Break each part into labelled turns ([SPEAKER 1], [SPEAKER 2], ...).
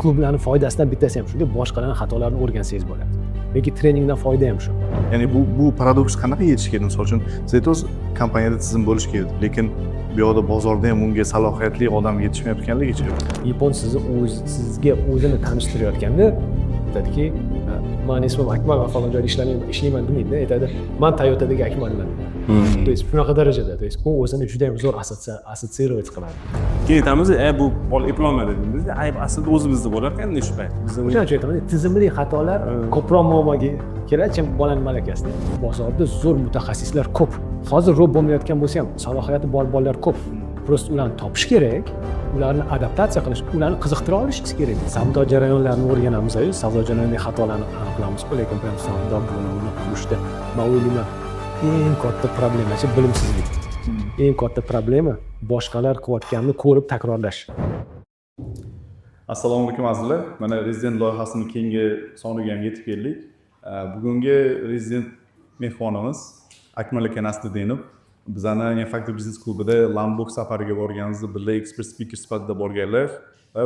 [SPEAKER 1] klublarning foydasidan bittasi ham shuki, boshqalarning xatolarini o'rgansangiz bo'ladi. Yoki treningdan foyda ham shu.
[SPEAKER 2] Ya'ni bu paradoks qanaqa yetish kerak? Misol uchun, siz aytdingiz, kompaniyada tizim bo'lish kerak, lekin bu yoqda bozorda ham unga salohiyatli odam yetishmayotganligicha.
[SPEAKER 1] Yapon sizga o'zini tanishtirayotganda aytadiki, "Men ismim Akmal va falon joyda ishlayman" demaydi, aytadi, "Men Toyotadagi Akmalman." То есть shunaqa darajada, то есть u o'zini juda ham zo'r assotsiировать qiladi.
[SPEAKER 3] Keyin aytamiz, bu bola eplolmadi dedingiz, ayb aslida o'zimizda bo'lar ekan-da shu payt.
[SPEAKER 1] O'shaning uchun aytaman, tizimli xatolar ko'proq muammoga keladi, bolaning malakasida. Bozorda zo'r mutaxassislar ko'p. Hozir ro'b bo'lmayotgan bo'lsa ham, salohiyati bor bolalar ko'p. Prosta ularni topish kerak, ularni adaptatsiya qilish, ularni qiziqtira olishingiz kerak. Savdo jarayonlarini o'rganamiz, savdo jarayonidagi xatolarni aniqlamiz, lekin bu ham savdo bo'limini qurishda men o'ylayman, eng katta problema bilimsizlik. Eng katta problema boshqalar qilayotganini ko'rib takrorlash.
[SPEAKER 2] Assalomu alaykum azizlar. Mana Rezident loyihasining keyingi soniga ham yetib keldik. Bugungi Rezident mehmonimiz Akmal aka Nasriddinov. Bizani Young Factor Business klubida Lombok safariga borganimizda birga expert speaker sifatida borganlar va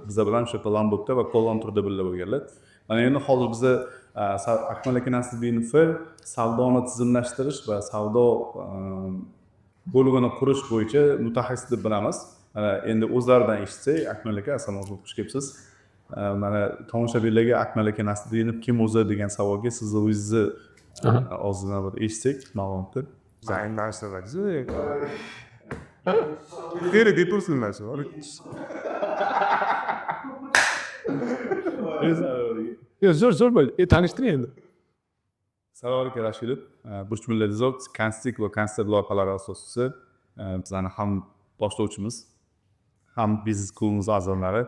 [SPEAKER 2] biz bilan o'sha Lombokda va Kuala-Lumpurda birga bo'lganlar. Mana endi hozir biz Akmal aka Nasriddinovni savdoni tizimlashtirish va savdo bo'lagini qurish bo'yicha mutaxassis deb bilamiz. Mana endi o'zlaridan eshitsak, Akmal aka, assalomu alaykum, xush kelibsiz. Mana tomoshabinlarga Akmal aka Nasriddinov kim o'zi degan savolga sizni o'zingizni og'zingizdan bir eshitsak, ma'lumotni.
[SPEAKER 4] Zaynlaştıracağız. Nereye detursunlar şu?
[SPEAKER 1] Zo'r bo'ldi. Tanishtiring endi.
[SPEAKER 2] Assalomu alaykum Rashidov. Burch Millatizov, Kanstik va Kanstik loyihalari asoschisi. Bizani ham boshlovchimiz, ham biznes klubimiz a'zolari.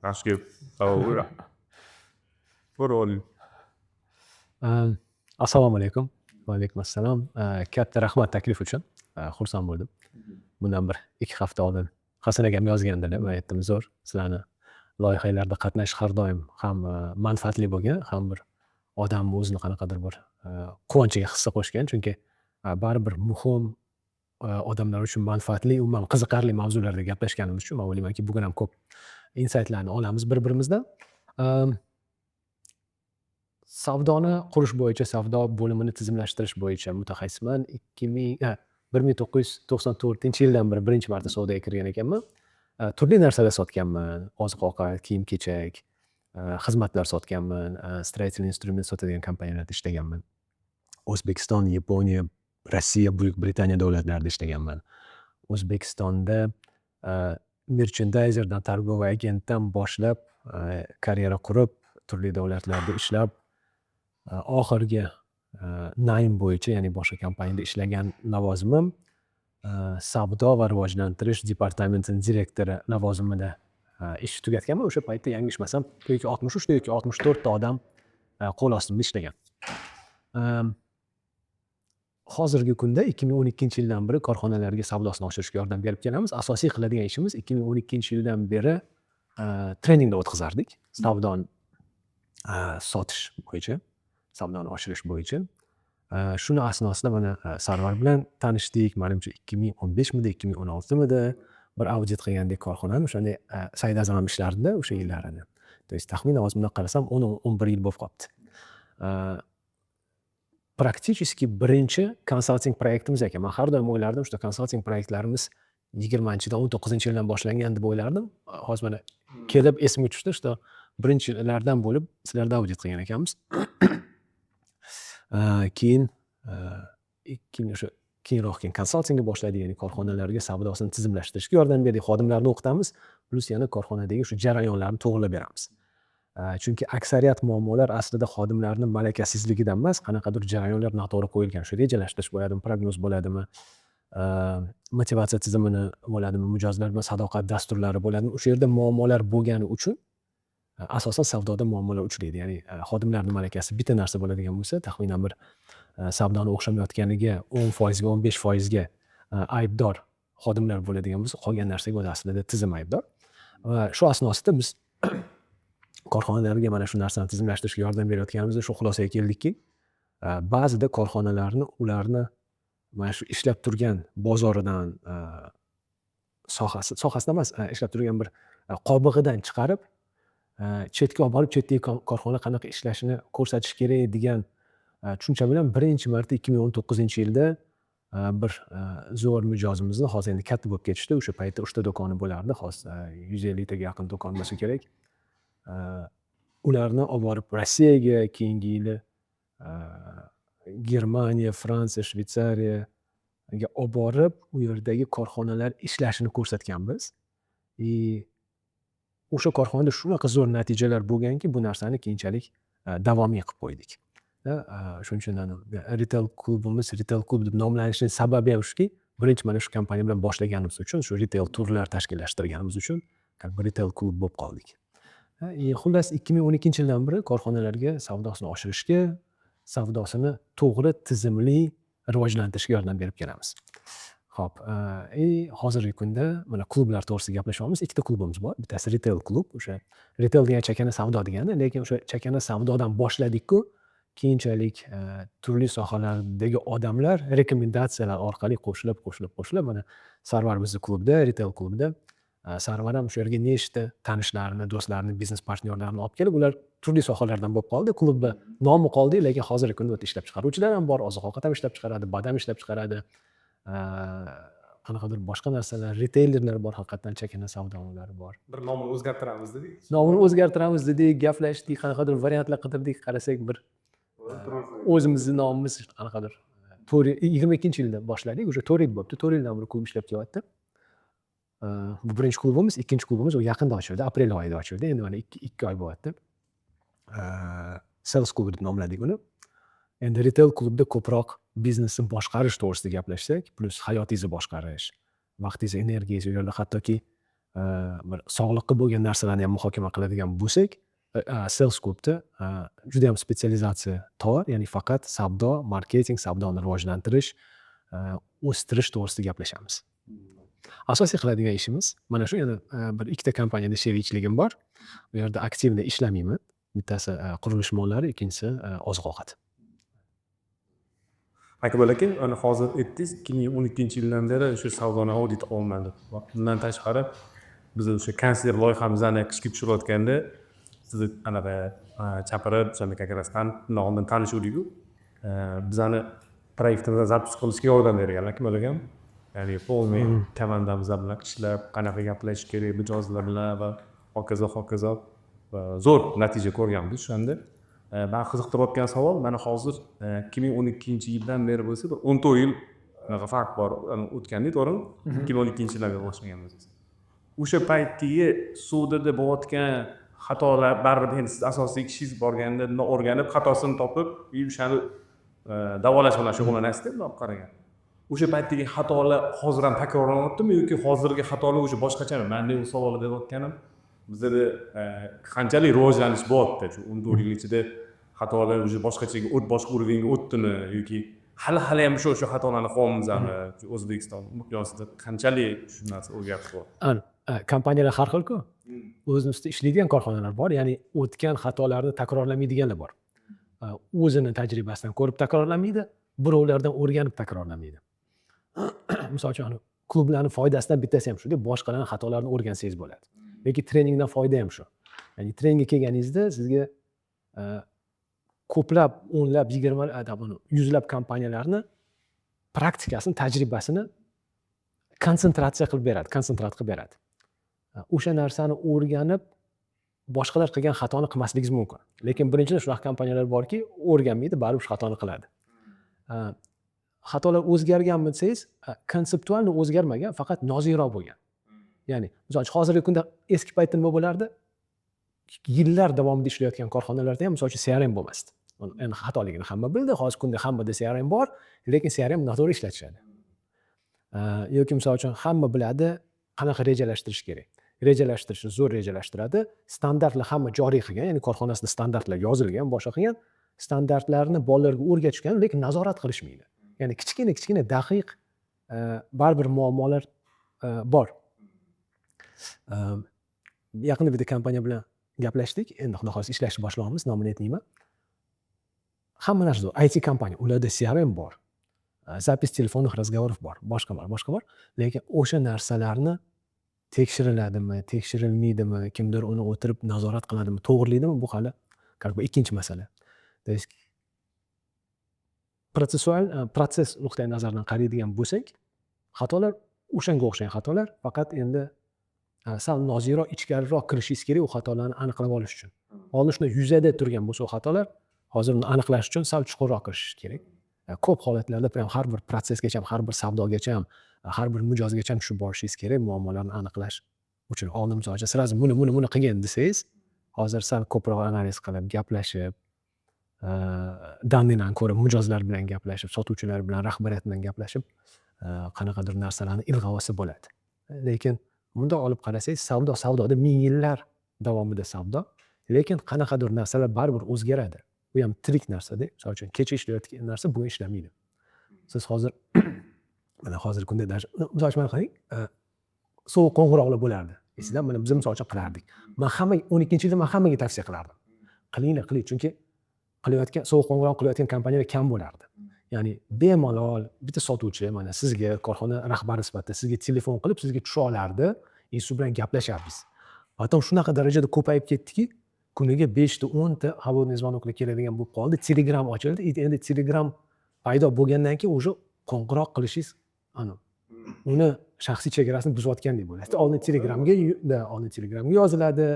[SPEAKER 4] Rashidov. Bo'rol.
[SPEAKER 1] Assalomu alaykum. Va alaykum assalom. Katta rahmat taklif uchun. Xursand bo'ldim. Bundan bir 2 hafta oldin Hasan akam yozgandilar va aytdim, zo'r, sizlarni loyihalarda qatnashish har doim ham manfaatli bo'lgan, ham bir odamni o'zini qanaqadir bir quvonchiga hissa qo'shgan, chunki baribir muhim odamlar uchun manfaatli, umuman qiziqarli mavzularda gaplashganimiz uchun men o'ylaymanki, bugun ham ko'p insightlarni olamiz bir-birimizdan. Savdoni qurish bo'yicha, savdo bo'limini tizimlashtirish bo'yicha mutaxassisman. 1994-yildan beri birinchi marta savdoga kirgan ekanman. Turli narsalar sotganman, oziq-ovqat, kiyim-kechak, xizmatlar sotganman, stроительный instrument sotadigan kompaniyalarda ishlaganman. O'zbekiston, Yaponiya, Rossiya, Buyuk Britaniya davlatlarida ishlaganman. O'zbekistonda merchandiserdan, targoviy agentdan boshlab karyera qurib, turli davlatlarda ishlab, oxirgi Naim bo'yicha, ya'ni boshqa kompaniyada ishlagan lavozimim savdo va rivojlantirish departamentining direktori lavozimida ish tugatganman. O'sha paytda yanglishmasam, yoki 63 yoki 64 ta odam qo'l ostimda ishlagan. Hozirgi kunda 2012-yildan beri korxonalarga savdosini oshirishga yordam berib kelamiz. Asosiy qiladigan ishimiz 2012-yildan beri treninglar o'tkazardik. Savdoni sotish bo'yicha, savdoni oshirish bo'yicha. Shuni asnosida mana Sarvar bilan tanishdik. Menimcha 2015midi, 2016midi bir audit qilgandik korxonani. O'shanda Said Azam ham ishlardi o'sha yillarida. То есть taxminan hozir bunday qarasam 10-11 yil bo'lib qolibdi. Praktически birinchi konsalting proyektimiz ekan. Men har doim o'ylardim, o'sha konsalting proyektlarimiz 20-yildan 19-yildan boshlangan deb o'ylardim. Hozir mana kelib esimga tushdi, o'sha birinchilardan bo'lib sizlarda audit qilgan ekanmiz. Keyin keyinroq konsaltingni boshladik, ya'ni korxonalarga savdosini tizimlashtirishga yordam berdik, xodimlarni o'qitamiz, plus yana korxonadagi shu jarayonlarni to'g'rilab beramiz. Chunki aksariyat muammolar aslida xodimlarning malakasizligidan emas, qanaqadir jarayonlar noto'g'ri qo'yilgan, shu rejalashtirish bo'ladimi, prognoz bo'ladimi, motivatsiya tizimini bo'ladimi, mijozlar bilan sadoqat dasturlari bo'ladimi, o'sha yerda muammolar bo'lgani uchun asosan savdoda muammolar uchraydi. Ya'ni xodimlarning malakasi bitta narsa bo'ladigan bo'lsa, taxminan bir savdoni o'xshamayotganiga 10% ga 15% ga aybdor xodimlar bo'ladigan bo'lsa, qolgan narsaga o'zi aslida tizim aybdor. Va shu asnosida biz korxonalarga mana shu narsani tizimlashtirishga yordam berayotganimizda shu xulosaga keldikki, ba'zida korxonalarni ularni mana shu ishlab turgan bozoridan sohasidan emas, ishlab turgan bir qobig'idan chiqarib chetga olib borib chetdagi korxona qanaqa ishlashini ko'rsatish kerak degan tushuncha bilan birinchi marta 2019-yilda bir zo'r mijozimizni hozir endi katta bo'lib ketishdi. O'sha paytda 3 ta do'koni bo'lardi, hozir 150 taga yaqin do'kon bo'lsa kerak. Ularni olib borib Rossiyaga, keyingi yili Germaniya, Fransiya, Shvetsariyaga olib borib, u yerdagi korxonalar ishlashini ko'rsatganmiz. O'sha korxonada shunaqa zo'r natijalar bo'lganki, bu narsani keyinchalik davomiy qilib qo'ydik. Shuning uchun retail klub deb nomlanishining sababi ham shuki, birinchi mana shu kompaniya bilan boshlaganimiz uchun, shu retail turlar tashkillashtirganimiz uchun retail klub bo'lib qoldik. Xullas 2012-yildan beri korxonalarga savdosini oshirishga, savdosini to'g'ri, tizimli rivojlantirishga yordam berib kelamiz. Xo'p, hozirgi kunda mana klublar to'g'risida gaplashyapmiz. Ikkita klubimiz bor. Bittasi retail klub, o'sha retail degan chakana savdo degani, lekin o'sha chakana savdodan boshladik-ku, keyinchalik turli sohalardagi odamlar rekomendatsiyalar orqali qo'shilib mana Sarvar bizni klubda, retail klubida. Sarvar ham shu yerga nechta tanishlarini, do'stlarini, biznes partnyorlarini olib kelib, ular turli sohalardan bo'lib qoldi. Klubda nomi qoldi, lekin hozirgi kunda o'ta ishlab chiqaruvchilar ham bor, oziq-ovqat ham ishlab chiqaradi, badam ishlab chiqaradi. Qanaqadir boshqa narsalar, reteylerlar bor, haqiqatan chakana savdolari bor.
[SPEAKER 3] Bir nomini o'zgartiramiz dedik.
[SPEAKER 1] Nomini o'zgartiramiz dedik, gaplashdik, qanaqadir variantlar qidirdik, qarasak bir o'zimizni nomimiz qanaqadir 22-yilda boshladik, o'sha 4 yil bo'libdi, 4 yildan beri klub ishlab kelyapti. Bu birinchi klubimiz, ikkinchi klubimiz u yaqinda ochildi, aprel oyida ochildi. Endi mana 2 oy bo'lyapti. Sales klub deb nomladik uni. Endi retail klubda ko'proq biznesni boshqarish to'g'risida gaplashsak, plus hayotingizni boshqarish, vaqtingiz, energiyangiz, u yerda hattoki bir sog'liqqa bo'lgan narsalarni ham muhokama qiladigan bo'lsak, sales klubda juda ham spetsializatsiya tor, ya'ni faqat savdo, marketing, savdoni rivojlantirish, o'stirish to'g'risida gaplashamiz. Asosiy qiladigan ishimiz mana shu. Yana bir ikkita kompaniyada sherikchiligim bor. Bu yerda aktivda ishlamayman. Bittasi qurilish mollari, ikkinchisi oziq-ovqat.
[SPEAKER 3] Akbar aka, ana hozir aytdingiz, 2012-yildan beri o'sha savdoni audit olmadi. Bundan tashqari biz o'sha kansler loyihamizni ishga tushirayotganda sizni anaqa chaqirib, o'shanda как раз oldin tanishuvdik-ku. Bizani proyektimizni zapus qilishga yordam bergan Akmal akam. Ya'ni polniy komandamiz bilan ishlab, qanaqa gaplashish kerak mijozlar bilan va hokazo zo'r natija ko'rganmiz o'shanda. Ben qiziqtirayotgan savol, mana hozir 2012-yildan beri bo'lsa, 14 yil farq bor o'tganda, to'g'rimi? 2012-yildan beri boshlaganmiz. O'sha paytdagi sudada bo'layotgan xatolar baribir endi siz asosiy ishingiz borganda o'rganib, xatosini topib, o'shani davolash bilan shug'ullanasizda, bunday qaragan. O'sha paytdagi xatolar hozir ham takrorlanyaptimi yoki hozirgi xatolar o'sha boshqachami? Men bu savolni berayotganim, bizda qanchalik rivojlanish bo'lyapti shu 14 yil ichida, xatolar o'sha boshqachaga boshqa urovanga o'tdimi yoki hali ham shu xatolarni qilyapmizmi? O'zbekiston miqyosida qanchalik shu narsa o'zgarib qo'yapti?
[SPEAKER 1] Kompaniyalar har xil-ku. O'zini ustida ishlaydigan korxonalar bor, ya'ni o'tgan xatolarni takrorlamaydiganlar bor. O'zini tajribasidan ko'rib takrorlamaydi, birovlardan o'rganib takrorlamaydi. Misol uchun klublarning foydasidan bittasi ham shuki, boshqalarning xatolarini o'rgansangiz bo'ladi. Lekin treningdan foyda ham shu. Ya'ni treningga kelganingizda sizga ko'plab, o'nlab, 20, 100lab kompaniyalarni praktikasini, tajribasini konsentrat qilib beradi. O'sha narsani o'rganib, boshqalar qilgan xatoni qilmasligingiz mumkin. Lekin birinchidan shunaqa kompaniyalar borki, o'rganmaydi, baribir shu xatoni qiladi. Xatolar o'zgarganmi desangiz, konseptualni o'zgarmagan, faqat nozikroq bo'lgan. Ya'ni, misol uchun hozirgi kunda eski paytda nima bo'lardi? Yillar davomida ishlayotgan korxonalarda ham misol uchun CRM bo'lmasdi. Endi xatoligini hamma bildi, hozir kunda hammada CRM bor, lekin CRM noto'g'ri ishlatishadi. Yoki misol uchun hamma biladi, qanaqa rejalashtirish kerak. Rejalashtirishni zo'r rejalashtiradi, standartlar hamma joriy qilgan, ya'ni korxonasida standartlar yozilgan, boshqa qilgan, standartlarni bolalarga o'rgatishgan, lekin nazorat qilishmaydi. Ya'ni kichkina daqiq baribir muammolar bor. Yaqinda bitta kompaniya bilan gaplashdik. Endi xudo xohlasa ishlashni boshlaymiz, nomini aytmayman. Hamma narsa zo'r. IT kompaniya, ularda CRM bor. Zapis telefonных разговоров bor, boshqa bor. Lekin o'sha narsalarni tekshiriladimi, tekshirilmaydimi, kimdir uni o'tirib nazorat qiladimi, to'g'rilaydimi, bu hali ikkinchi masala. То есть protsess nuqtai nazaridan qaraydigan bo'lsak, xatolar o'shanga o'xshagan xatolar, faqat endi sal nozikroq, ichkariroq kirishingiz kerak u xatolarni aniqlab olish uchun. Oldin shunday yuzada turgan bo'lsa u xatolar, hozir uni aniqlash uchun sal chuqurroq kirishish kerak. Ko'p holatlarda ham har bir protsessgacha ham, har bir savdogacha ham, har bir mijozgacha ham tushib borishingiz kerak muammolarni aniqlash uchun. Oldin misol uchun sразу buni qilgin desangiz, hozir sal ko'proq analiz qilib, gaplashib, dandan ko'ra mijozlar bilan gaplashib, sotuvchilar bilan, rahbariyat bilan gaplashib, qanaqadir narsalarni ilg'ab olsa bo'ladi. Lekin bundoq olib qarasangiz, savdoda ming yillar davomida savdo, lekin qanaqadir narsalar baribir o'zgaradi. Bu ham tirik narsa-da. Misol uchun kecha ishlayotgan narsa bugun ishlamaydi. Siz hozir mana hozirgi kunda misol uchun qarang, sovuq qo'ng'iroqlar bo'lardi. Esingizda, mana biz misol uchun qilardik. Men 12-yilda men hammaga tavsiya qilardim. Qilinglar, chunki sovuq qo'ng'iroq qilayotgan kompaniyalar kam bo'lardi. Ya'ni bemalol bitta sotuvchi mana sizga korxona rahbari sifatida sizga telefon qilib, sizga tusha olardi, shu bilan gaplashardiz. Potom shunaqa darajada ko'payib ketdiki, kuniga 5 ta 10 ta xabarni zvonoklar keladigan bo'lib qoldi. Telegram ochildi. Endi Telegram paydo bo'lgandan keyin o'sha qo'ng'iroq qilishingiz uni shaxsiy chegarasini buzayotgandek bo'ladi. Oldin Telegramga yoziladi,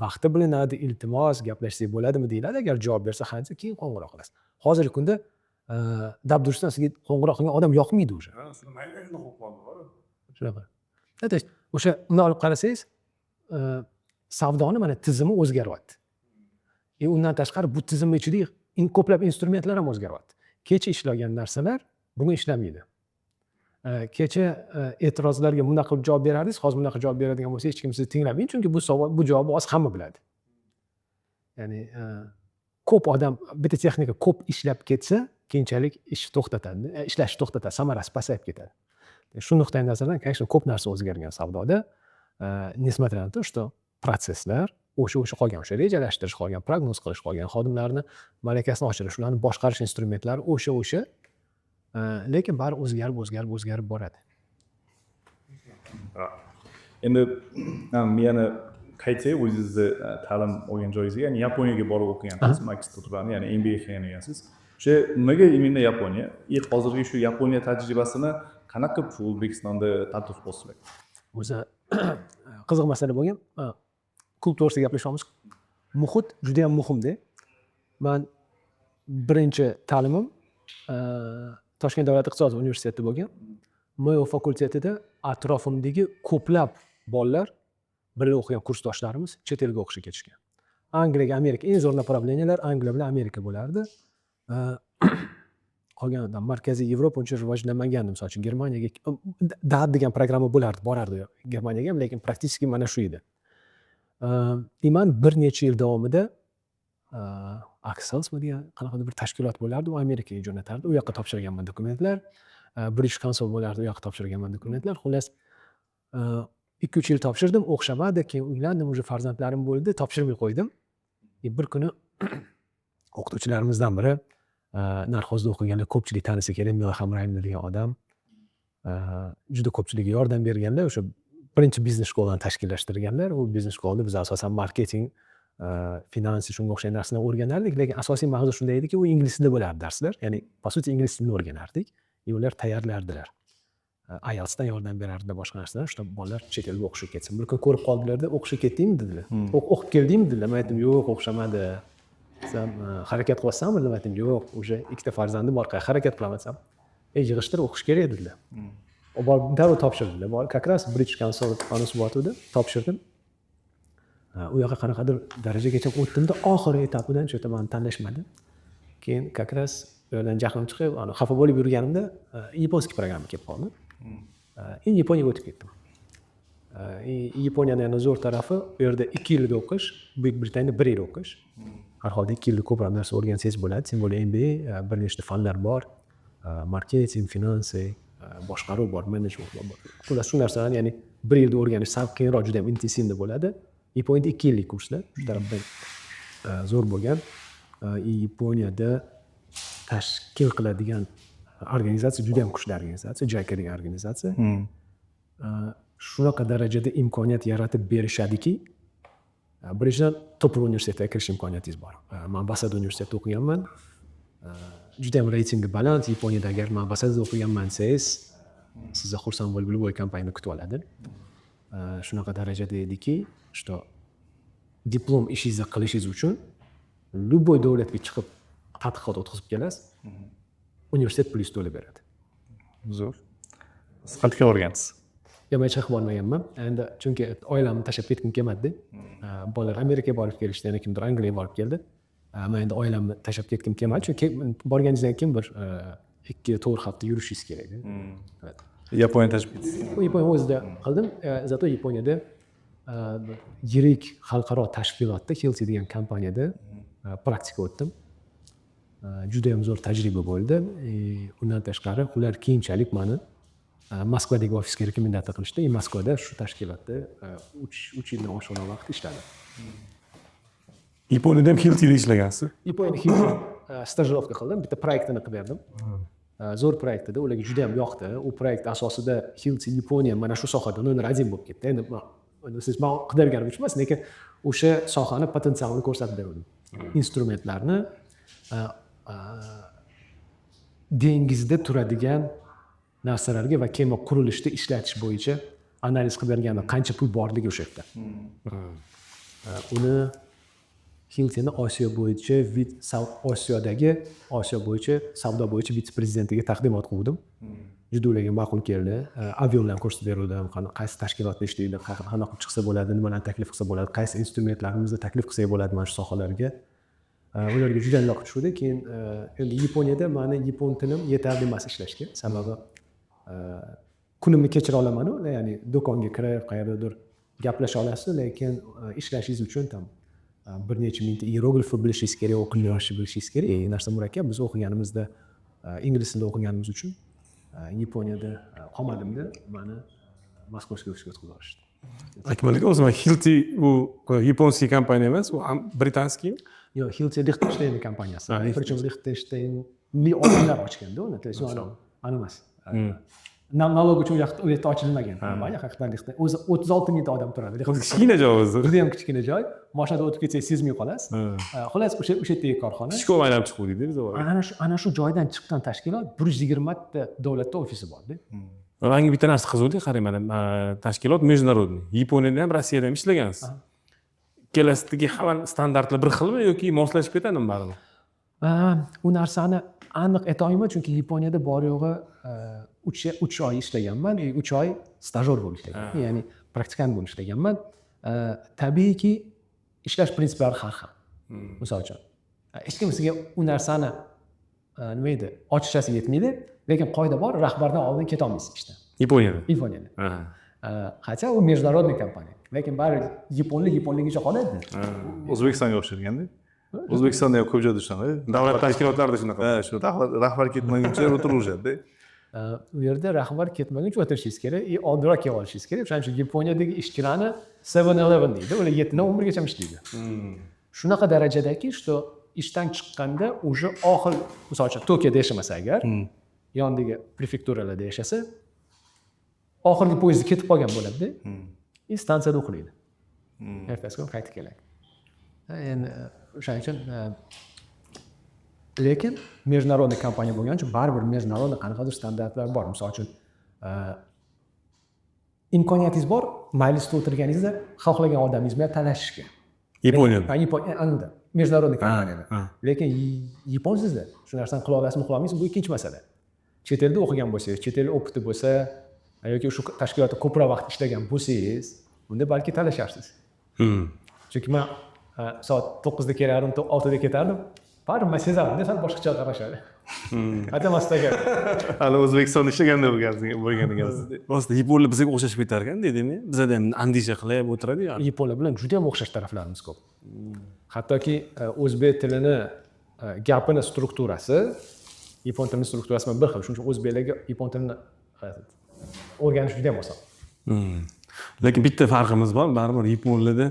[SPEAKER 1] vaqti bilinadi, iltimos gaplashsak bo'ladimi deyiladi. Agar javob bersa, qancha keyin qo'ng'iroq qilasiz. Hozirgi kunda dabdurustdan sizga qo'ng'iroq qilgan odam yoqmaydi o'sha. Shunaqa. O'sha uni olib qarasangiz, savdoni mana tizimi o'zgaryapti. Undan tashqari bu tizimning ichida ko'plab instrumentlar ham o'zgaryapti. Kecha ishlagan narsalar bugun ishlamaydi. Kecha e'tirozlarga bunday qilib javob berardingiz, hozir bunday qilib javob beradigan bo'lsa, hech kim sizni tinglamaydi, chunki bu javobni hozir hamma biladi. Ya'ni ko'p odam bitta texnika ko'p ishlab ketsa, keyinchalik ishlashni to'xtatadi, samarasi pasayib ketadi. Shu nuqtai nazardan, конечно, ko'p narsa o'zgargan savdoda. Несмотря на то, что protsesslar o'sha qolgan, o'sha rejalashtirish qolgan, prognoz qilish qolgan, xodimlarni malakasini oshirish, ularni boshqarish instrumentlari o'sha, lekin bari o'zgarib boradi.
[SPEAKER 2] Endi men yana qaytsak, o'zingizni ta'lim olgan joyingizga, ya'ni Yaponiyaga borib o'qigansiz, magistraturani, ya'ni MBA qilgansiz. O'sha nimaga imенно Yaponiya? Hozirgi shu Yaponiya tajribasini qanaqa O'zbekistonda tatbiq qilsizlar?
[SPEAKER 1] O'zi qiziq masala bo'lgan. Klub to'g'risida gaplashamiz. Muhit juda ham muhimda. Men birinchi ta'limim Toshkent davlat iqtisodiyot universitetida bo'lgan. MIO fakultetida atrofimdagi ko'plab bolalar birga o'qigan kursdoshlarimiz chet elga o'qishga ketishgan. Angliyaga, Amerika, eng zo'r направлениялар Angliya bilan Amerika bo'lardi. Qolgan Markaziy Yevropa uncha rivojlanmagan, misol uchun Germaniyaga DAD degan programma borardi Germaniyaga ham, lekin praktik mana shu edi. Men bir necha yil davomida Axels degan qanaqadir bir tashkilot bo'lardi, u Amerikaga jo'natardi. U yoqqa topshirganman dokumentlar. British Council bo'lardi, u yoqqa topshirganman dokumentlar. Xullas 2-3 yil topshirdim, o'xshamadi, keyin uylandim, o'sha farzandlarim bo'ldi, topshirmay qo'ydim. Bir kuni o'qituvchilarimizdan biri narxozda o'qiganlar ko'pchilik tanisa kerak, Milham Raymond degan odam juda ko'pchilikga yordam berganlar. O'sha birinchi biznes shkolani tashkillashtirganlar. U biznes shkolda biz asosan marketing, finansiy shunga o'xshagan narsalarni o'rganardik, lekin asosiy mavzu shunday ediki, u ingliz tilida bo'lardi darslar. Ya'ni po sути ingliz tilini o'rganardik. Ular tayyorlardilar. IELTSdan yordam berardilar, boshqa narsalar, shu bolalar chet elga o'qishga ketsin. Bir kun ko'rib qoldilarda, o'qishga ketdingmi dedilar. O'qib keldingmi dedilar. Men aytdim, yo'q, o'xshamadi. Sen harakat qilasanmi deb aytdim. Yo'q, o'sha ikkita farzandim bor, harakat qilaman desam, yig'ishtirib o'qish kerak dedilar. Darrov topshirdilar. Как раз British Council Anusbatida topshirdim. U yoqqa qanaqadir darajagacha o'tdimda, oxirgi etapidan shu yerda meni tanlashmadi. Keyin как раз ulardan jahlim chiqib, xafa bo'lib yurganimda yaponskiy programma kelib qoldi. Endi Yaponiyaga o'tib ketdim. Yaponiyaning yana zo'r tarafi, u yerda 2 yilga o'qish, Buyuk Britaniyada 1 yil o'qish. Har holda 2 yilda ko'proq narsa o'rgansangiz bo'ladi. Sen bo'la MBA, bir nechta fanlar bor. Marketing, finansiy, boshqaruv bor, menejment bor. Xullas shu narsalarni, ya'ni 1 yilda o'rganish sal qiyinroq, juda ham intensivni bo'ladi. Yaponiyada 2 yillik kurslar, shu tarafdan zo'r bo'lgan. Yaponiyada tashkil qiladigan organizatsiya juda ham kuchli organizatsiya, JICA degan organizatsiya. shunaqa darajada imkoniyat yaratib berishadiki, birinchidan top universitetga kirish imkoniyatingiz bor. Man Basada universitetida o'qiganman. Juda ham reytingi baland. Yaponiyada agar man Basada o'qiganman desangiz, sizni xursand bo'lib любой kompaniyani kutib oladi. Shunaqa darajada ediki, что diplom ishingizni qilishingiz uchun любой davlatga chiqib tadqiqot o'tkazib kelasiz. Universitet plyus to'lab beradi.
[SPEAKER 2] Zo'r. Siz qanchaga o'rgansiz?
[SPEAKER 1] Men chiqib olmaganman. Endi chunki oilamni tashlab ketgim kelmadi. Bolalar Amerikaga borib kelishdi, yana kimdir Angliyaga borib keldi. Men endi oilamni tashlab ketgim kelmadi, chunki borganingizdan keyin bir 2-4 hafta yurishingiz kerak. Evet.
[SPEAKER 2] Yaponiyaga tashlab ketdingiz.
[SPEAKER 1] Yaponiya o'zida qildim. Zato Yaponiyada yirik xalqaro tashkilotda Hilti degan kompaniyada praktika o'tdim. Juda ham zo'r tajriba bo'ldi. Undan tashqari ular keyinchalik meni Moskvadagi ofisga rekomendatsiya qilishdi. Moskvada shu tashkilotda 3 yildan oshiq vaqt ishladim.
[SPEAKER 3] Yaponiyada ham Hilti'da ishlagansiz.
[SPEAKER 1] Yaponiyada Hilti stajirovka qildim. Bitta proyektini qilib berdim. Zo'r proyekt edi, ularga juda ham yoqdi. U proyekt asosida Hilti Yaponiya mana shu sohada nomer 1 bo'lib ketdi. Endi siz men qidirganim uchun emas, lekin o'sha sohani potensialini ko'rsatib berdim. Instrumentlarni dengizda turadigan narsalarga va kema qurilishida ishlatish bo'yicha analiz qilib berganman, qancha pul borligi o'sha yerda. Uni Hiltini Osiyo bo'yicha Osiyo bo'yicha savdo bo'yicha vitse-prezidentiga taqdimot qildim. Juda ularga ma'qul keldi. Avialarni ko'rsatib berdim, qaysi tashkilotda ishlaydi, qanaqa chiqsa bo'ladi, nimalarni taklif qilsa bo'ladi, qaysi instrumentlarimizni taklif qilsak bo'ladi mana shu sohalarga. Ularga juda yoqib tushdi. Keyin endi Yaponiyada meni yapon tilim yetarli emas ishlashga. Sababi kunimni kechira olaman, ya'ni do'konga kirib, qayerdadir gaplasha olasiz, lekin ishlashingiz uchun tam bir necha mingta hieroglifni bilishingiz kerak, o'qib yozishni bilishingiz kerak. Narsa murakkab. Biz o'qiganimizda ingliz tilida o'qiganimiz uchun Yaponiyada qolmadimda, meni Moskvaga o'qishga o'tkazishdi.
[SPEAKER 3] Akmal aka, o'zim Hilti u yaponskiy kompaniya emas, u ham britanskiy.
[SPEAKER 1] Yo'q, Hilti Liechtenstein kompaniyasi. Причем Liechtensteinli odamlar ochganda uni, то есть ana emas. Nalog uchun u yerda ochilmagan. Mana haqiqatan o'zi 36 mingta odam turadi.
[SPEAKER 3] Kichkina joy o'zi.
[SPEAKER 1] Juda ham kichkina joy. Mashinada o'tib ketsangiz sezmay qolasiz. Xolos o'sha yerdagi korxona.
[SPEAKER 3] Ichki aylanib chiquvdik biz.
[SPEAKER 1] Ana shu joydan chiqqan tashkilot 120 ta davlatda ofisi bor-da.
[SPEAKER 3] Menga bitta narsa qiziqdi, qarang mana tashkilot международный. Yaponiyada ham, Rossiyada ham ishlagansiz. Kelasidagi hamma standartlar bir xilmi yoki moslashib ketadimi baribir?
[SPEAKER 1] U narsani aniq ayta olmayman, chunki Yaponiyada bor yo'g'i 3 oy ishlaganman, 3 oy stajyor bo'lib ishlaganman, ya'ni praktikant bo'lib ishlaganman. Tabiiyki ishlash prinsiplari har xil. Misol uchun, hech kim sizga u narsani nima edi, ochishasi yetmaydi, lekin qoida bor, rahbardan oldin keta olmaysiz ishdan.
[SPEAKER 3] Yaponiyada.
[SPEAKER 1] Хотя u международный kompaniya, lekin baribir yaponligicha qoladi.
[SPEAKER 2] O'zbekistonga o'xshaganda. O'zbekistonda ham ko'p joyda ishlanadi.
[SPEAKER 3] Davlat tashkilotlarida shunaqa.
[SPEAKER 2] Shu rahbar ketmaguncha o'tiraverishadi.
[SPEAKER 1] U yerda rahbar ketmaguncha o'tirishingiz kerak, oldinroq kelib olishingiz kerak. O'shaning uchun Yaponiyadagi ishchilarni 7-Eleven deydi, ular 7 dan 11 gacha ishlaydi. Shunaqa darajadaki, что ishdan chiqqanda уже oxir, misol uchun Tokioda yashamasa agar, yondagi prefekturalarda yashasa, oxirgi poyezd ketib qolgan bo'ladi-da. Stansiyada uxlaydi. Ertasi kuni qaytib keladi. Endi o'shaning uchun lekin международный kompaniya bo'lgani uchun baribir международный qanaqadir standartlar bor. Misol uchun imkoniyatingiz bor, maylisda o'tirganingizda xohlagan odamingiz bilan talashishga.
[SPEAKER 3] Yaponiyada.
[SPEAKER 1] Anda международный kompaniyada. Lekin yaponsizda shu narsani qila olasizmi, qila olmaysizmi, bu ikkinchi masala. Chet elda o'qigan bo'lsangiz, chet el opiti bo'lsa yoki shu tashkilotda ko'proq vaqt ishlagan bo'lsangiz, unda balki talasharsiz. Chunki men soat 9 da kelardim, 6 da ketardim. Baribir men sezardim, sal boshqacha qarashadi. Atamasdaga.
[SPEAKER 2] Hali O'zbekistonda ishlaganda bo'lgan ekansiz.
[SPEAKER 3] Rostda yaponlar bizga o'xshashib ketar ekan, deydimi? Bizda ham andisha qilib o'tiradi-yu.
[SPEAKER 1] Yaponlar bilan juda ham o'xshash taraflarimiz ko'p. Hattoki o'zbek tilini gapini strukturasi yapon tilining strukturasi bilan bir xil. Shuning uchun o'zbeklarga yapon tilini o'rganish juda ham oson.
[SPEAKER 3] Lekin bitta farqimiz bor, baribir yaponlarda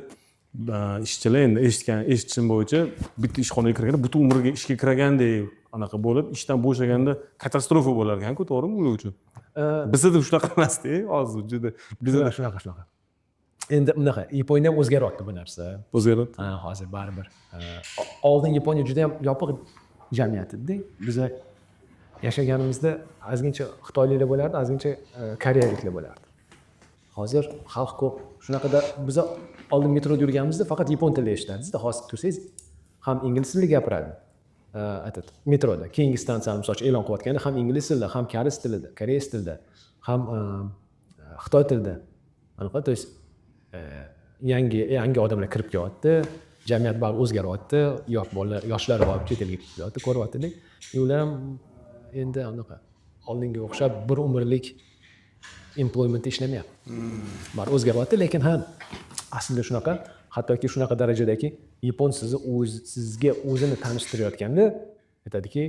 [SPEAKER 3] ishchilar endi eshitishim bo'yicha bitta ishxonaga kirganda butun umrga ishga kirgandek anaqa bo'lib, ishdan bo'shaganda katastrofa bo'lar ekan-ku, to'g'rimi ular uchun? Bizda shunaqa emasda, hozir juda bizda
[SPEAKER 1] shunaqa. Endi bunaqa, Yaponiyada ham o'zgaryapti bu narsa.
[SPEAKER 3] o'zgaradi.
[SPEAKER 1] Ha, hozir baribir. Oldin Yaponiya juda ham yopiq jamiyat edi. Biz yashaganimizda ozgincha xitoyliklar bo'lardi, ozgincha koreyaliklar bo'lardi. Hozir xalq ko'p. Shunaqada biz oldin metroda yurganimizda faqat yapon tilida eshitardik. Hozir tursangiz ham ingliz tilida gapiradi. Metroda keyingi stansiyani misol uchun e'lon qilayotganda ham ingliz tilida, ham koreys tilida, koreys tilida, ham xitoy tilida. Aniq, to есть yangi odamlar kirib kelyapti, jamiyat bari o'zgaryapti, yoshlar bor chet elga ketib kelyapti, ko'ryapti-da. Ular ham endi anaqa oldinga o'xshab bir umrlik employment ishlamayapti. Bari o'zgaryapti, lekin ham aslida shunaqa, hattoki shunaqa darajadaki yapon sizga o'zini tanishtirayotganda aytadiki,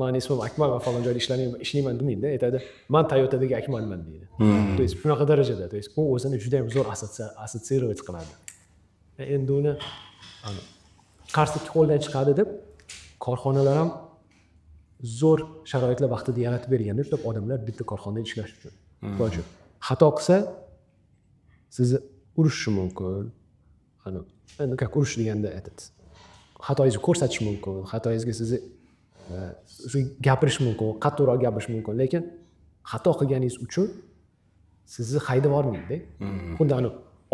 [SPEAKER 1] "Men ismim Akmal va falon joyda ishlayman" demaydi, aytadi, "Men Toyotadagi Akmalman" deydi. То есть shunaqa darajada, то есть u o'zini juda ham zo'r assotsiировать qiladi. Endi uni qarsakki qo'ldan chiqadi deb korxonalar ham zo'r sharoitlar vaqtida yaratib berganda ko'p odamlar bitta korxonada ishlash uchun. Misol uchun xato qilsa sizni urishishi mumkin. Endi как urish deganda aytadi. Xatoingizni ko'rsatish mumkin, xatoingizga sizni gapirish mumkin, qattiqroq gapirish mumkin, lekin xato qilganingiz uchun sizni haydab yubormaydi. Xuddi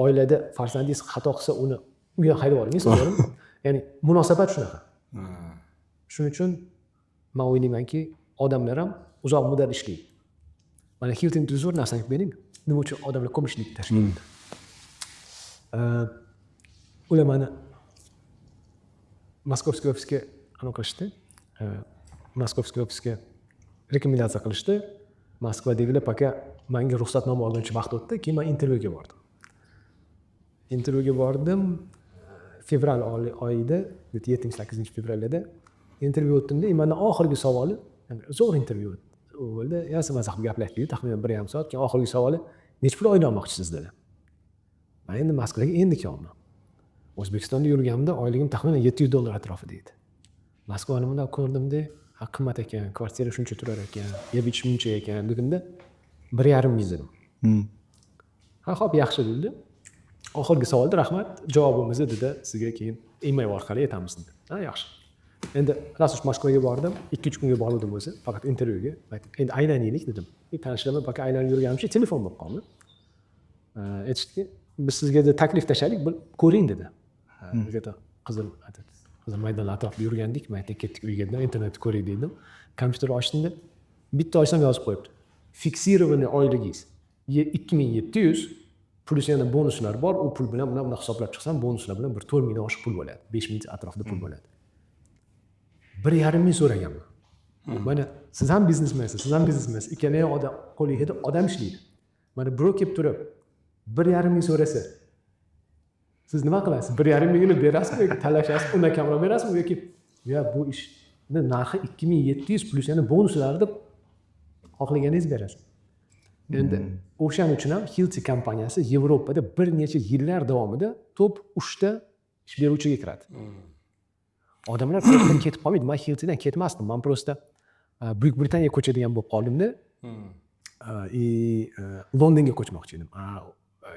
[SPEAKER 1] oilada farzandingiz xato qilsa uni uyga haydab yubormaysiz, to'g'rimi? Ya'ni munosabat shunaqa. Shuning uchun men o'ylaymanki, odamlar ham uzoq muddat ishlaydi. Mana Hilton zo'r narsani aytib bering. Nima uchun odamlar ko'p ishlaydi tashkil etadi? Ular mana Moskovskiy ofisga qilishdi. Moskovskiy ofisga rekomendatsiya qilishdi. Moskvadagilar paka menga ruxsatnoma olguncha vaqt o'tdi, keyin men intervyuga bordim. Intervyuga bordim fevral oyida, 7-8 fevralda intervyu o'tdimda, mendan oxirgi savoli, zo'r intervyu bo'ldi. Maza qilib gaplashdik, taxminan 1,5 soat. Keyin oxirgi savoli, "Nechta pul oylamoqchisiz?" dedi. Men endi Moskvaga endi kelyapman. O'zbekistonda yurganimda oyligim taxminan $700 atrofida edi. Moskvani bunday ko'rdimda, qimmat ekan, kvartira shuncha turar ekan, yeb ichish muncha ekan deganda 1,5 ming dedim. Xo'p, yaxshi dedi. Oxirgi savolda rahmat, javobimizni dedi, sizga keyin email orqali aytamiz dedi. Ha, yaxshi. Endi rasus Moskvaga bordim, 2-3 kunga bordim o'zi, faqat intervyuga. Endi aylanaylik dedim. Tanishlarga paka aylanib yurganimcha telefon bo'lib qoldi. Aytishdiki, biz sizga taklif tashladik, ko'ring dedi. Bizga Qizil maydon atrofida yurgandik, men ketdik uyga, internetni ko'ray dedim. Kompyuter ochdimda bitta oysam yozib qo'yibdi. Fiksirованный oyligingiz 2700 plus yana bonuslar bor, u pul bilan buni hisoblab chiqsam, bonuslar bilan 4 mingdan oshiq pul bo'ladi. 5 ming atrofida pul bo'ladi. 1,5 ming so'raganman. Mana siz ham biznesmensiz, siz ham biznesmensiz. Ikkala odam qo'lingizda odam ishlaydi. Mana birov kelib turib 1,5 ming so'rasa, siz nima qilasiz? 1,5 mingni berasizmi yoki talashasiz, undan kamroq berasizmi yoki bu ishni narxi 2700 plus yana bonuslar deb xohlaganingiz berasiz. Endi o'shaning uchun ham Hilti kompaniyasi Yevropada bir necha yillar davomida top 3 ta ish beruvchiga kiradi. Odamlar ko'pdan ketib qolmaydi. Men Hiltidan ketmasdim. Men prosta Buyuk Britaniyaga ko'chadigan bo'lib qoldimda. Londonga ko'chmoqchi edim.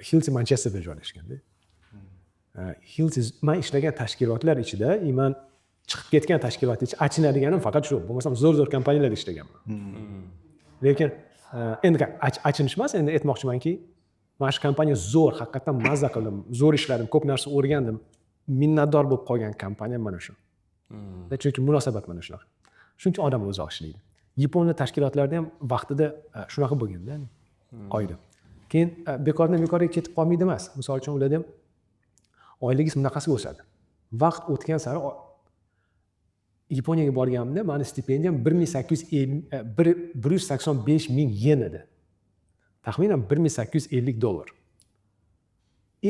[SPEAKER 1] Hilti Manchesterda joylashganda. Hilti men ishlagan tashkilotlar ichida, men chiqib ketgan tashkilot ichida achinadiganim faqat shu. Bo'lmasam zo'r kompaniyalarda ishlaganman. Lekin endi achinish emas, endi aytmoqchimanki, mana shu kompaniya zo'r, haqiqatan mazza qildim, zo'r ishladim, ko'p narsa o'rgandim. Minnatdor bo'lib qolgan kompaniya mana shu. Chunki munosabat mana shunaqa. Shuning uchun odam uzoq ishlaydi. Yaponiya tashkilotlarida ham vaqtida shunaqa bo'lganda, oyda. Keyin bekordan bekorga ketib qolmaydi emas. Misol uchun ularda ham oyligingiz bunaqasiga o'sadi. Vaqt o'tgan sari Yaponiyaga borganimda meni stipendiyam 185 ming yen edi. Taxminan $1850.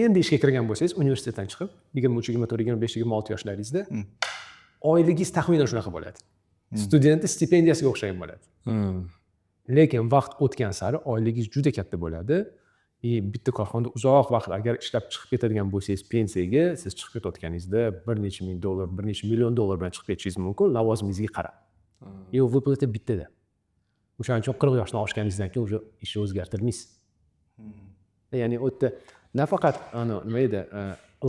[SPEAKER 1] Endi ishga kirgan bo'lsangiz, universitetdan chiqib, 23, 24, 25, 26 yoshlaringizda oyligingiz taxminan shunaqa bo'ladi. Studentning stipendiyasiga o'xshagan bo'ladi. Lekin vaqt o'tgan sari oyligingiz juda katta bo'ladi. Bitta korxonada uzoq vaqt agar ishlab chiqib ketadigan bo'lsangiz, pensiyaga siz chiqib ketayotganingizda bir necha ming dollar, bir necha million dollar bilan chiqib ketishingiz mumkin, lavozimingizga qarab. Vyuplata bittada. O'shaning uchun 40 yoshdan oshganingizdan keyin уже ishni o'zgartirmaysiz. Ya'ni u yerda nafaqat nima edi,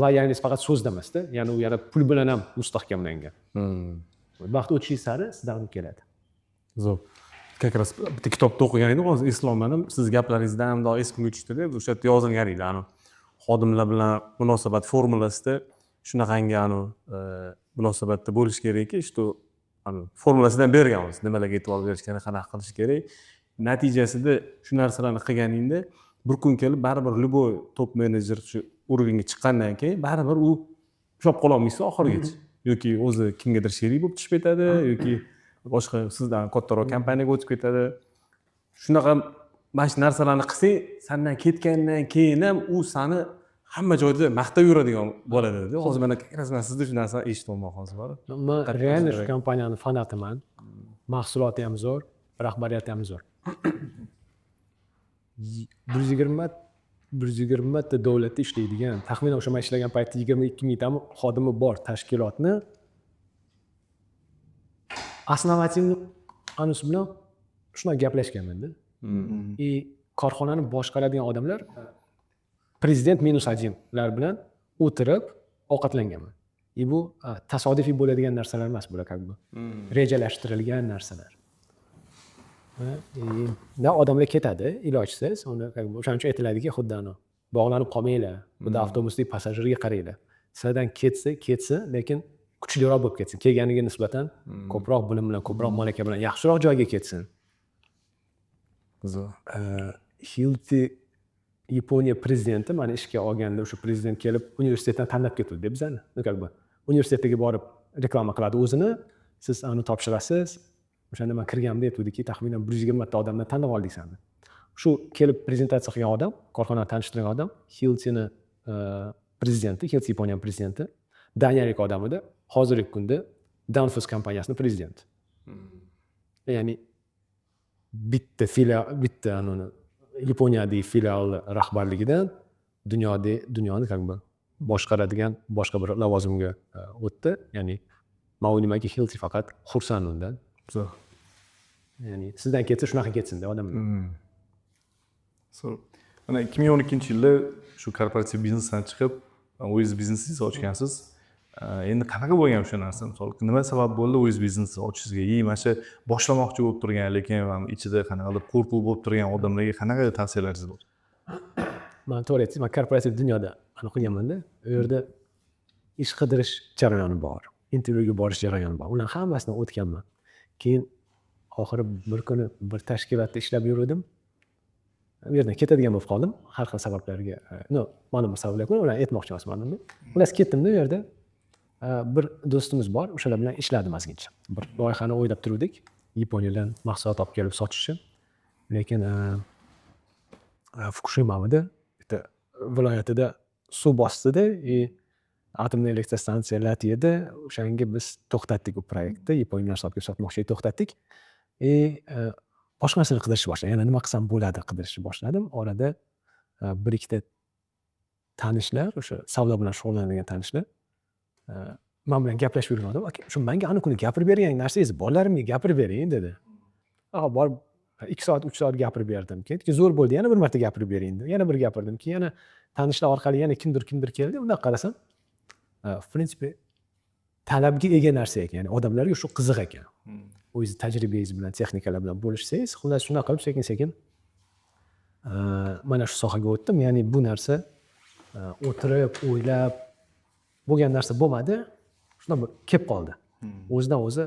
[SPEAKER 1] loyalность faqat so'zda emasda, ya'ni u yana pul bilan ham mustahkamlangan. Vaqt o'tishingiz sari sizdan keladi.
[SPEAKER 3] Zo'r. Как раз bitta kitobda o'qigan edim, hozir eslolmadim. Siz gaplaringizdan ham esimga tushdi-da, o'sha yerda yozilgan edi, xodimlar bilan munosabat formulasida shunaqangi munosabatda bo'lish kerakki, что formulasidan bergan o'zi nimalarga e'tibor berish kerak, qanaqa qilish kerak. Natijasida shu narsalarni qilganingda bir kun kelib baribir любой top menejer shu уровеньga chiqqandan keyin baribir u ushlab qola olmaysiz oxirigacha. Yoki o'zi kimgadir sherik bo'lib chiqib ketadi yoki boshqa sizdan kattaroq kompaniyaga o'tib ketadi. Shunaqa mana shu narsalarni qilsang, sendan ketgandan keyin ham u seni hamma joyda maqtab yuradigan bo'ladi-da. Hozir mana rasman sizda shu narsani eshityapman hozir.
[SPEAKER 1] Men real shu kompaniyani fanatiman. Mahsuloti ham zo'r, rahbariyati ham zo'r. 120 ta davlatda ishlaydigan, taxminan o'sha men ishlagan paytda 22 mingtami xodimi bor tashkilotni основательный anus bilan shunaqa gaplashganman-da. Korxonani boshqaradigan odamlar prezident -1 lar bilan o'tirib ovqatlanganman. Bu tasodifiy bo'ladigan narsalar emas, bular как бы rejalashtirilgan narsalar. Odamlar ketadi, ilojsiz, uni o'shaning uchun aytiladiki, xuddi bog'lanib qolmanglar, xuddi avtobusdagi passajirga qaranglar. Sizlardan ketsin, lekin kuchliroq bo'lib ketsin. Kelganiga nisbatan ko'proq bilim bilan, ko'proq malaka bilan yaxshiroq joyga ketsin. Hilti Yaponiya prezidenti meni ishga olganda o'sha prezident kelib universitetdan tanlab ketdi deb bizani. Universitetga borib reklama qiladi o'zini, siz uni topshirasiz. O'shanda men kirganimda aytdiki, taxminan 120 ta odamdan tanlab oldik seni. Shu kelib prezentatsiya qilgan odam, korxonani tanishtirgan odam, Hilti'ni prezidenti, Hilti Yaponiya prezidenti, Daniyalik odam edi. Hozirgi kunda Danfoss kompaniyasining prezidenti. Ya'ni bitta Yaponiyadagi filial rahbarligidan dunyoni как бы boshqaradigan boshqa bir lavozimga o'tdi. Ya'ni men nimaga Hilti faqat xursand undan. Ya'ni sizdan ketsa shunaqa ketsin-da odamlar.
[SPEAKER 2] Mana 2012-yilda shu korporativ biznesdan chiqib, o'zingiz biznesingizni ochgansiz. Endi qanaqa bo'lgan o'sha narsa? Misol, nima sabab bo'ldi o'zingiz biznesni ochishingizga? Mana shu boshlamoqchi bo'lib turgan, lekin ichida qanaqadir qo'rquv bo'lib turgan odamlarga qanaqa tavsiyalaringiz bor?
[SPEAKER 1] Men to'g'ri aytsangiz, men korporativ dunyoda qilganman-da. U yerda ish qidirish jarayoni bor, intervyuga borish jarayoni bor. Ularning hammasidan o'tganman. Keyin oxiri bir kuni bir tashkilotda ishlab yurdim. Bu yerdan ketadigan bo'lib qoldim, har xil sabablarga. Ma'lum bir sabablar bilan ularni aytmoqchi emasman. Xullas ketdim-da u yerda. Bir do'stimiz bor, o'shalar bilan ishladim ozgincha. Bir loyihani o'ylab turdik, Yaponiyadan mahsulot olib kelib sotish. Lekin Fukushimada bitta viloyatida suv bosdi-da, atomli elektr stansiya Latiyada, o'shanga biz to'xtatdik u proyektni, Yaponiya narsalarga sotmoqchi to'xtatdik. Boshqa narsani qidirishni boshladim. Yana nima qilsam bo'ladi qidirishni boshladim. Orada bir ikkita tanishlar, o'sha savdo bilan shug'ullanadigan tanishlar men bilan gaplashib yurgan odam, "Aka, shu menga ana kuni gapirib bergan narsangizni bolalarimga gapirib bering" dedi. Borib 2 soat, 3 soat gapirib berdim. Keyin zo'r bo'ldi, yana bir marta gapirib bering dedi. Yana bir gapirdim. Keyin yana tanishlar orqali yana kimdir keldi. Unda qarasam, в принципе, talabga ega narsa ekan. Ya'ni odamlarga shu qiziq ekan. O'zingiz tajribangiz bilan, texnikalar bilan bo'lishsangiz, xullas shunaqa qilib sekin-sekin mana shu sohaga o'tdim. Ya'ni bu narsa o'tirib, o'ylab bo'lgan narsa bo'lmadi. Shunaqa kelib qoldi. O'zidan o'zi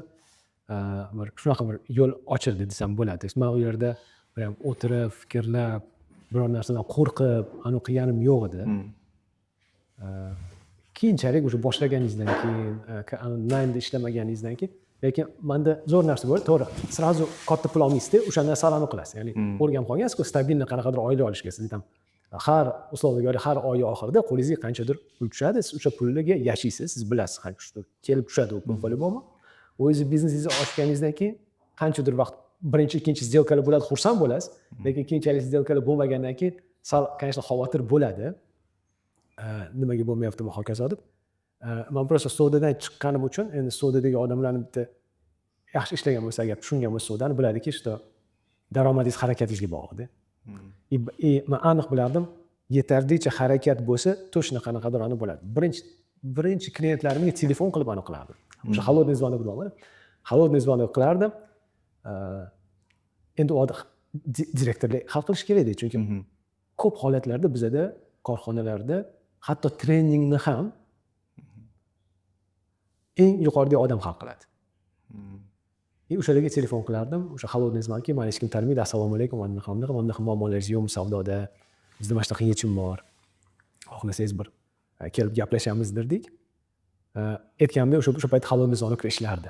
[SPEAKER 1] bir shunaqa bir yo'l ochildi desam bo'ladi. Men u yerda ham o'tirib, fikrlab, biror narsadan qo'rqib, uni qilganim yo'q edi. Keyinchalik o'sha boshlaganingizdan keyin, naymda ishlamaganingizdan keyin, lekin menda zo'r narsa bor, to'g'ri. Srazu katta pul olmaysiz-da, o'shanda salomni qilasiz. Ya'ni o'rganib qolgansiz-ku, stabilniy qanaqadir oylik olishga. Siz aytam, har uslovga har oy oxirida qo'lingizga qanchadir pul tushadi, siz o'sha pulga yashaysiz, siz bilasiz, qancha kelib tushadi u pul bo'lib. O'zingiz biznesingizni ochganingizdan keyin qanchadir vaqt birinchi, ikkinchi сделкаlar bo'ladi, xursand bo'lasiz, lekin keyinchalik сделкаlar bo'lmagandan keyin sal, конечно, xavotir bo'ladi. Nimaga bo'lmayapti bu hokazo deb. Men просто savdodan chiqqanim uchun, endi savdodagi odamlarni bitta yaxshi ishlagan bo'lsa, agar tushungan bo'lsa savdoni biladiki, что daromadingiz harakatingizga bog'liqda. Men aniq bilardim, yetarlicha harakat bo'lsa, точно qanaqadir bo'ladi. Birinchi klientlarimga telefon qilib qilardim. O'sha холодный звонок bilan, холодный звонок qilardim. Endi direktorlar hal qilish kerak-da, chunki ko'p holatlarda bizada korxonalarda hatto treningni ham eng yuqoridagi odam hal qiladi. O'shalarga telefon qilardim, o'sha холодный звонокga meni hech kim tanimaydi, assalomu alaykum, mana bunaqa muammolaringiz yo'qmi savdoda? Bizda mana shunaqa yechim bor. Xohlasangiz bir kelib gaplashamiz derdik. Aytganimda o'sha payt холодный звонок ishlardi.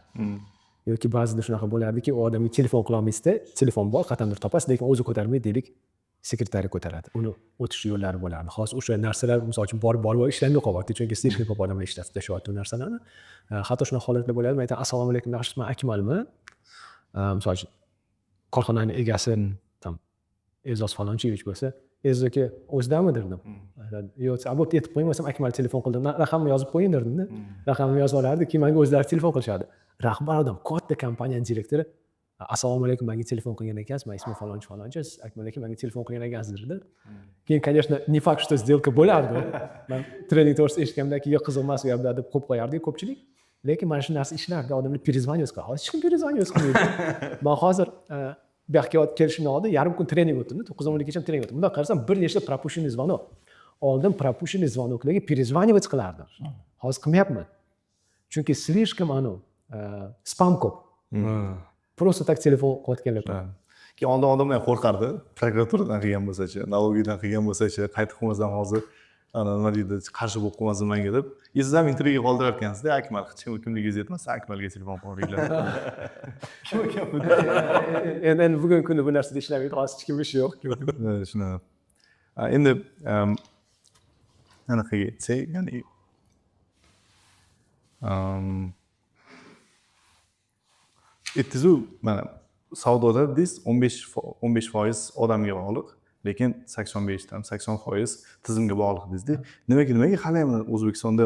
[SPEAKER 1] Yoki ba'zida shunaqa bo'lardiki, u odamga telefon qila olmaysizda, telefon bor, qatandир topasiz, lekin o'zi ko'tarmaydi, deylik, sekretari ko'taradi. Uni o'tish yo'llari bo'lardi. Hozir o'sha narsalar misol uchun borib ishlamay qolyapti, chunki slishniy ko'p odamlar ishlatib tashyapti bu narsalarni. Hatto shunaqa holatlar bo'ladi. Men aytaman, assalomu alaykum, yaxshisiz, men Akmalmi? Misol uchun korxonaning egasi tam E'zoz Falonchiyevich bo'lsa, E'zoz aka o'zidami derdim. Yo'q, bo'pti, aytib qo'ying, bo'lsam Akmal telefon qildim. Raqamni yozib qo'ying derdimda. Raqamni yozib olardi, keyin menga o'zlari telefon qilishadi. Rahbar odam, katta kompaniyaning direktori, assalomu alaykum, menga telefon qilgan ekansiz, men ismim falonchi, siz Akmal aka menga telefon qilgan ekansiz dedi. Keyin, конечно, не факт, что сделка bo'lardi. Men trening to'g'risida eshitganimdan keyin qiziq emas, u yerda deb qo'yib qo'yardik ko'pchilik. Lekin mana shu narsa ishlardi, odamlar перезванивать qiladi. Hozir hech kim перезванивать qilmaydi. Men hozir bu yoqqa kelishimdan oldin yarim kun trening o'tdim, 9:12gacha trening o'tdim. Bundan qarasam bir nechta пропущенный звонок. Oldin пропущенный звонокlarga перезванивать qilardim. Hozir qilmayapman. Chunki слишком spam ko'p. Просто tak telefon qilayotganlar.
[SPEAKER 2] Keyin oldin odamlar qo'rqardi, prokuraturadan qilgan bo'lsa-chi, налоговыйdan qilgan bo'lsa-chi, qaytib qilmasam hozir nima deydi, qarshi bo'lib qolmasin menga deb. Siz ham intervyuga qoldirar ekansiz-da, Akmal, hech kimligingiz yetmasa Akmalga telefon qilaveringlar.
[SPEAKER 1] Endi bugungi kunda bu narsada ishlamaydi, hozir hech kim ishi yo'q.
[SPEAKER 2] Shunaqa. Endi anaqa aytsak, ya'ni aytdiz-ku, mana savdoda dedingiz 15% odamga bog'liq, lekin 85-80% tizimga bog'liq dedingiz-da. Nimaga hali ham O'zbekistonda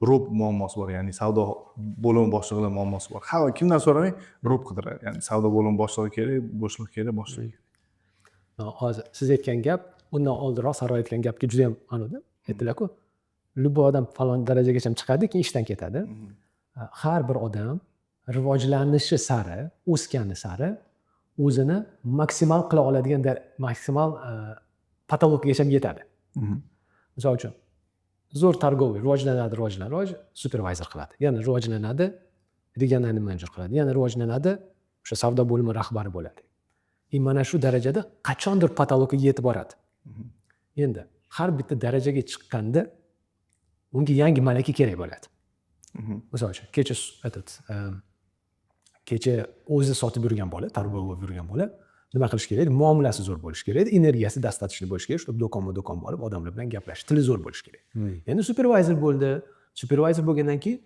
[SPEAKER 2] rob muammosi bor, ya'ni savdo bo'limi boshlig'ining muammosi bor. Har kimdan so'ramang rob qidiradi. Ya'ni savdo bo'limi boshlig'i kerak, boshliq kerak.
[SPEAKER 1] Hozir siz aytgan gap, undan oldinroq Saroy aytgan gapga juda ham aytdilar-ku. Любой odam falon darajagacha chiqadi, keyin ishdan ketadi. Har bir odam rivojlanishi sari, o'sgani sari o'zini maksimal qila oladigan maksimal patologiyaga yetadi. Misol uchun zo'r targoviy rivojlanadi, supervizor qiladi. Yana rivojlanadi, regionalniy menejer qiladi. Yana rivojlanadi, o'sha savdo bo'limi rahbari bo'ladi. Mana shu darajada qachondir patologiyaga yetib boradi. Endi har bitta darajaga chiqqanda unga yangi malaka kerak bo'ladi. Misol uchun kecha o'zi sotib yurgan bola, tarbiya bo'lib yurgan bola nima qilish kerak? Muomalasi zo'r bo'lishi kerak, energiyasi достаточно bo'lishi kerak, чтобы do'kon borib odamlar bilan gaplashish, tili zo'r bo'lishi kerak. Endi supervizor bo'ldi. Supervizor bo'lgandan keyin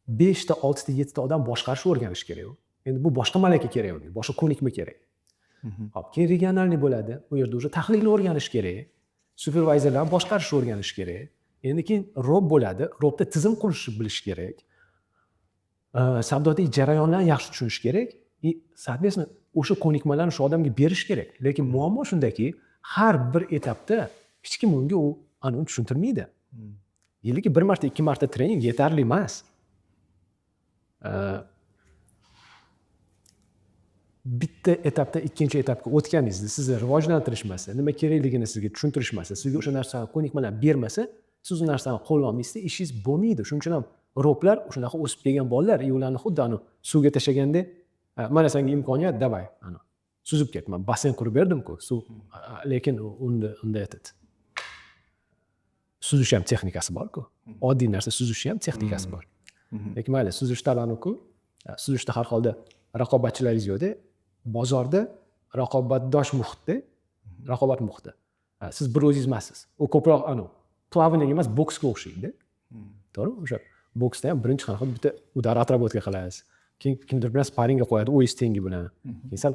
[SPEAKER 1] 5 ta, 6 ta, 7 ta odam boshqarishni o'rganish kerak. Endi bu boshqa malaka kerak unga, boshqa ko'nikma kerak. Hop, keyin regionalniy bo'ladi. U yerda o'sha tahlilni o'rganish kerak. Supervizorlarni boshqarishni o'rganish kerak. Endi keyin rob bo'ladi. Robda tizim qurishni bilish kerak. Savdodagi jarayonlarni yaxshi tushunish kerak. Soответственно, o'sha ko'nikmalarni shu odamga berish kerak. Lekin muammo shundaki, har bir etapda hech kim unga uni tushuntirmaydi. Yiliga bir marta, 2 marta trening yetarli emas. Bitta etapdan ikkinchi etapga o'tganingizda sizni rivojlantirishmasa, nima kerakligini sizga tushuntirishmasa, sizga o'sha narsa ko'nikmalar bermasa, siz u narsani qo'lla olmaysizda, ishingiz bo'lmaydi. Shuning uchun ham roblar shunaqa o'sib kelgan bolalar, ularni xuddi suvga tashlaganda, mana senga imkoniyat, davay, suzib ket. Men basen qurib berdim-ku, suv, lekin unda aytadi. Suzish ham texnikasi bor-ku. Oddiy narsa suzish ham texnikasi bor. Lekin mayli, suzish talaniku, suzishda har holda raqobatchilaringiz yo'qda, bozorda raqobatdosh muhitda, raqobat muhiti. Siz bir o'zingiz emassiz. U ko'proq plavaniya emas, boksga o'xshaydi. To'g'rimi? O'sha boksda ham birinchi qanaqa bitta udar atrobotga qilasiz. Keyin kimdir bilan sparingga qo'yadi, o'zingiz tengi bilan. Keyin sal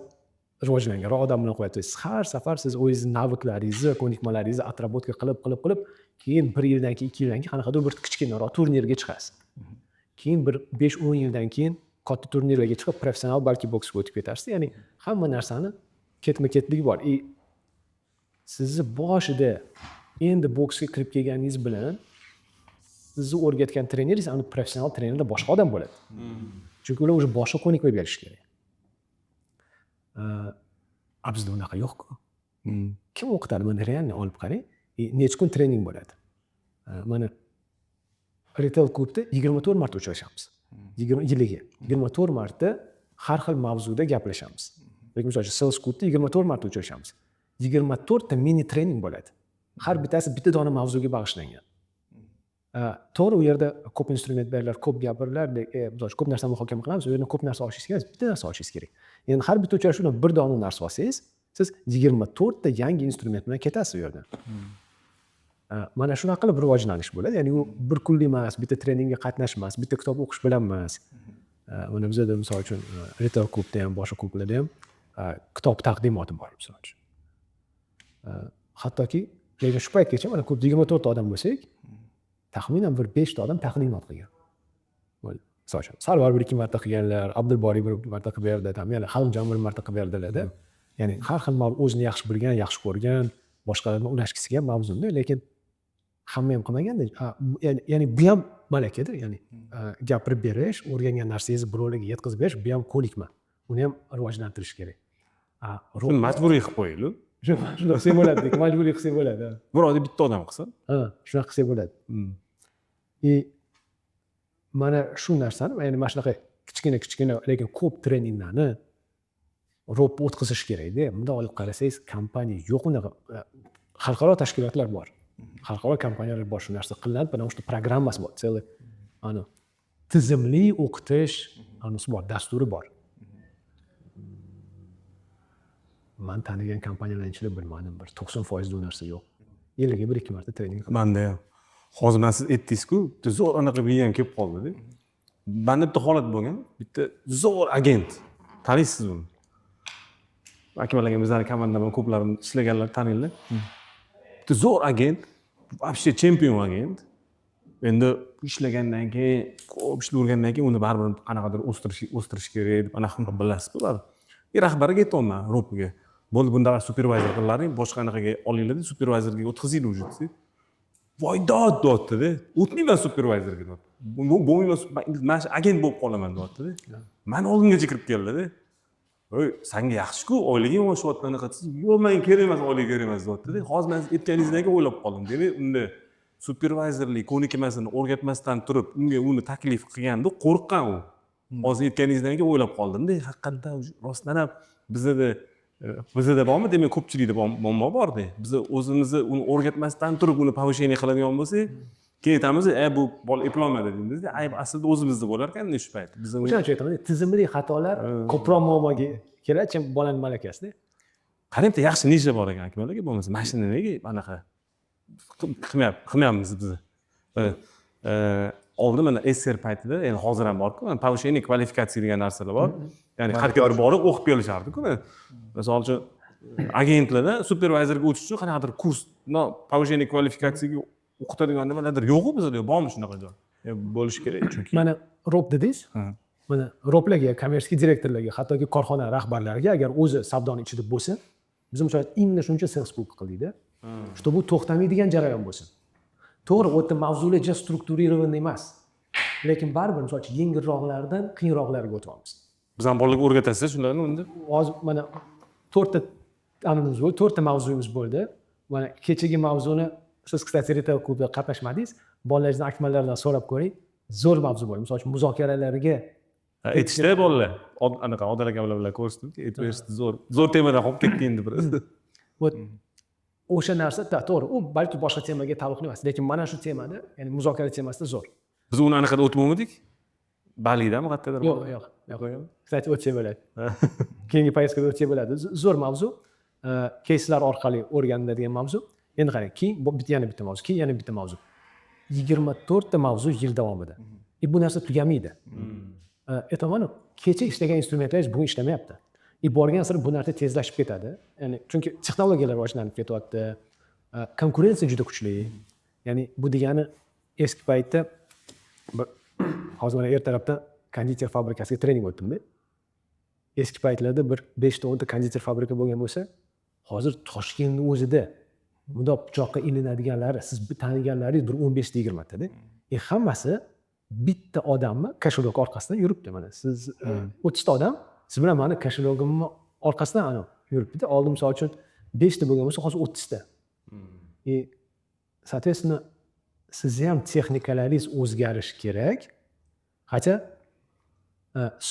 [SPEAKER 1] rivojlanganroq odam bilan qo'yadi. Har safar siz o'zingiz naviklaringizni, ko'nikmalaringizni atrobotga qilib, keyin 1 yildan keyin, 2 yildan keyin qanaqadir bir kichkinaroq turnirga chiqasiz. Keyin bir 5-10 yildan keyin katta turnirlarga chiqib, professional balki boksga o'tib ketasiz. Ya'ni hamma narsani ketma-ketlik bor. Sizni boshida endi boksga kirib kelganingiz bilan sizni o'rgatgan treneringiz uni professional trenerda boshqa odam bo'ladi. Chunki ular o'sha boshqa ko'nikma berish kerak. Bizda unaqa yo'q-ku. Kim o'qitadi? Mana realni olib qarang. Necha kun trening bo'ladi. Mana retail klubda 24 marta uchrashamiz. Yiliga 24 marta har xil mavzuda gaplashamiz. Lekin misol uchun sales klubda 24 marta uchrashamiz. 24 ta mini trening bo'ladi. Har bittasi bitta dona mavzuga bag'ishlangan. To'g'ri, u yerda ko'p instrument berlar, ko'p gapirlar, misol ko'p narsani muhokama qilamiz, u yerda ko'p narsa olishingiz kerak, bitta narsa olishingiz kerak. Endi har bitta uchrashuvdan bir dona narsa olsangiz, siz 24 ta yangi instrument bilan ketasiz u yerdan. Mana shunaqa qilib rivojlanish bo'ladi. Ya'ni u bir kunlik emas, bitta treningga qatnash emas, bitta kitob o'qish bilan emas. Mana bizda misol uchun retail klubda ham, boshqa klublarda ham kitob taqdimoti bor misol uchun. Hattoki lekin shu paytgacha mana klubda 24 ta odam bo'lsak, taxminan bir 5 ta odam taqdimot qilgan. Misol uchun Sarvar bir 2 marta qilganlar, Abdulboriy bir marta qilib berdi, yana Halimjon bir marta qilib berdilar-da. Ya'ni har xil o'zini yaxshi bilgan, yaxshi ko'rgan, boshqalarni ulashgisi kelgan mavzunda, lekin hamma ham qilmaganda. Ya'ni bu ham malakadir, ya'ni gapirib berish, o'rgangan narsangizni birovlarga yetkazib berish, bu ham ko'nikma. Uni ham rivojlantirish kerak.
[SPEAKER 3] Shuni majburiy qilib qo'yaylik.
[SPEAKER 1] Shunday qilsa bo'ladi, majburiy qilsa bo'ladi.
[SPEAKER 3] Bir oyda bitta odam qilsa.
[SPEAKER 1] Shunaqa qilsa bo'ladi. Mana shu narsani, ya'ni mana shunaqa kichkina lekin ko'p treninglarni ro'p o'tkazish kerak-da. Bunda olib qarasangiz, kompaniya yo'q, unaqa xalqaro tashkilotlar bor. Xalqaro kompaniyalar bor, shu narsa qilinadi, mana shu programmasi bor, целый tizimli o'qitish bor, dasturi bor. Men tanigan kompaniyalarning ichida bilmadim, bir 90% bu narsa yo'q. Yiliga 1-2 marta trening qilaman.
[SPEAKER 3] Menda ham. Hozir men siz aytdingiz-ku, zo'r anaqa bilgan kelib qoldi-da. Menda bitta holat bo'lgan, bitta zo'r agent. Taniysiz uni? Akmal aka bizning komandada bilan ko'plarini ishlaganlar taninglar. Bitta zo'r agent, вообще chempion agent. Endi ishlagandan keyin, ko'p ishlar o'rgangandan keyin uni baribir qanaqadir o'stirish kerak deb anaqa qilib bilasizku baribir. Rahbariga aytdim, ro'piga. Bo'ldi, bunda supervizor qilaring, boshqa anaqaga olinglar-da, supervizorga o'tkazinglar уже desa. Voy dod-dodda-da. O'tmayman supervizorga dod. Bo'lmayman, men agent bo'lib qolaman dodda-da. Men oldingacha kirib keldi-da. Voy, senga yaxshi-ku, oyliging oshyapti anaqa. Yo'q, menga kerak emas, oylik kerak emas dodda-da. Hozir men aytganingizdan keyin o'ylab qoldim. Demak, unda supervizorlik ko'nikmasini o'rgatmasdan turib, unga uni taklif qilganda qo'rqqan u. Hozir aytganingizdan keyin o'ylab qoldim-da, haqiqatan rostdan ham bizda bormi? Demak, ko'pchilikda muammo bor-da. Biz o'zimizni uni o'rgatmasdan turib uni повышение qiladigan bo'lsak, keyin aytamiz, bu bola eplolmadi deymiz-da. Ayb aslida o'zimizda bo'lar ekan-da shu payt. Biz
[SPEAKER 1] o'shaning uchun aytaman, tizimli xatolar ko'proq muammoga keladi, bolaning malakasida.
[SPEAKER 3] Qarang, yaxshi nisha bor ekan Akmal aka, bo'lmasa mashinani anaqa qilmayapmiz biz. Oldin mana SR paytida, endi hozir ham bor-ku, повышение kvalifikatsiya degan narsalar bor. Ya'ni har kimlar borib o'qib kelishardi-ku. Misol uchun agentlarda supervizorga o'tish uchun qanaqadir kurs, повышение kvalifikatsiyaga o'qitadigan nimalardir yo'q-ku bizda, bormi shunaqa joy?
[SPEAKER 2] Bo'lishi kerak chunki.
[SPEAKER 1] Mana ro'p dedingiz. Mana ro'plarga, kommersiy direktorlarga, hattoki korxona rahbarlariga agar o'zi savdoning ichida bo'lsa, biz misol imni shuncha sales klub qildik-da. Что bu to'xtamaydigan jarayon bo'lsin. To'g'ri, u yerda mavzular juda strukturирован emas. Lekin baribir misol uchun yengilroqlardan qiyinroqlarga o'tyapmiz.
[SPEAKER 3] Biz ham bolalarga o'rgatasiz shularni unda.
[SPEAKER 1] Hozir mana 4 ta animiz bo'ldi, 4 ta mavzuyimiz bo'ldi. Mana kechagi mavzuni siz, kстати, retail klubda qatnashmadingiz. Bolalarning akmallardan so'rab ko'ring. Zo'r mavzu bo'ldi. Misol uchun muzokaralarga
[SPEAKER 3] aytishda bolalar, anaqa Odil aka bilan ko'rsatdik, aytishdi zo'r temadan qolib ketdi endi bir.
[SPEAKER 1] O'sha narsa to'g'ri, u balki boshqa temaga taalluqli emas, lekin mana shu temada, ya'ni muzokara temasida zo'r.
[SPEAKER 3] Biz uni anaqada o'tmadik? Baligidami qayerdadir?
[SPEAKER 1] Yo'q. Kстати, o'tsa bo'ladi. Keyingi poyezdkada o'tsa bo'ladi. Zo'r mavzu, keyslar orqali o'rganiladigan mavzu. Endi qarang, keyin yana bitta mavzu, keyin yana bitta mavzu. 24 ta mavzu yil davomida. Bu narsa tugamaydi. Aytaman, kecha ishlagan instrumentlaringiz bugun ishlamayapti. Borgan sari bu narsa tezlashib ketadi. Ya'ni chunki texnologiyalar rivojlanib ketyapti. Konkurensiya juda kuchli. Ya'ni bu degani eski paytda hozir mana ertalabdan konditer fabrikasiga trening o'tdim-da. eski paytlarda bir 5-10 ta konditer fabrika bo'lgan bo'lsa, hozir Toshkentning o'zida bundoq pichoqqa ilinadiganlari, siz taniganlaringiz bir 15-20 tada. Hammasi bitta odamni koshelok orqasidan yuribdi. Mana siz 30 ta odam siz bilan meni koshelogimni orqasidan ana yuribdi-da. Oldin misol uchun 5 ta bo'lgan bo'lsa, hozir 30 ta. Sootветственно, sizni ham texnikalaringiz o'zgarishi kerak. Hatto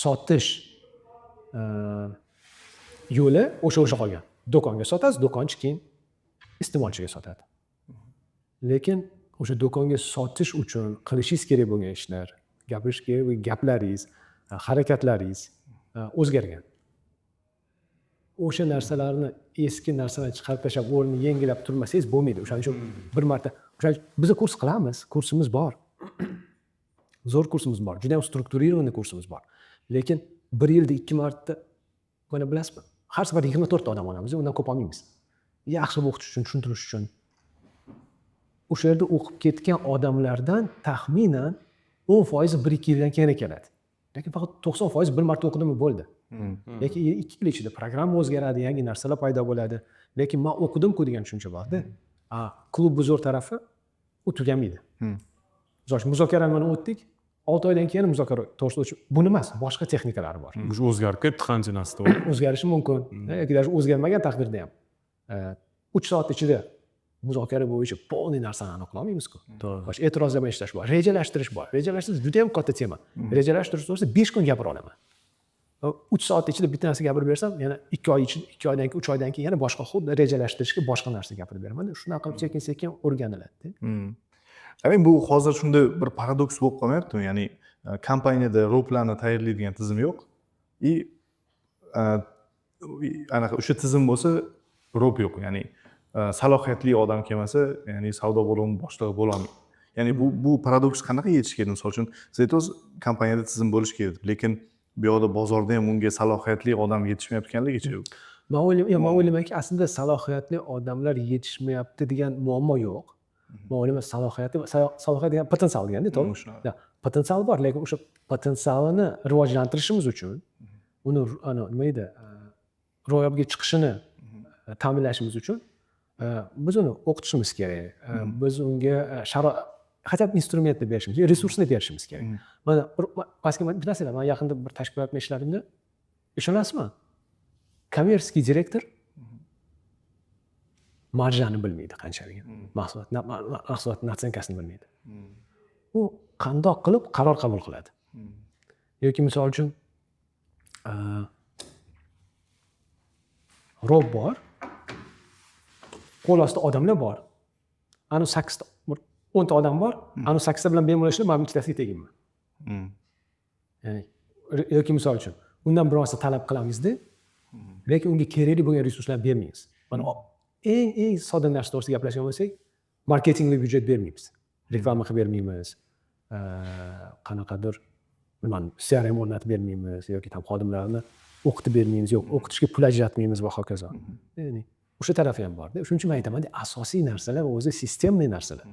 [SPEAKER 1] sotish yo'li o'sha qolgan. Do'konga sotasiz, do'konchi keyin iste'molchiga sotadi. Lekin o'sha do'konga sotish uchun qilishingiz kerak bo'lgan ishlar, gapirish kerak bo'lgan gaplaringiz, harakatlaringiz o'zgargan. O'sha narsalarni eski narsalarni chiqarib tashlab, o'rnini yangilab turmasangiz bo'lmaydi. O'shaning uchun bir marta biz kurs qilamiz, kursimiz bor. Zo'r kursimiz bor, juda ham strukturированный kursimiz bor. Lekin bir yilda 2 marta mana bilasizmi? Har safar 24 ta odam olamiz, undan ko'p olmaymiz. Yaxshi o'qitish uchun, tushuntirish uchun. O'sha yerda o'qib ketgan odamlardan taxminan 10% 1-2 yildan keyin keladi. Lekin faqat 90% bir marta o'qidimi bo'ldi. Lekin 2 yil ichida programma o'zgaradi, yangi narsalar paydo bo'ladi. Lekin men o'qidim-ku degan tushuncha bor-da. Klub zo'r tarafi u tugamaydi. Muzokarani mana o'tdik. 6 oydan keyin muzokara to'g'risida buni emas, boshqa texnikalar bor.
[SPEAKER 3] Уже o'zgarib ketdi qancha narsa to'g'ri.
[SPEAKER 1] O'zgarishi mumkin. Yoki даже o'zgarmagan taqdirda ham 3 soat ichida muzokara bo'yicha polniy narsani aniq qila olmaymiz-ku. To'g'ri. E'tirozlama ishlash bor, rejalashtirish bor. Rejalashtirish juda ham katta tema. Rejalashtirish to'g'risida 5 kun gapira olaman. 3 soat ichida bitta narsa gapirib bersam, yana 2 oy ichida, 2 oydan keyin, 3 oydan keyin yana boshqa xuddi rejalashtirishga boshqa narsa gapirib beraman. Shunaqa qilib sekin-sekin o'rganiladi.
[SPEAKER 2] Demak, bu hozir shunda bir paradoks bo'lib qolmayaptimi? Ya'ni kompaniyada roblarni tayyorlaydigan tizim yo'q. Anaqa o'sha tizim bo'lsa, rob yo'q. Ya'ni salohiyatli odam kelmasa, ya'ni savdo bo'limi boshlig'i bo'la olmaydi. Ya'ni bu paradoks qanaqa yetish kerak? Misol uchun, siz aytdingiz, kompaniyada tizim bo'lish kerak, lekin bu yoqda bozorda ham unga salohiyatli odam yetishmayotganligicha yo'q.
[SPEAKER 1] Men o'ylaymanki, aslida salohiyatli odamlar yetishmayapti degan muammo yo'q. Men o'ylayman, salohiyat degan potensial deganda, to'g'ri? Potensial bor, lekin o'sha potensialni rivojlantirishimiz uchun, uni nima edi, ro'yobga chiqishini ta'minlashimiz uchun biz uni o'qitishimiz kerak. Biz unga hatto instrumentni berishimiz, resursni berishimiz kerak. Mana bilasizlar, men yaqinda bir tashkil qilayotgan ishlarimda ishonasizmi? Kommersiy direktor marjani bilmaydi qanchalik. Mahsulot natsenkasini bilmaydi. U qandoq qilib qaror qabul qiladi. Yoki misol uchun rob bor, qo'l ostida odamlar bor. Ani 8 ta, 10 ta odam bor, ani 8 ta bilan bemalol ishlab, men ikkitasiga tegayman. Ya'ni yoki misol uchun undan biroz talab qilamiz-da, lekin unga kerakli bo'lgan resurslarni bermaymiz. Mana eng sodda narsa to'g'risida gaplashgan bo'lsak, marketingga byudjet bermaymiz. Reklama qilib bermaymiz. Qanaqadir bilmadim, CRM o'rnatib bermaymiz yoki ham xodimlarni o'qitib bermaymiz, yo'q, o'qitishga pul ajratmaymiz va hokazo. Ya'ni o'sha tarafi ham bor-da. Shuning uchun men aytaman, asosiy narsalar o'zi sistemli narsalar.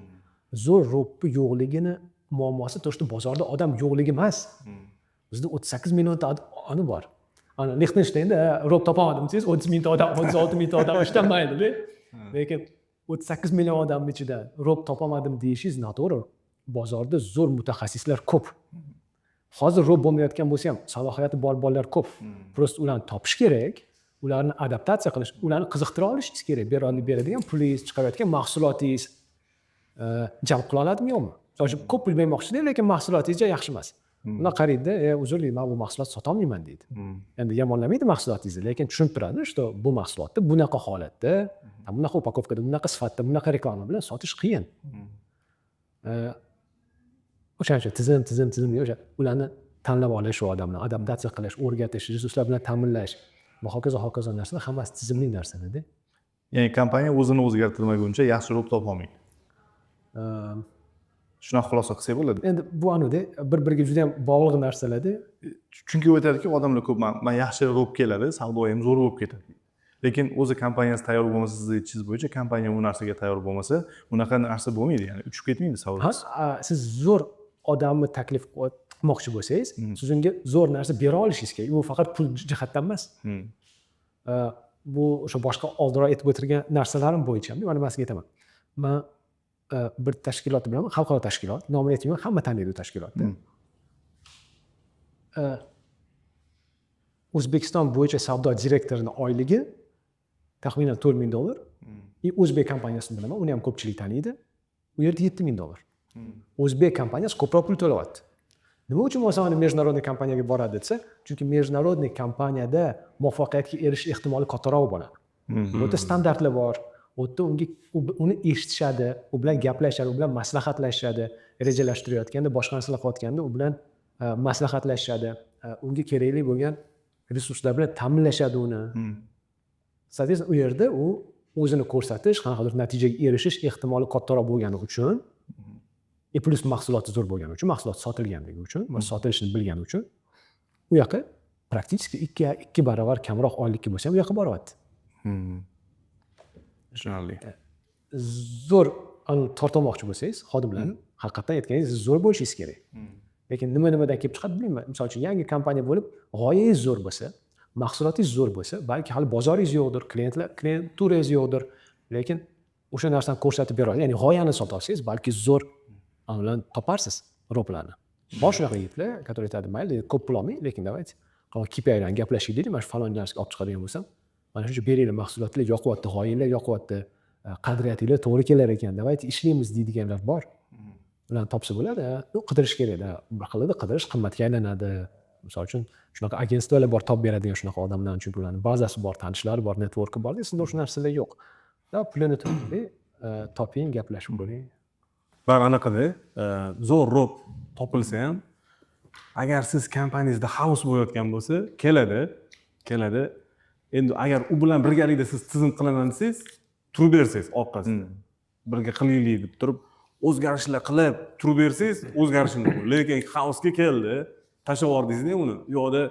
[SPEAKER 1] Zo'r robbi yo'qligini muammosi to'g'risida bozorda odam yo'qligi emas. Bizda 38 million ta odam bor. Ana Liechtensteinda rob topolmadim desangiz, 30 ming ta odam, 36 ming ta odam ishlamaydi-da. Lekin 38 million odamning ichida rob topolmadim deyishingiz noto'g'ri. Bozorda zo'r mutaxassislar ko'p. Hozir rob bo'lmayotgan bo'lsa ham salohiyati bor bolalar ko'p. Prosta ularni topish kerak, ularni adaptatsiya qilish, ularni qiziqtira olishingiz kerak. Beradigan pulingiz, chiqarayotgan mahsulotingiz jalb qila oladimi yo'qmi? O'sha ko'p pul bermoqchisiz, lekin mahsulotingiz yaxshi emas. Uni qaraydi, uzrli, men bu mahsulot sota olmayman deydi. Endi yomonlamaydi mahsulotingizni, lekin tushuntiradi, что bu mahsulotni bunaqa holatda, bunaqa upakovkada, bunaqa sifatda, bunaqa reklama bilan sotish qiyin. O'shaning uchun tizim o'sha ularni tanlab olish, u odamlarni adaptatsiya qilish, o'rgatish, resurslar bilan ta'minlash va hokazo narsalar hammasi tizimli narsalar-da.
[SPEAKER 2] Ya'ni kompaniya o'zini o'zgartirmaguncha yaxshi rob topa olmaydi. Shunaqa xulosa qilsak bo'ladi.
[SPEAKER 1] Endi bu anuda bir-biriga juda ham bog'liq narsalar-da.
[SPEAKER 2] Chunki o'tadiki, odamlar ko'p men yaxshi rob keladi, savdo ham zo'r bo'lib ketadi. Lekin o'zi kompaniyasi tayyor bo'lmasa, siz aytishingiz bo'yicha kompaniya bu narsaga tayyor bo'lmasa, unaqa narsa bo'lmaydi, ya'ni uchib ketmaydi savdo.
[SPEAKER 1] Siz zo'r odamni taklif qilmoqchi bo'lsangiz, siz unga zo'r narsa bera olishingiz kerak. Bu faqat pul jihatdan emas. Bu o'sha boshqa oldinroq aytib o'tirgan narsalarim bo'yicha ham, mana man sizga aytaman. Men bir tashkilotni bilaman, xalqaro tashkilot, nomini aytmayman, hamma taniydi u tashkilotni. O'zbekiston bo'yicha savdo direktorining oyligi taxminan $4,000. O'zbek kompaniyasini bilaman, uni ham ko'pchilik taniydi. U yerda $7,000. O'zbek kompaniyasi ko'proq pul to'layapti. Nima uchun masalan международный kompaniyaga boradi desa, chunki международный kompaniyada muvaffaqiyatga erishish ehtimoli kattaroq bo'ladi. Bu yerda standartlar bor. U yerda uni eshitishadi, u bilan gaplashadi, u bilan maslahatlashishadi, rejalashtirayotganda, boshqa narsalar qilayotganda u bilan maslahatlashishadi, unga kerakli bo'lgan resurslar bilan ta'minlashadi uni. Sootветственно, u yerda u o'zini ko'rsatish, qanaqadir natijaga erishish ehtimoli kattaroq bo'lgani uchun, plus mahsuloti zo'r bo'lgani uchun, mahsulot sotilganligi uchun va sotilishini bilgani uchun u yoqqa praktichески 2 barobar kamroq oylikka bo'lsa ham u yoqqa boryapti.
[SPEAKER 4] Tushunarli.
[SPEAKER 1] Zo'r tortmoqchi bo'lsangiz, xodimlarni haqiqatan aytganingiz zo'r bo'lishingiz kerak. Lekin nimadan kelib chiqadi bilmayman. Misol uchun yangi kompaniya bo'lib, g'oyangiz zo'r bo'lsa, mahsulotingiz zo'r bo'lsa, balki hali bozoringiz yo'qdir, klienturangiz yo'qdir, lekin o'sha narsani ko'rsatib bera olasiz. Ya'ni g'oyani sota olsangiz, balki zo'r bilan toparsiz roplarni. Bor shunaqa yigitlar, которые aytadi, mayli, ko'p pul olmang, lekin davayt, KPI'dan gaplashing deydi, mana shu falon narsaga olib chiqadigan bo'lsam, mana shuncha beringlar mahsulotlar, yoqyapti, g'oyanglar yoqyapti, qadriyatinglar to'g'ri kelar ekan, davayt ishlaymiz deydiganlar bor. Ularni topsa bo'ladi, qidirish kerak-da. Bir xilda qidirish qimmatga aylanadi. Misol uchun shunaqa agentstvalar bor, top beradigan shunaqa odamlarni, chunki ularning bazasi bor, tanishlari bor, networki bor. Sizda o'sha narsalar yo'q. Pulini toping, gaplashib ko'ring.
[SPEAKER 3] Bir anaqada zo'r rop topilsa ham, agar siz kompaniyangizda xavs bo'layotgan bo'lsa, keladi. Endi agar u bilan birgalikda siz tizim qilaman desangiz, turib bersangiz orqasidan. Birga qilaylik deb turib, o'zgarishlar qilib turib bersangiz, o'zgarishini bo'ladi. Lekin xavsga keldi, tashlab yubordingiz-da uni. Yo'qda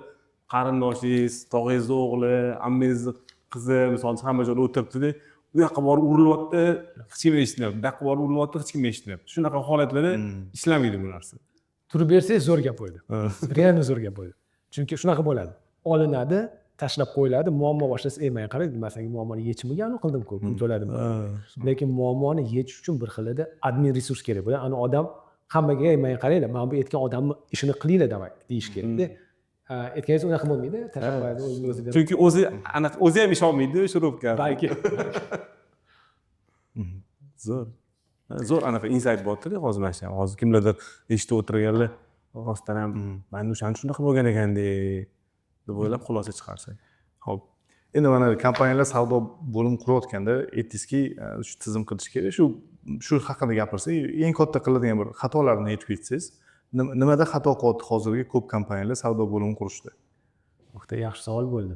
[SPEAKER 3] qarindoshingiz, tog'ingizni o'g'li, ammangizni qizi, misol hamma joyda o'tiribdi-da, u yoqqa borib urilyapti, hech kim eshitmayapti. Bu yoqqa borib urilyapti, hech kim eshitmayapti. Shunaqa holatlarda ishlamaydi bu narsa.
[SPEAKER 1] Turib bersangiz zo'r gap bo'ldi. Real zo'r gap bo'ldi. Chunki shunaqa bo'ladi. Olinadi, tashlab qo'yiladi, muammo boshlasa, "Men qarang, masalan, muammoni yechimiga aniq qildim-ku, pul to'ladim." Lekin muammoni yechish uchun bir xilda admin resurs kerak bo'ladi. Ana odam hammaga, "Men qaranglar, men bu aytgan odamni ishini qilinglar" deyish kerak-da. Aytganingiz unaqa bo'lmaydi, tashlab qo'yadi o'ziga.
[SPEAKER 3] Chunki o'zi ham ish olmaydi o'sha robga.
[SPEAKER 1] Balki.
[SPEAKER 3] Zo'r anaqa insight bo'pti-da hozir mana shu. Hozir kimlardir eshitib o'tirganlar, rostdan ham men o'shani shunaqa bo'lgan ekan deb o'ylab xulosa chiqarsak.
[SPEAKER 2] Xo'p. Endi mana kompaniyalar savdo bo'lim qurayotganda aytdingizki, shu tizim qilish kerak. Shu haqida gapirsak, eng katta qiladigan bir xatolarni aytib ketsangiz, nimada xato qilyapti hozirgi ko'p kompaniyalar savdo bo'limi qurishda?
[SPEAKER 1] O'xta yaxshi savol bo'ldi.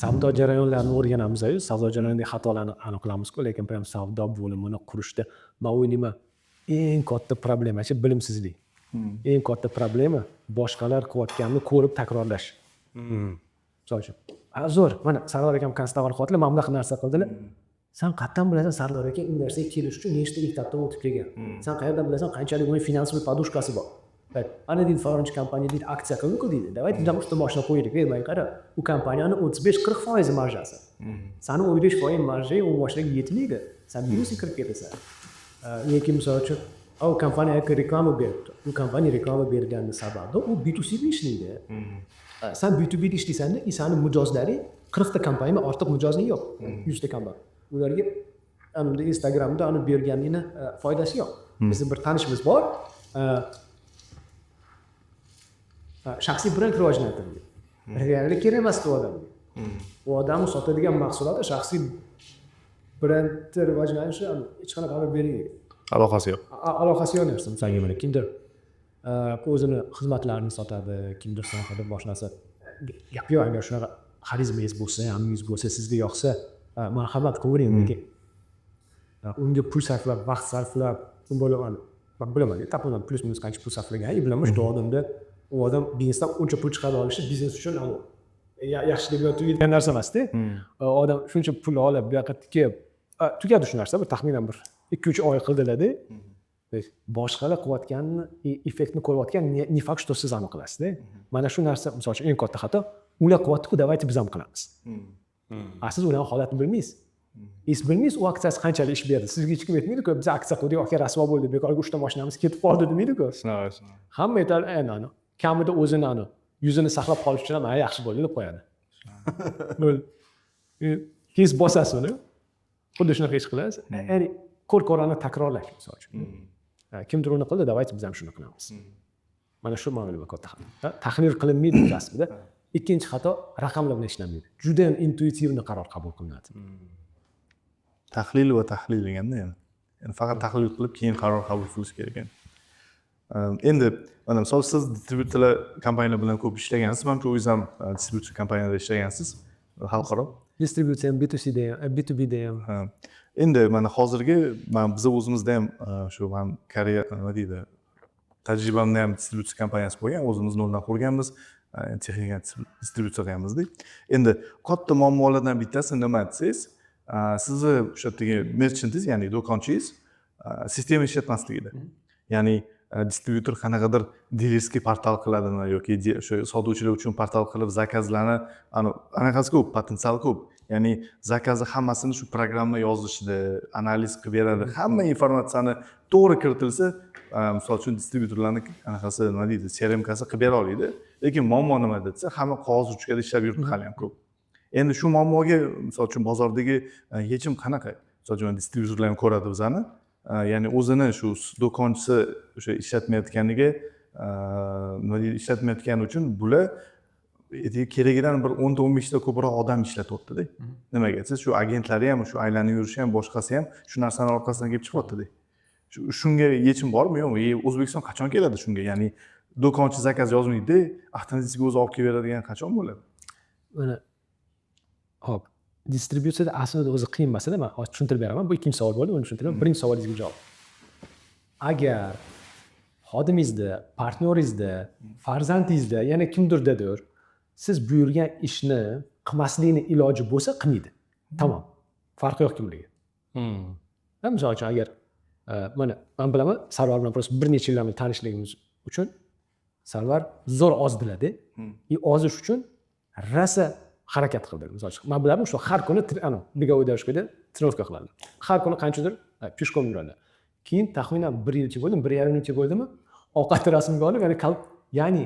[SPEAKER 1] Savdo jarayonlarini o'rganamiz-ku, savdo jarayonidagi xatolarni aniqlaymiz-ku, lekin ham savdo bo'limini qurishda men o'ylayman, eng katta problemachi bilimsizlik. Eng katta problema boshqalar qilayotganini ko'rib takrorlash. Misol uchun, zo'r, mana Sardor akam konstavar qilyaptilar, mana bunaqa narsa qildilar. Sen qayerdan bilasan Sardor aka u narsaga kelish uchun nechta etapdan o'tib kelgan? Sen qayerdan bilasan qanchalik uning finansiy podushkasi bor? Ana deydi falonchi kompaniya deydi aksiya qildi-ku deydi. Davay bizam usta boshqa qo'ydik. Men qara, u kompaniyani 35-40% marjasi. Sani 15% marjang u boshlaga yetmaydi. Sen minusga kirib ketasan. Lekin misol uchun, u kompaniyaga reklama berdi. U kompaniya reklama berganini sababi u B2C da ishlaydi. Sen B2B da ishlaysan-da, sani mijozlaring 40 ta kompaniya ortiq mijozing yo'q. 100 ta kompaniya. Ularga unda Instagramda uni berganingni foydasi yo'q. Bizning bir tanishimiz bor. Shaxsiy brend rivojlantirdi. Reallik kerak emas u odamga. U odam sotadigan mahsuloti shaxsiy brend rivojlanishi hech qanaqa xabar bermaydi.
[SPEAKER 2] Aloqasi yo'q.
[SPEAKER 1] Aloqasi yo'q narsa. Masalan, mana kimdir o'zini xizmatlarini sotadi, kimdir sohada boshqa narsa. Gap yo'q, agar shunaqa xarizmangiz bo'lsa, amingiz bo'lsa, sizga yoqsa, marhamat qilavering lekin unga pul sarflab, vaqt sarflab, bo'ladi. Men bilaman, tapodan plus minus qancha pul sarflagan, bilaman shu odamda u odam biznesdan uncha pul chiqara olishi biznes uchun yaxshi deb yotgan narsa emas-da. Odam shuncha pul olib, bu yoqqa tikib, tugadi shu narsa, bir taxminan bir 2-3 oy qildilar-da. boshqalar qilayotganini effektni ko'rayotgan не факт что siz ham qilasizda. Mana shu narsa misol uchun eng katta xato ular qilyapti-ku, давайте biz ham qilamiz. Siz ularning holatini bilmaysiz. Siz bilmaysiz u aksiyasi qanchalik ish berdi. Sizga hech kim aytmaydi-ku, biz aksiya qildik, aka rasvo bo'ldi, bekorga 3 ta mashinamiz ketib qoldi demaydi-ku. Hamma aytadi, "Ani, kamida o'zini yuzini saqlab qolish uchun ham yaxshi bo'ldi" deb qo'yadi. Bo'ldi. Keyin bosasiz uni. Xuddi shunaqa ish qilasiz. Ya'ni ko'rani takrorlash misol uchun. Kimdir uni qildi, давайте biz ham shuni qilamiz. Mana shu ma'noda katta xato. Tahlil qilinmaydi kasbida. Ikkinchi xato raqamlar bilan ishlamaydi. Juda ham intuitivni qaror qabul qilinadi.
[SPEAKER 2] Tahlil va tahlil deganda yani faqat tahlil qilib keyin qaror qabul qilish kerak ekan. Endi mana misol siz distributorlar kompaniyalar bilan ko'p ishlagansiz, manimcha o'zingiz ham distributor kompaniyada ishlagansiz, xalqaro.
[SPEAKER 1] Distributsiya ham B2C'da ham, B2B'da ham.
[SPEAKER 2] Endi mana hozirgi biz o'zimizda ham shu men Koreya nima deydi, tajribamda ham distributsiya kompaniyasi bo'lgan, o'zimiz noldan qurganmiz, texnika distributsiya qilganmizda. Endi katta muammolardan bittasi nima desangiz, sizni o'sha yerdagi merchantingiz, ya'ni do'konchingiz sistema ishlatmasligida. Ya'ni distributor qanaqadir dilerskiy portal qiladimi yoki o'sha sotuvchilar uchun portal qilib zakazlarni anaqasi ko'p, potensial ko'p. Ya'ni zakazni hammasini shu programma yozishdi, analiz qilib beradi. Hamma informatsiyani to'g'ri kiritilsa, misol uchun distributorlarning anaqasi nima deydi, CRMkasi qilib bera oladi. Lekin muammo nima desa, hamma qog'oz ruchkada ishlab yuribdi hali ham ko'p. Endi shu muammoga misol uchun bozordagi yechim qanaqa? Misol uchun distributorlar ham ko'radi bizani. Ya'ni o'zini shu do'konchisi o'sha ishlatmayotganiga nima deydi, ishlatmayotgani uchun bular keragidan bir 10-15 ta ko'proq odam ishlatyapti-da. Nimaga? Siz shu agentlari ham, shu aylanib yurishi ham, boshqasi ham shu narsani orqasidan kelib chiqyapti-da. Shunga yechim bormi yo'qmi? O'zbekiston qachon keladi shunga? Ya'ni do'konchi zakaz yozmaydi, avtomatizga o'zi olib kelib beradigan qachon bo'ladi?
[SPEAKER 1] Mana hop, distributsiyada aslida o'zi qiyin masala. Men hozir tushuntirib beraman. Bu ikkinchi savol bo'ldi, uni tushuntirib. Birinchi savolingizga javob. Agar xodimingizda, partnyoringizda, farzandingizda, yana kimdirdadir, siz buyurgan ishni qilmaslikni iloji bo'lsa, qilmaydi. Tamom. Farqi yo'q kimligi. Misol uchun agar mana men bilaman, Sarvar bilan просто bir necha yildan beri tanishligimiz uchun Sarvar zo'r oz biladi. Ozish uchun rasa harakat qildi. Misol uchun men bilaman, shu har kuni begovой дорожкада тренировка qiladi. Har kuni qanchadir peshkom yuradi. Keyin taxminan 1 yilcha bo'ldimi, 1,5 yilcha bo'ldimi, ovqat rasmiga olib, ya'ni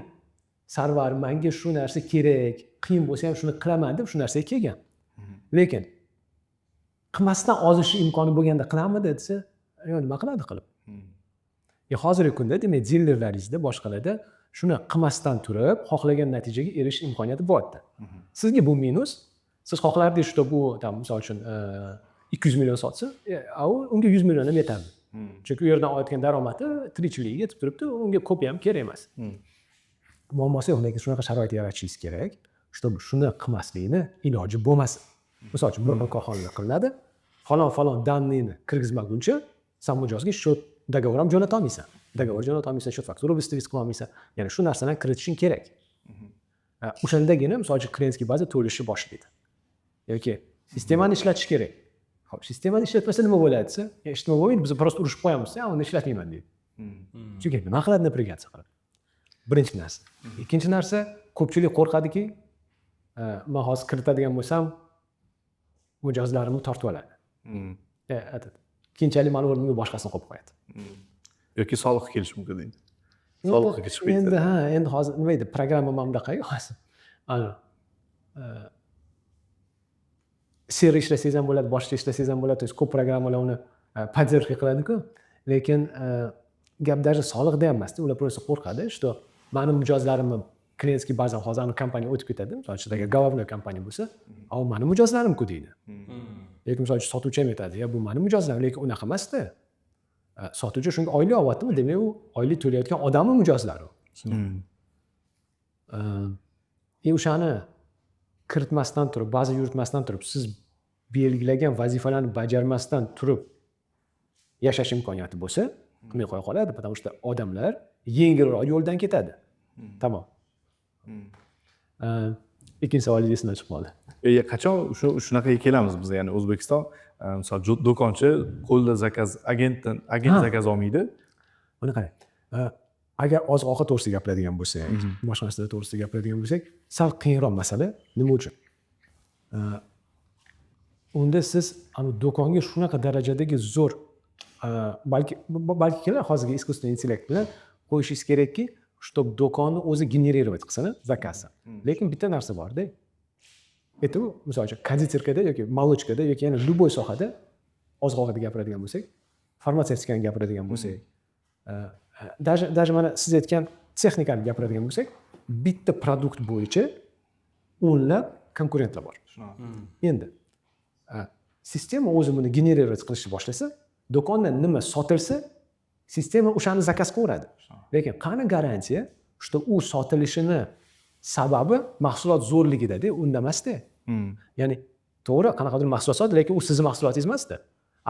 [SPEAKER 1] Sarvar menga shu narsa kerak, qiyin bo'lsa ham shuni qilaman deb shu narsaga kelgan. Lekin qilmasdan ozishi imkoni bo'lganda qilamidi desa, nima qiladi qilib? Hozirgi kunda demak dilerlaringizda, boshqalarda shuni qilmasdan turib, xohlagan natijaga erishish imkoniyati borda. Sizga bu minus. Siz xohlardingiz, что bu misol uchun 200 million sotsa, unga 100 million ham yetadi. Chunki u yerdan olayotgan daromadi tirikchiligiga yetib turibdi, unga ko'p ham kerak emas. Muammosi yo'q, lekin shunaqa sharoit yaratishingiz kerak, чтобы shuni qilmaslikni iloji bo'lmasin. Misol uchun bir korxonada qilinadi, falon danni kirgizmaguncha sen mijozga счет договор ham jo'nata olmaysan. Dogovor jo'nata olmaysan, счет faktura выставить qila olmaysan. Ya'ni shu narsalarni kiritishing kerak. O'shandagina misol uchun klientskiy baza to'lishni boshlaydi. Yoki sistemani ishlatish kerak. Xo'p, sistemani ishlatmasa nima bo'ladi desa, nima bo'lmaydi, biz просто urushib qo'yamiz, uni ishlatmayman deydi. Chunki nima qiladi, naprigatsiya qiladi. Birinchi narsa. Ikkinchi narsa, ko'pchilik qo'rqadiki, men hozir kiritadigan bo'lsam, mijozlarimni tortib oladi. Keyinchalik meni o'rnimga boshqasini qo'yib qo'yadi.
[SPEAKER 2] Yoki soliq kelish mumkin deydi. Soliqqa chiqib ketadi.
[SPEAKER 1] Endi hozir nima edi, programma mana bunaqa hozir. Seri ishlasangiz ham bo'ladi, boshqa ishlasangiz ham bo'ladi. Ko'p programmalar uni поддержка qiladi-ku. Lekin gap даже soliqda ham emasda, ular просто qo'rqadi, что meni mijozlarimni klientskiy bazam hozir kompaniya o'tib ketadi. Misol uchun головной kompaniya bo'lsa, meni mijozlarim-ku deydi. Lekin misol uchun sotuvchi ham aytadi, bu meni mijozlarim, lekin unaqa emasda. Sotuvchi shunga oylik olyaptimi, demak u oylik to'layotgan odamning mijozlari. O'shani kiritmasdan turib, baza yuritmasdan turib, siz belgilagan vazifalarni bajarmasdan turib yashash imkoniyati bo'lsa, qilmay qo'ya qoladi, потому что odamlar yengilroq yo'ldan ketadi. Tamom. Ikkinchi savolingiz esimdan chiqib qoldi.
[SPEAKER 2] Qachon shunaqaga kelamiz biz, ya'ni O'zbekiston misol do'konchi qo'lda zakaz agent zakaz olmaydi,
[SPEAKER 1] Buni qarang. Agar oziq ovqat to'g'risida gapiradigan bo'lsak, boshqa narsalar to'g'risida gapiradigan bo'lsak, sal qiyinroq masala. Nima uchun? Unda siz do'konga shunaqa darajadagi zo'r balki kelar hozirgi искусственный intellekt bilan qo'yishingiz kerakki, чтобы do'konni o'zi generировать qilsin zakazni. Lekin bitta narsa bor-da. Aytib, misol uchun, konditerkada yoki молочкада yoki yana любой sohada oziq ovqatga gapiradigan bo'lsak, farmatsevtikani gapiradigan bo'lsak, даже mana siz aytgan texnikani gapiradigan bo'lsak, bitta produkt bo'yicha o'nlab konkurentlar bor. Endi sistema o'zi buni generировать qilishni boshlasa, do'konda nima sotilsa, sistema o'shani zakaz qilaveradi. Lekin qani garantiya, что u sotilishini sababi mahsulot zo'rligida-da, unda emas-da. Ya'ni to'g'ri, qanaqadir mahsulot sotadi, lekin u sizning mahsulotingiz emas-da.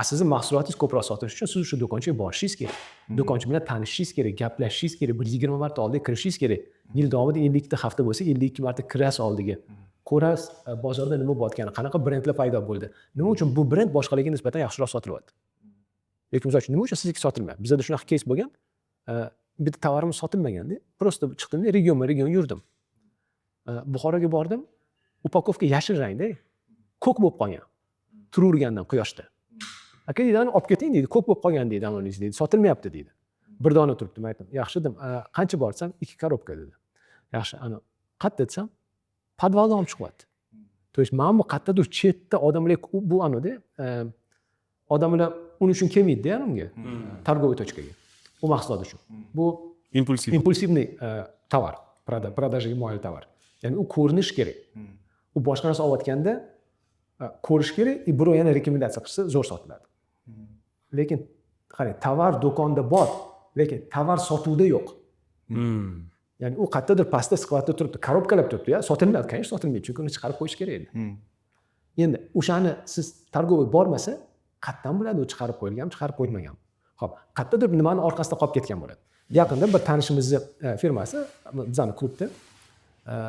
[SPEAKER 1] Sizning mahsulotingiz ko'proq sotilish uchun siz o'sha do'konchiga borishingiz kerak. Do'konchi bilan tanishishingiz kerak, gaplashishingiz kerak, bir 20 marta oldiga kirishingiz kerak. Yil davomida 50 ta hafta bo'lsa, 52 marta kirasiz oldiga. Ko'rasiz, bozorda nima bo'layotgani, qanaqa brendlar paydo bo'ldi. Nima uchun bu brend boshqalarga nisbatan yaxshiroq sotilyapti? Lekin misol uchun nima uchun sizniki sotilmayapti? Bizda shunaqa keys bo'lgan. Bitta tovarimiz sotilmaganda, prosta chiqdim-da, regionma-region yurdim. Buxoroga bordim, upakovka yashil rangda, ko'k bo'lib qolgan. Turavergandan quyoshda. Aka deydi, olib keting deydi, ko'k bo'lib qolgan deydi, anoningiz deydi, sotilmayapti deydi. Bir dona turibdi, men aytdim, yaxshi dedim, qancha bor desam, 2 korobka dedi. Yaxshi, qatta desam, podvaldan olib chiqyapti. То есть mana bu qayerdadir chetda odamlar bu anoda odamlar uni uchun kelmaydi-da unga, торговый точкаga. U mahsulot uchun. Bu impulsivniy tovar, продажаga moyil tovar. Ya'ni u ko'rinish kerak. U boshqa narsa olayotganda ko'rish kerak, birov yana rekomendatsiya qilsa zo'r sotiladi. Lekin qarang, tovar do'konda bor, lekin tovar sotuvda yo'q. Ya'ni u qayerdadir pastda siqatda turibdi, korobkalab turibdi-ya, sotilmaydi, конечно, sotilmaydi, chunki uni chiqarib qo'yish kerak edi. Endi o'shani siz торговый bormasa, qayerdan biladi u chiqarib qo'yilganmi, chiqarib qo'yilmaganmi? Xo'p, qayerdadir nimani orqasida qolib ketgan bo'ladi. Yaqinda bir tanishimizning firmasi, bizning klubda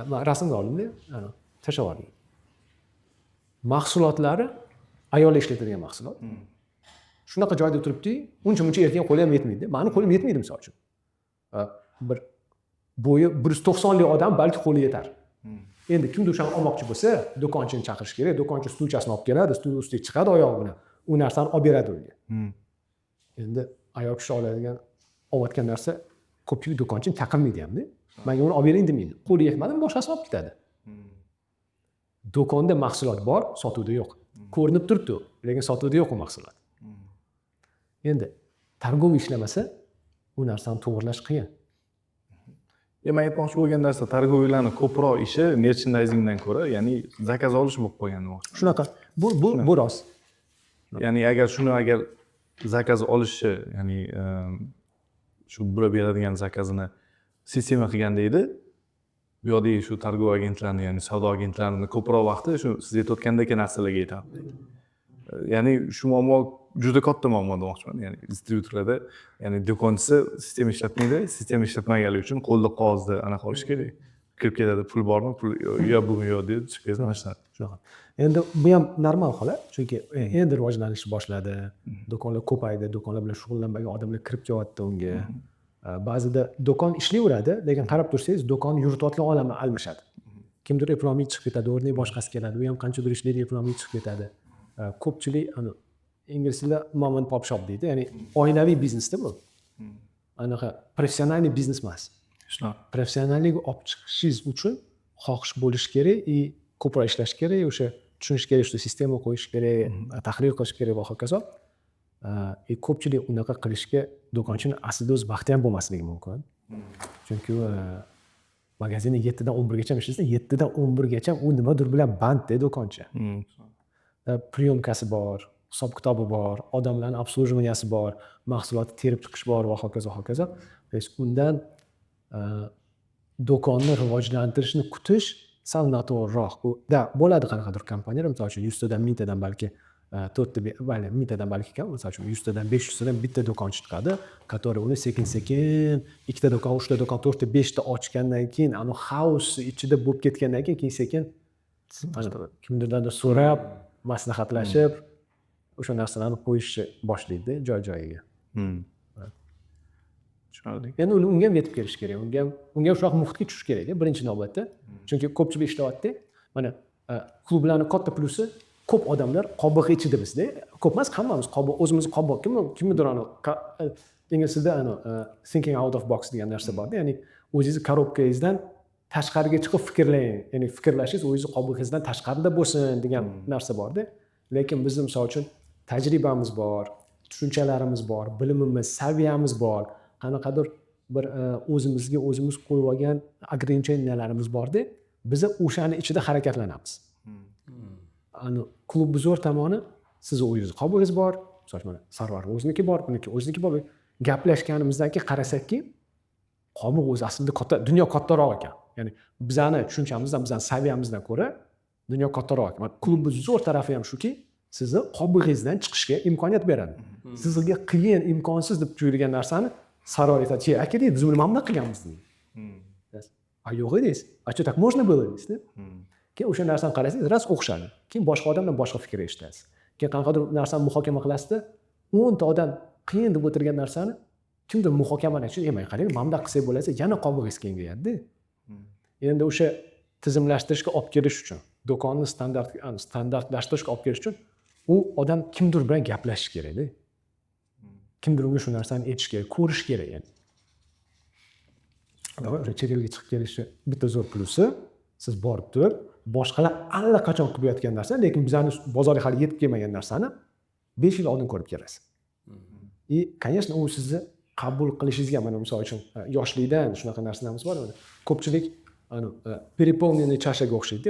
[SPEAKER 1] men rasmga oldimda, tashlab yubordim. Mahsulotlari ayollar ishlatadigan mahsulot. Shunaqa joyda turibdi, uncha-muncha ertaga qo'li ham yetmaydi. Meni qo'lim yetmaydi misol uchun. Bir bo'yi 190 lik odam balki qo'li yetar. Endi kimdir o'shani olmoqchi bo'lsa, do'konchini chaqirish kerak, do'konchi stulchasini olib keladi, stul ustiga chiqadi oyog'i bilan. U narsani olib beradi unga. Endi ayol kishi oladigan, olayotgan narsa ko'pchilik do'konchini chaqirmaydi hamda. Menga uni olib bering demaydi. Qo'li yetmadimi, boshqasini olib ketadi. Do'konda mahsulot bor, sotuvda yo'q. Ko'rinib turibdi, lekin sotuvda yo'q u mahsulot. Endi торговый ishlamasa, u narsani to'g'irlash qiyin.
[SPEAKER 2] Men aytmoqchi bo'lgan narsa, торговыйlarning ko'proq ishi merchandisingdan ko'ra, ya'ni zakaz olish bo'lib qolgan.
[SPEAKER 1] Shunaqa. Bu rost.
[SPEAKER 2] Ya'ni agar zakaz olishi, ya'ni shu bura beradigan zakazini sistema qilganda edi, bu yoqdagi shu торговый agentlarni, ya'ni savdo agentlarini ko'proq vaqti shu siz aytayotgandek narsalarga yetardi. Ya'ni shu muammo juda katta muammo demoqchiman. Ya'ni distributorlarda, ya'ni do'konchisi sistema ishlatmaydi, sistema ishlatmaganligi uchun qo'lda qog'ozda anaqa olish kerak. Kirib keladi, pul bormi, pul yo bugun yo deb chiqib ketadi mashina.
[SPEAKER 1] Shunaqa. Endi bu ham normal holat, chunki endi rivojlanishni boshladi. Do'konlar ko'paydi, do'konlar bilan shug'ullanmagan odamlar kirib kelyapti unga. Ba'zida do'kon ishlayveradi, lekin qarab tursangiz, do'kon yuritayotgan olami almashadi. Kimdir eplomik chiqib ketadi, o'rniga boshqasi keladi. U ham qanchadir ishlaydi, eplomik chiqib ketadi. Ko'pchilik ingliz tilida mom and pop shop deydi, ya'ni oilaviy biznesda bu. Anaqa professionalniy biznes emas. Professionallikka olib chiqishingiz uchun xohish bo'lish kerak, ko'proq ishlash kerak, o'sha tushunish kerak, shu sistema qo'yish kerak, tahlil qilish kerak va hokazo. Ko'pchilik unaqa qilishga do'konchining aslida o'z vaqti ham bo'lmasligi mumkin. Chunki magazinda 7 dan 11 gacha ishlaysa, 7 dan 11 gacha u nimadir bilan bandda do'konchi. Priyomkasi bor, hisob kitobi bor, odamlarning obslujivaniyasi bor, mahsulotni terib chiqish bor va hokazo hokazo. Undan do'konni rivojlantirishni kutish sal noto'g'riroq. Bo'ladi qanaqadir kompaniyalar, misol uchun 100 tadan 1000 tadan balki 4 ta, balki 1000 tadan balki kam, misol uchun 100 tadan 500 tadan bitta do'konchi chiqadi, который uni sekin-sekin 2 ta do'kon, 3 ta do'kon, 4 ta, 5 ta ochgandan keyin, ana house ichida bo'lib ketgandan keyin sekin kimdirdan so'rab, maslahatlashib, o'sha narsalarni qo'yishni boshlaydi joy-joyiga.
[SPEAKER 3] tushunarli.
[SPEAKER 1] Endi unga ham yetib kelish kerak. Unga shunaqa muhitga tushish kerak birinchi navbatda. Chunki ko'pchilik ishlayapti. Mana klublarning katta plusi ko'p odamlar qobiq ichida bizda. Ko'p emas, hammamiz qobiq, o'zimiz qobiq. Kimnidir ingliz tilida thinking out of box degan narsa bor. Ya'ni o'zingiz korobkangizdan tashqariga chiqib fikrlang. Ya'ni fikrlashingiz o'zingiz qobiqingizdan tashqarida bo'lsin degan narsa bor-da. Lekin biz misol uchun tajribamiz bor, tushunchalarimiz bor, bilimimiz, saviyamiz bor. Qanaqadir bir o'zimizga o'zimiz qo'yib olgan ограничениyalarimiz bor-da. Biz o'shani ichida harakatlanamiz. Klubni zo'r tomoni siz o'zingiz qobiqingiz bor, misol uchun Sarvar o'ziniki bor, buniki o'ziniki bor. Gaplashganimizdagi qarasakki, qobiq o'zi aslida katta, dunyo kattaroq ekan. Ya'ni bizani tushunchamizdan, bizani saviyamizdan ko'ra dunyo kattaroq ekan. Klubni zo'r tarafi ham shuki, sizni qobiqingizdan chiqishga imkoniyat beradi. Sizga qiyin, imkonsiz deb tuyulgan narsani Sarvar aytadi, aka deydi, biz buni mana bunaqa qilganmiz deydi. Yo'q deysiz. Acho так можно было deysiz. Keyin o'sha narsani qarasangiz, ras o'xshadi. Keyin boshqa odamdan boshqa fikr eshitasiz. Keyin qanaqadir narsani muhokama qilasizda, 10 ta odam qiyin deb o'tirgan narsani kimdir muhokamalashib, "Ey, qarang, mana bunday qilsak bo'lsa, yana qobiqingiz kengayadi-da." Endi o'sha tizimlashtirishga olib kelish uchun, do'konni standartlashtirishga olib kelish uchun u odam kimdir bilan gaplashish kerak-da. Kimdir unga shu narsani aytish kerak, ko'rish kerak yani. Chet elga chiqib kelishi bitta zo'r plusi, siz borib turib, boshqalar allaqachon qilayotgan narsa, lekin bizning bozorga hali yetib kelmagan narsani 5 yil oldin ko'rib kelasiz. Конечно, u sizni qabul qilishingizga, mana misol uchun yoshlikdan shunaqa narsalarimiz bor. Ko'pchilik переполненный chashaga o'xshaydi,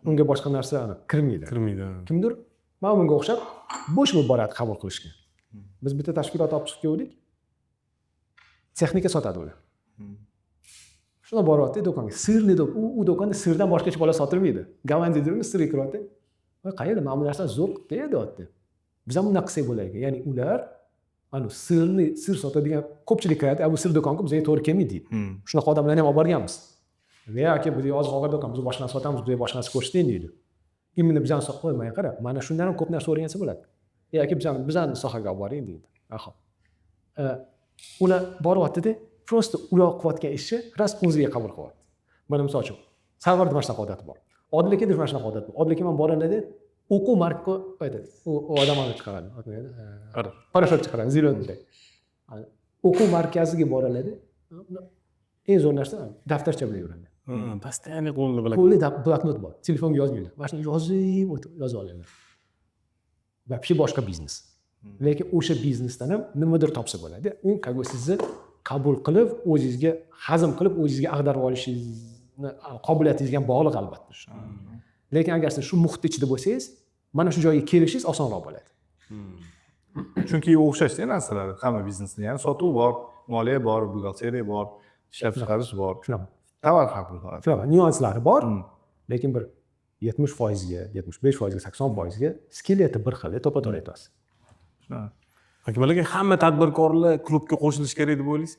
[SPEAKER 1] unga boshqa narsa kirmaydi. Kimdir mana bunga o'xshab bo'sh bo'lib boradi qabul qilishga. Biz bitta tashkilot olib chiqib keldik. Texnika sotadi ular. Shuna boryapti do'konga. Sirli deb, u do'konda sirdan boshqa hech bola sotilmaydi. Gollandiyada sir kiryapti. Voy, qayerda mana bu narsa zo'r deyapti. Biz ham bunaqa qilsak bo'lar ekan. Ya'ni ular sir sotadigan ko'pchilik kiradi. Bu sir do'konga bizga to'g'ri kelmaydi deydi. Shunaqa odamlarni ham olib borganmiz. Aka, biz oziq-ovqat do'kon, biz boshqa narsa sotamiz, bizga boshqa narsa ko'rsating deydi. Imini bizani soqqa qo'ymay qara. Mana shundan ham ko'p narsa o'rgansa bo'ladi. Aka, bizani sohaga olib boring deydi. Xo'p. Ular boryapti-da, просто ular qilayotgan ishni ras o'ziga qabul qilyapti. Mana misol uchun, Sarvarda mana shunaqa odati bor. Odil aka mana shunaqa odati bor. Odil aka men borganlarda o'quv marka aytadi. U odam olib chiqaradi. Parashut chiqaradi, zilonda. O'quv markaziga borganlarda eng zo'r narsa daftarcha bilan yuradi.
[SPEAKER 3] Постоянно qo'lida bilan.
[SPEAKER 1] Qo'lida bloknot bor. Telefonga yozmaydi. Mana shuni yozib oladi. Вообще boshqa biznes. Lekin o'sha biznesdan ham nimadir topsa bo'ladi. U sizni qabul qilib, o'zingizga hazm qilib, o'zingizga ag'darib olishingizni qobiliyatingizga ham bog'liq albatta. Lekin agar siz shu muhit ichida bo'lsangiz, mana shu joyga kelishingiz osonroq bo'ladi.
[SPEAKER 2] Chunki o'xshashda narsalar hamma biznesda, ya'ni sotuv bor, moliya bor, buxgalteriya bor, ishlab chiqarish bor.
[SPEAKER 1] Shunaqa.
[SPEAKER 2] Tovar har xil.
[SPEAKER 1] Shunaqa nyuanslari bor. Lekin bir 70% ga, 75% ga, 80% ga skeleti bir xil, to'pa-to'g'ri aytasiz.
[SPEAKER 3] Akmalga hamma tadbirkorlar klubga qo'shilish kerak deb o'ylaysiz?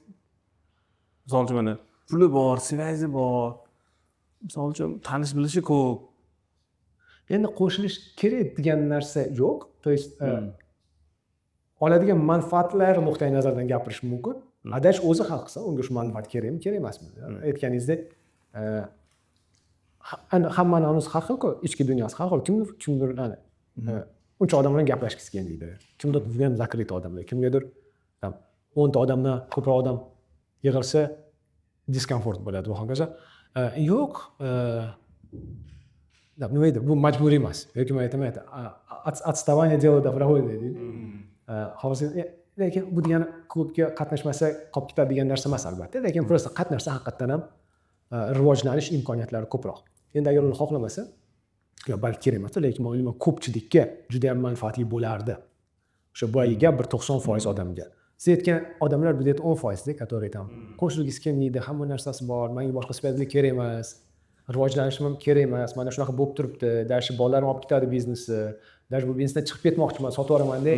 [SPEAKER 3] Misol uchun mana puli bor, svazi bor. Misol uchun tanish bilishi ko'p.
[SPEAKER 1] Endi qo'shilish kerak degan narsa yo'q. To есть oladigan manfaatlar nuqtai nazaridan gapirish mumkin. Adash o'zi hal qilsa, unga shu manfaat kerakmi, kerak emasmi? Aytganingizdek, hammani onasi har xil-ku, ichki dunyosi har xil. Kimdir uncha odam bilan gaplashgisi kelmaydi. Kimdir judayam zakrit odamlar, kimgadir 10 ta odamdan ko'proq odam yig'ilsa diskomfort bo'ladi va hokazo. Yo'q, nima edi, bu majburiy emas. Yoki men aytaman, отставание дело добровольное deydi. Hozir lekin bu degani klubga qatnashmasa qolib ketadi degan narsa emas albatta. Lekin просто qatnashsa haqiqatan ham rivojlanish imkoniyatlari ko'proq. Endi agar uni xohlamasa, yo balki kerak emas, lekin men o'ylayman ko'pchilikka juda ham manfaatli bo'lardi. O'sha boyiga bir 90% odamga. Siz aytgan odamlar bu yerda 10% da, который там qo'shilgisi kelmaydi, hamma narsasi bor, menga boshqa sifatli kerak emas, rivojlanishim ham kerak emas, mana shunaqa bo'lib turibdi, dashi bolalarim olib ketadi biznesni, dash bu biznesdan chiqib ketmoqchiman, sotib yuboraman-da,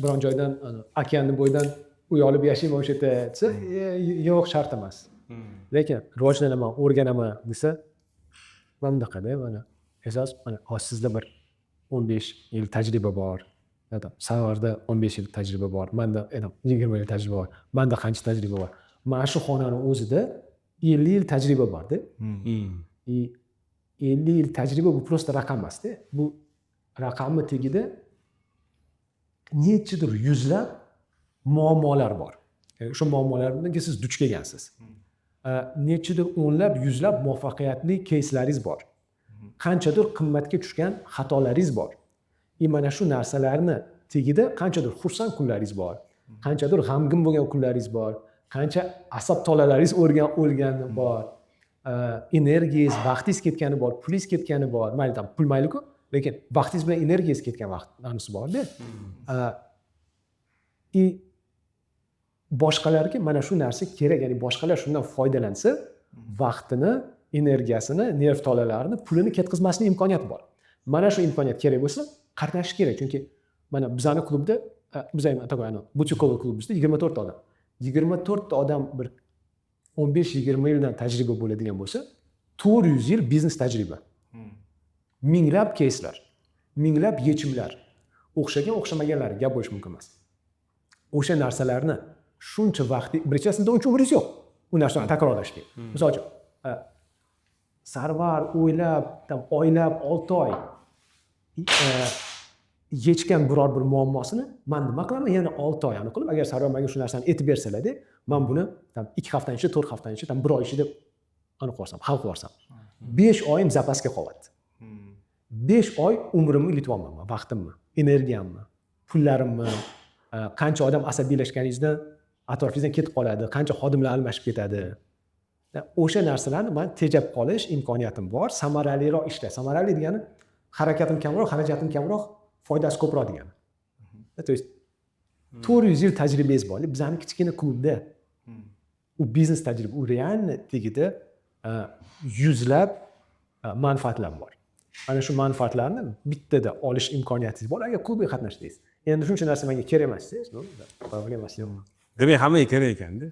[SPEAKER 1] biron joydan okeanni bo'yidan uy olib yashayman o'sha yerda desa, yo'q, shart emas. Lekin rivojlanaman, o'rganaman desa, mana bunaqada, mana esas mana sizda bir 15 yil tajriba bor, Savarda 15 yil tajriba bor, menda 20 yil tajriba bor, menda qancha tajriba bor. Mana shu xonani o'zida 50 yil tajriba borda. 50 yil tajriba bu prosta raqam emasda. Bu raqamni tagida nechidir yuzlab muammolar bor. O'sha muammolarga siz duch kelgansiz. Nechidir o'nlab, yuzlab muvaffaqiyatli кейslaringiz bor. Qanchadir qimmatga tushgan xatolaringiz bor. Mana shu narsalarni tagida qanchadir xursand kunlaringiz bor. Qanchadir g'amgin bo'lgan kunlaringiz bor. Qancha asab tolalaringiz o'lgani bor. Energiyangiz, vaqtingiz ketgani bor, pulingiz ketgani bor. Mayli, pul mayli-ku, lekin vaqtingiz bilan energiyangiz ketgan vaqtlarimiz bor-da. Boshqalarga mana shu narsa kerak, ya'ni boshqalar shundan foydalansa, vaqtini, energiyasini, nerv tolalarini, pulini ketkazmaslik imkoniyati bor. Mana shu imkoniyat kerak bo'lsa, qatnashish kerak. Chunki mana bizani klubda, biz ham atagan Butikova klubimizda 24 ta odam. 24 ta odam bir 15-20 yildan tajriba bo'ladigan bo'lsa, 400 yil biznes tajriba. Minglab keyslar, minglab yechimlar, o'xshagan o'xshamaganlari gap bo'lishi mumkin emas. O'sha narsalarni shuncha vaqt, birchasida uncha umringiz yo'q. U narsani takrorlashga. Misol uchun, Sarvar o'ylab, oylab 6 oy yechgan biror bir muammosini men nima qilaman? Yana 6 oyani qilib, agar Sarvar menga shu narsani aytib bersalar-da, men buni 2 haftadan ichida, 4 haftadan ichida, 1 oy ichida aniq qo'rsam, hal qilarsam. 5 oyim zapasga qolyapti. 5 oy umrimni yutyapman, vaqtimni, energiyamni, pullarimni, qancha odam asabiylashganingizdan atrofingizdan ketib qoladi, qancha xodimlar almashib ketadi. O'sha narsalarni men tejab qolish imkoniyatim bor, samaraliroq ishlash. Samarali degani harakatim kamroq, xarajatim kamroq, foydasi ko'proq degani. To есть 400 yil tajribangiz bor. Bizning kichkina klubda u biznes tajriba, u realni tagida yuzlab manfaatlar bor. Ana shu manfaatlarni bittada olish imkoniyatingiz bor agar klubga qatnashsangiz. Endi shuncha narsa menga kerak emas desangiz, problemasi yo'q.
[SPEAKER 3] Demak, hammaga kerak ekan-da.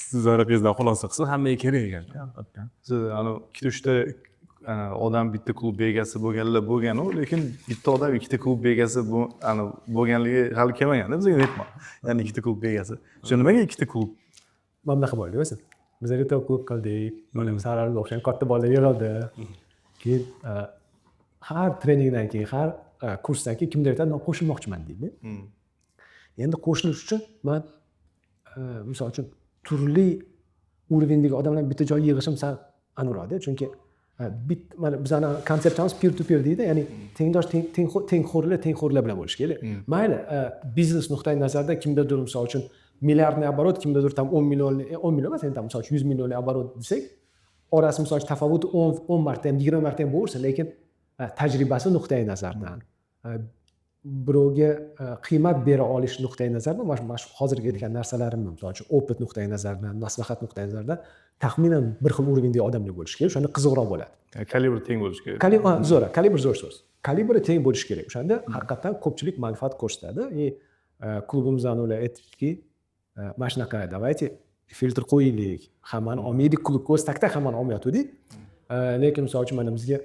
[SPEAKER 3] Siz oraqangizdan xulosa qilsangiz, hammaga kerak ekan.
[SPEAKER 2] Siz ikkita odam bitta klub egasi bo'lganlar bo'lgan-u, lekin bitta odam ikkita klub egasi bo'lganligi hali kelmagan-da bizga aytma. Ya'ni ikkita klub egasi. Shu nimaga ikkita klub?
[SPEAKER 1] Mana bunaqa bo'ldi o'zi. Biz erta klub qildik, mana Sararga o'xshagan katta bolalar yig'ildi. Keyin har treningdan keyin, har kursdan keyin kimdir aytadi, "Men qo'shilmoqchiman" deydi. Endi qo'shilish uchun men misol uchun turli urovendagi odamlar bitta joyga yig'ishim sal aniqroqda, chunki mana bizning konseptimiz peer to peer deydi, ya'ni tengdosh tengxo'rlar bilan bo'lish kerak. Mayli, biznes nuqtai nazardan kimdadir misol uchun milliardni оборот, kimdadir 10 million emas, endi misol uchun 100 million оборот desak, orasi misol uchun tafovut 10 marta ham 20 marta ham bo'lsa, lekin tajribasi nuqtai nazardan birovga qiymat bera olish nuqtai nazardan, mana shu hozirgi aytgan narsalarimni misol uchun opit nuqtai nazardan, maslahat nuqtai nazardan taxminan bir xil urovendagi odamlar bo'lishi kerak. O'shanda qiziqroq bo'ladi.
[SPEAKER 2] Kalibr teng bo'lishi kerak.
[SPEAKER 1] Kalibr zo'r so'z. Kalibri teng bo'lishi kerak. O'shanda haqiqatan ko'pchilik manfaat ko'rsatadi. Klubimizdan ular aytdiki, mana shunaqa, davайте filtr qo'yaylik. Hammani olmaydik, klubga o'z takda hammani olmayotgandik. Lekin misol uchun mana bizga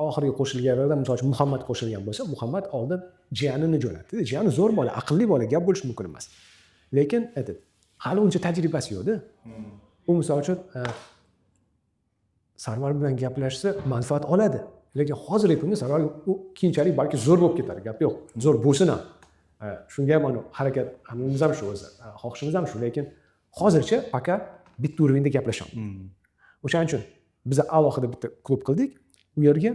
[SPEAKER 1] oxirgi qo'shilganlardan misol uchun Muhammad qo'shilgan bo'lsa, Muhammad oldin jiyanini jo'natdi. Jiyani zo'r bola, aqlli bola, gap bo'lishi mumkin emas. Lekin hali uncha tajribasi yo'q-da. U misol uchun Sarvar bilan gaplashsa manfaat oladi. Lekin hozirgi kunda Sarvar u keyinchalik balki zo'r bo'lib ketadi, gap yo'q. Zo'r bo'lsin ham. Shunga ham harakat hammamiz ham shu o'zi, xohishimiz ham shu, lekin hozircha faqat bitta urovenda gaplashamiz. O'shaning uchun biz alohida bitta klub qildik. U yerga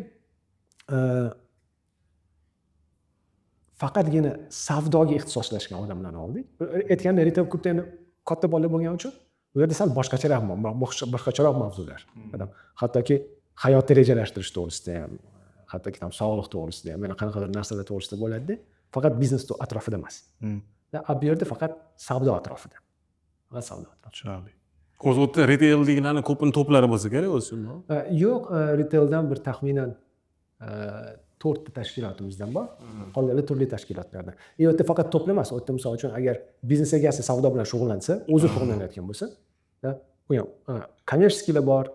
[SPEAKER 1] faqatgina savdoga ixtisoslashgan odamlarni oldik. Aytganda retail klubda endi katta bolalar bo'lgani uchun u yerda sal boshqacharoq mavzular. Hattoki hayotni rejalashtirish to'g'risida ham, hattoki sog'liq to'g'risida ham, mana qanaqadir narsalar to'g'risida bo'ladi-da, faqat biznes atrofida emas. Bu yerda faqat savdo atrofida. Faqat savdo atrofida.
[SPEAKER 2] Tushunarli.
[SPEAKER 3] O'zi o'tda retailliklarning ko'pini to'plari bo'lsa kerak o'zi shunmi?
[SPEAKER 1] Yo'q, retaildan bir taxminan 4 ta tashkilotimizdan bor. Qolganlar turli tashkilotlardan. U yerda faqat to'plam emas, u yerda misol uchun agar biznes egasi savdo bilan shug'ullansa, o'zi shug'ullanayotgan bo'lsa, u ham kommersiyalar bor,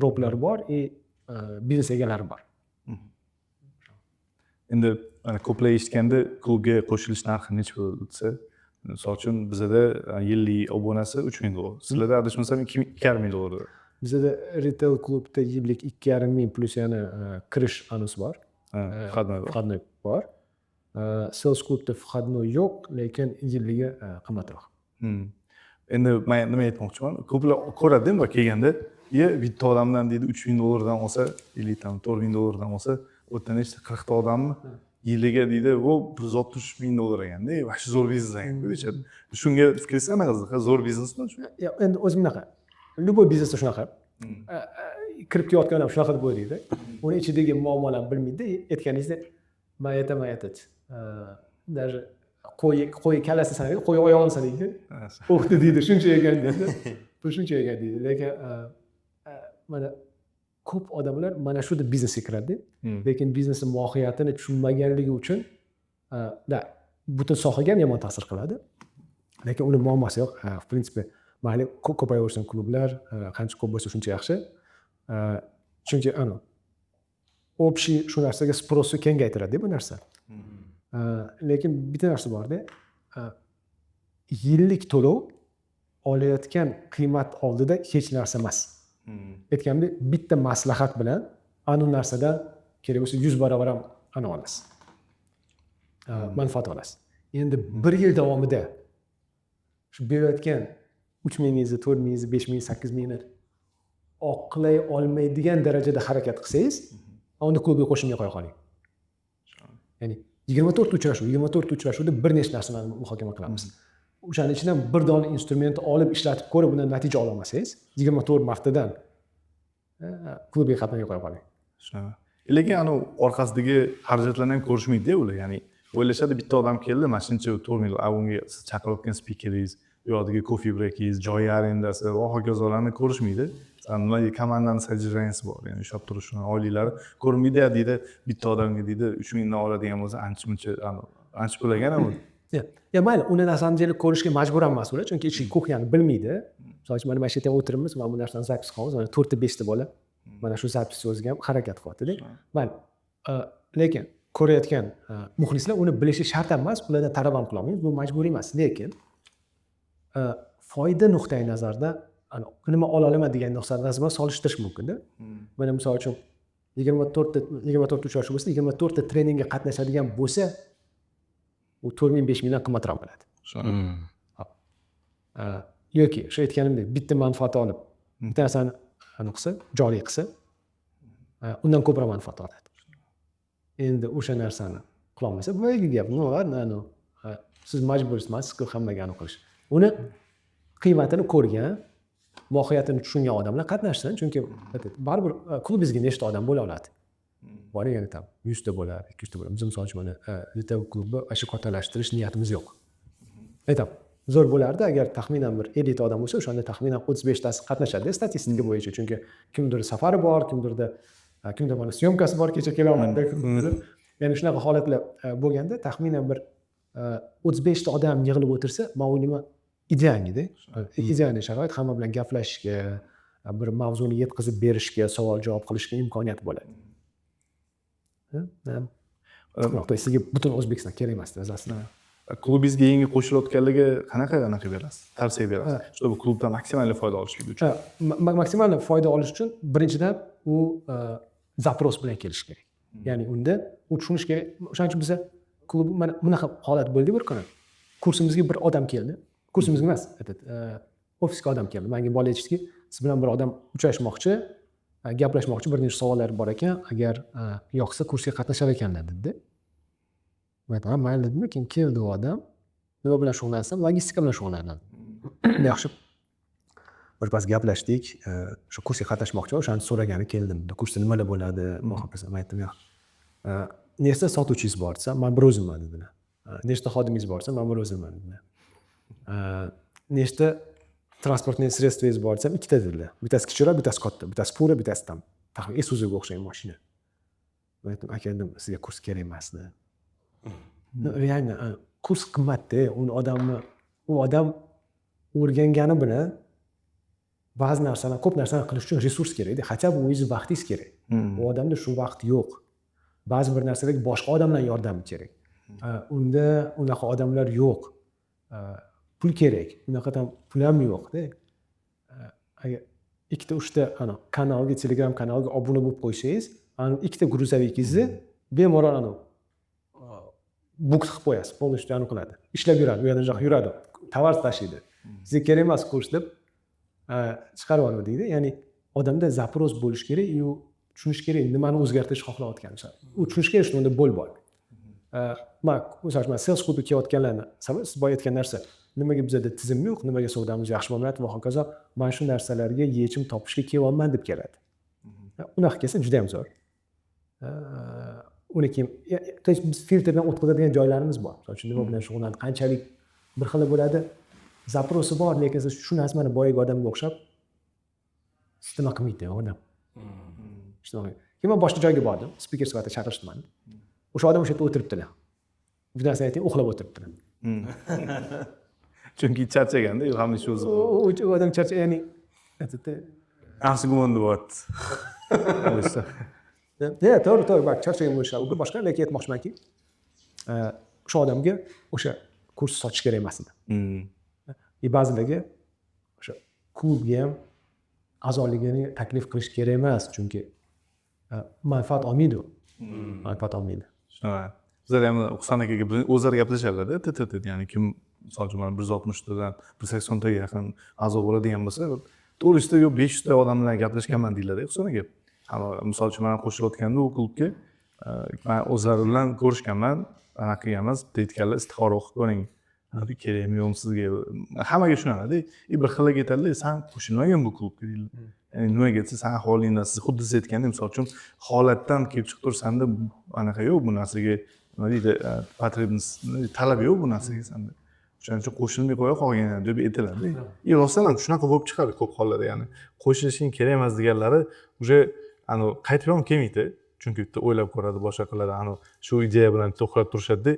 [SPEAKER 1] roplar bor, biznes egalari bor.
[SPEAKER 2] Endi mana ko'plar eshitganda klubga qo'shilish narxi necha bo'ladi desa, misol uchun bizada yillik obunasi $3000. Sizlarda adashmasam $2,500.
[SPEAKER 1] Bizada retail klubda yillik 2,5 plus yana kirish anus bor.
[SPEAKER 2] Qadnoy bor.
[SPEAKER 1] Vходной bor. Sales klubda vходной yo'q, lekin yilligi qimmatroq.
[SPEAKER 2] Endi men nima aytmoqchiman? Ko'plar ko'radi-da bu kelganda, bitta odamdan deydi $3000 olsa, yoki $4000 olsa, o'tdan nechta 40 ta odamni yiliga deydi, "Vo, $160,000 ekanda, vash zo'r biznes ekan" deyishadi. Shunga fikringiz qanaqa qiziq? Zo'r biznesmi shu?
[SPEAKER 1] Endi o'zim bunaqa. Любой biznesda shunaqa. Kirib kelayotgan odam shunaqa deb o'ylaydi. Uni ichidagi muammolarni bilmaydi. Aytganingizdek, men aytaman. Даже qo'y kalasi sanaydi, qo'y oyog'ini sanaydi. O'qdi deydi, shuncha ekan dedi. Bu shuncha ekan deydi. Lekin mana ko'p odamlar mana shu deb biznesga kiradi, lekin biznesning mohiyatini tushunmaganligi uchun butun sohaga ham yomon ta'sir qiladi. Lekin uni muammosi yo'q. В принципе, mayli ko'payaversin klublar, qancha ko'p bo'lsa shuncha yaxshi. Chunki общий shu narsaga sprosi kengaytiradi bu narsa. Lekin bitta narsa bor-da. Yillik to'lov olayotgan qiymat oldida hech narsa emas. Aytganimdek, bitta maslahat bilan anu narsadan kerak bo'lsa 100 barobar ham olasiz. Manfaat olasiz. Endi 1 yil davomida shu berayotgan 3000, 4000, 5000, 8000 oqlay olmaydigan darajada harakat qilsangiz, unda klubga qo'shimga qo'ya qoling. Ya'ni 24 uchrashuvda bir nechta narsani muhokama qilamiz. O'shaning ichidan bir dona instrument olib ishlatib ko'rib, bundan natija ola olmasangiz, 24 martadan klubga qatnashga qo'ya qoling.
[SPEAKER 2] Tushunaman. Lekin orqasidagi xarajatlarni ham ko'rishmaydi-da ular. Ya'ni o'ylashadi, bitta odam keldi, mana shuncha 4000, unga siz chaqirayotgan spikeringiz, u yoqdagi coffee breakingiz, joy arendasi va hokazolarni ko'rishmaydi. Nimaga komandani sodержанияsi bor, ya'ni ushlab turishni oyliklari ko'rinmaydi deydi. Bitta odamga deydi 3000 dan oladigan bo'lsa, ancha pul ekan-ku.
[SPEAKER 1] Ya mayli, uni na самом деле ko'rishga majbur emas ular, chunki ichki kuxnyani bilmaydi. Misol uchun mana shu yerda o'tiribmiz, mana bu narsani zapis qilamiz, mana 4 ta 5 ta bola mana shu zapisni o'ziga ham harakat qilyapti-da. Mayli. Lekin ko'rayotgan muxlislar uni bilishi shart emas, ulardan talab ham qilamiz, bu majburiy emas. Lekin foyda nuqtai nazardan nima ola olaman degan nuqtai nazardan solishtirish mumkin-da. Mana misol uchun 24 uchrashuv bo'lsa, 24 ta treningga qatnashadigan bo'lsa, u 4000-5000 dan qimmatroq bo'ladi. Yoki shu aytganimdek, bitta manfaat olib, bitta narsani qilsa, joriy qilsa, undan ko'proq manfaat oladi. Endi o'sha narsani qila olmasa, boyagi gap, siz majbursiz, siz hammaga qilish. Uni qiymatini ko'rgan, mohiyatini tushungan odamlar qatnashsin, chunki baribir klubingizga nechta odam bo'la oladi. Borgan tam 100 ta bo'ladi, 200 ta bo'ladi. Biz misol uchun mana retail klubni ashu kattalashtirish niyatimiz yo'q. Aytaman, zo'r bo'lardi agar taxminan bir 50 ta odam bo'lsa, o'shanda taxminan 35 tasi qatnashadi statistika bo'yicha, chunki kimdir safari bor, kimdir mana syomkasi bor, kecha kela olmadi. Ya'ni shunaqa holatlar bo'lganda taxminan bir 35 ta odam yig'ilib o'tirsa, men o'ylayman idealda. Ideal sharoit, hamma bilan gaplashishga, bir mavzuni yetkazib berishga, savol-javob qilishga imkoniyat bo'ladi. Sizga butun O'zbekiston kerak emas, aslida.
[SPEAKER 2] Klubingizga yangi qo'shilayotganlarga qanaqa berasiz? Tavsiya berasiz. Shu klubdan maksimal foyda olishlik uchun.
[SPEAKER 1] Maksimal foyda olish uchun birinchidan u zapros bilan kelish kerak. Ya'ni unda u tushunish kerak. O'shaning uchun biz klub mana bunaqa holat bo'ldi bir kuni. Kursimizga bir odam keldi. Kursimizga emas, ofisga odam keldi. Menga bola aytishdiki, siz bilan bir odam uchrashmoqchi, gaplashmoqchi, bir nechta savollar bor ekan, agar yoqsa kursga qatnashar ekanlar dedi. Men aytdim, mayli dedim, keyin keldi u odam. Nima bilan shug'ullansam, logistika bilan shug'ullanaman. Yaxshi. Birpas gaplashdik, shu kursga qatnashmoqchi, o'shani so'ragani keldim. Kursda nimalar bo'ladi, muhofaza. Men aytdim, yo'q. Nechta sotuvchingiz bor desa, men bir o'zimman dedilar. Nechta xodimingiz bor desa, men bir o'zimman dedilar. Nechta transportniy sredstvangiz bor desam, ikkita dedilar. Bittasi kichikroq, bittasi katta, bittasi pura, bittasi tam. Taxmin Isuzuga o'xshagan mashina. Men aytdim, aka, sizga kurs kerak emasdi. Ya'ni kurs qimmatda, u odam o'rgangani bilan ba'zi narsalar, ko'p narsalar qilish uchun resurs kerak-da. Хотя бы o'zingiz vaqtingiz kerak. Bu odamda shu vaqt yo'q. ba'zi bir narsalarga boshqa odamlar yordami kerak. Unda unaqa odamlar yo'q. Pul kerak. Unaqadan pul ham yo'q-da. Agar ikkita uchta kanalga, Telegram kanalga obuna bo'lib qo'ysangiz, ikkita gruzovikingizni bemalol buk qilib qo'yasiz, polностью qiladi. Ishlab yuradi, u yerdan joq yuradi, tovar tashiydi. Sizga kerak emas kurs deb chiqarib yuboradi. Ya'ni odamda zaпрос bo'lish kerak, u tushunish kerak, nimani o'zgartirish xohlayotganini. U tushunish kerak, shunda bo'l bor. Masalan, sales klubga kelayotganlarni, siz boya aytgan narsa, nimaga bizda tizim yo'q, nimaga savdomiz yaxshi bo'lmayapti va hokazo, mana shu narsalarga yechim topishga kelyapman deb keladi. Unaqa kelsa juda ham zo'r. Uni keyin, biz filtrdan o'tkazadigan joylarimiz bor. Masalan, nima bilan shug'ullanadi, qanchalik bir xil bo'ladi. Zaprosi bor, lekin siz shu narsani boyaga odamga o'xshab istima qilmaydi odam. Keyin men boshqa joyga bordim, spiker sifatida chaqirishdi meni. O'sha odam o'sha yerda o'tiribdilar. Bir narsa ayting, uxlab o'tiribdilar.
[SPEAKER 2] Chunki charchaganda, hamma ish o'zi.
[SPEAKER 1] U odam charchagan, ya'ni
[SPEAKER 3] yaxshi gumonda bo'lyapti.
[SPEAKER 1] To'g'ri, bak charchagan bo'lishadi. U boshqa, lekin aytmoqchimanki, o'sha odamga o'sha kurs sotish kerak emas edi. Ba'zilarga o'sha klubga ham a'zoligini taklif qilish kerak emas, chunki manfaat olmaydi u. Manfaat olmaydi.
[SPEAKER 2] Shunaqa. Bizlar ham Husan akaga o'zlari gaplashadilar-da, ya'ni kim misol uchun 160 tadan 180 taga yaqin a'zo bo'ladigan bo'lsa, to'g'risida yo'q 500 ta odam bilan gaplashganman deyiladi Husan aka. Misol uchun men qo'shilayotganda u klubga men o'zlari bilan ko'rishganman, anaqa emas, aytganlar istixora o'qib ko'ring. Kerakmi yo'qmi sizga? Hammaga shunaqada. Bir xilga aytadilar, sen qo'shilmagan bu klubga deyiladi. Ya'ni nimaga aytsa, sen holingdan siz xuddi siz aytgandek, misol uchun holatdan kelib chiqib tursanda anaqa yo'q bu narsaga, nima deydi, потребность, talab yo'q bu narsaga senda. Shuning uchun qo'shilmay qo'ya qolgan deb aytiladi. Rostdan ham shunaqa bo'lib chiqadi ko'p hollarda, ya'ni qo'shilishing kerak emas deganlari уже qaytib ham kelmaydi. Chunki bitta o'ylab ko'radi, boshqa qiladi, shu ideya bilan to'xtab turishadi-da,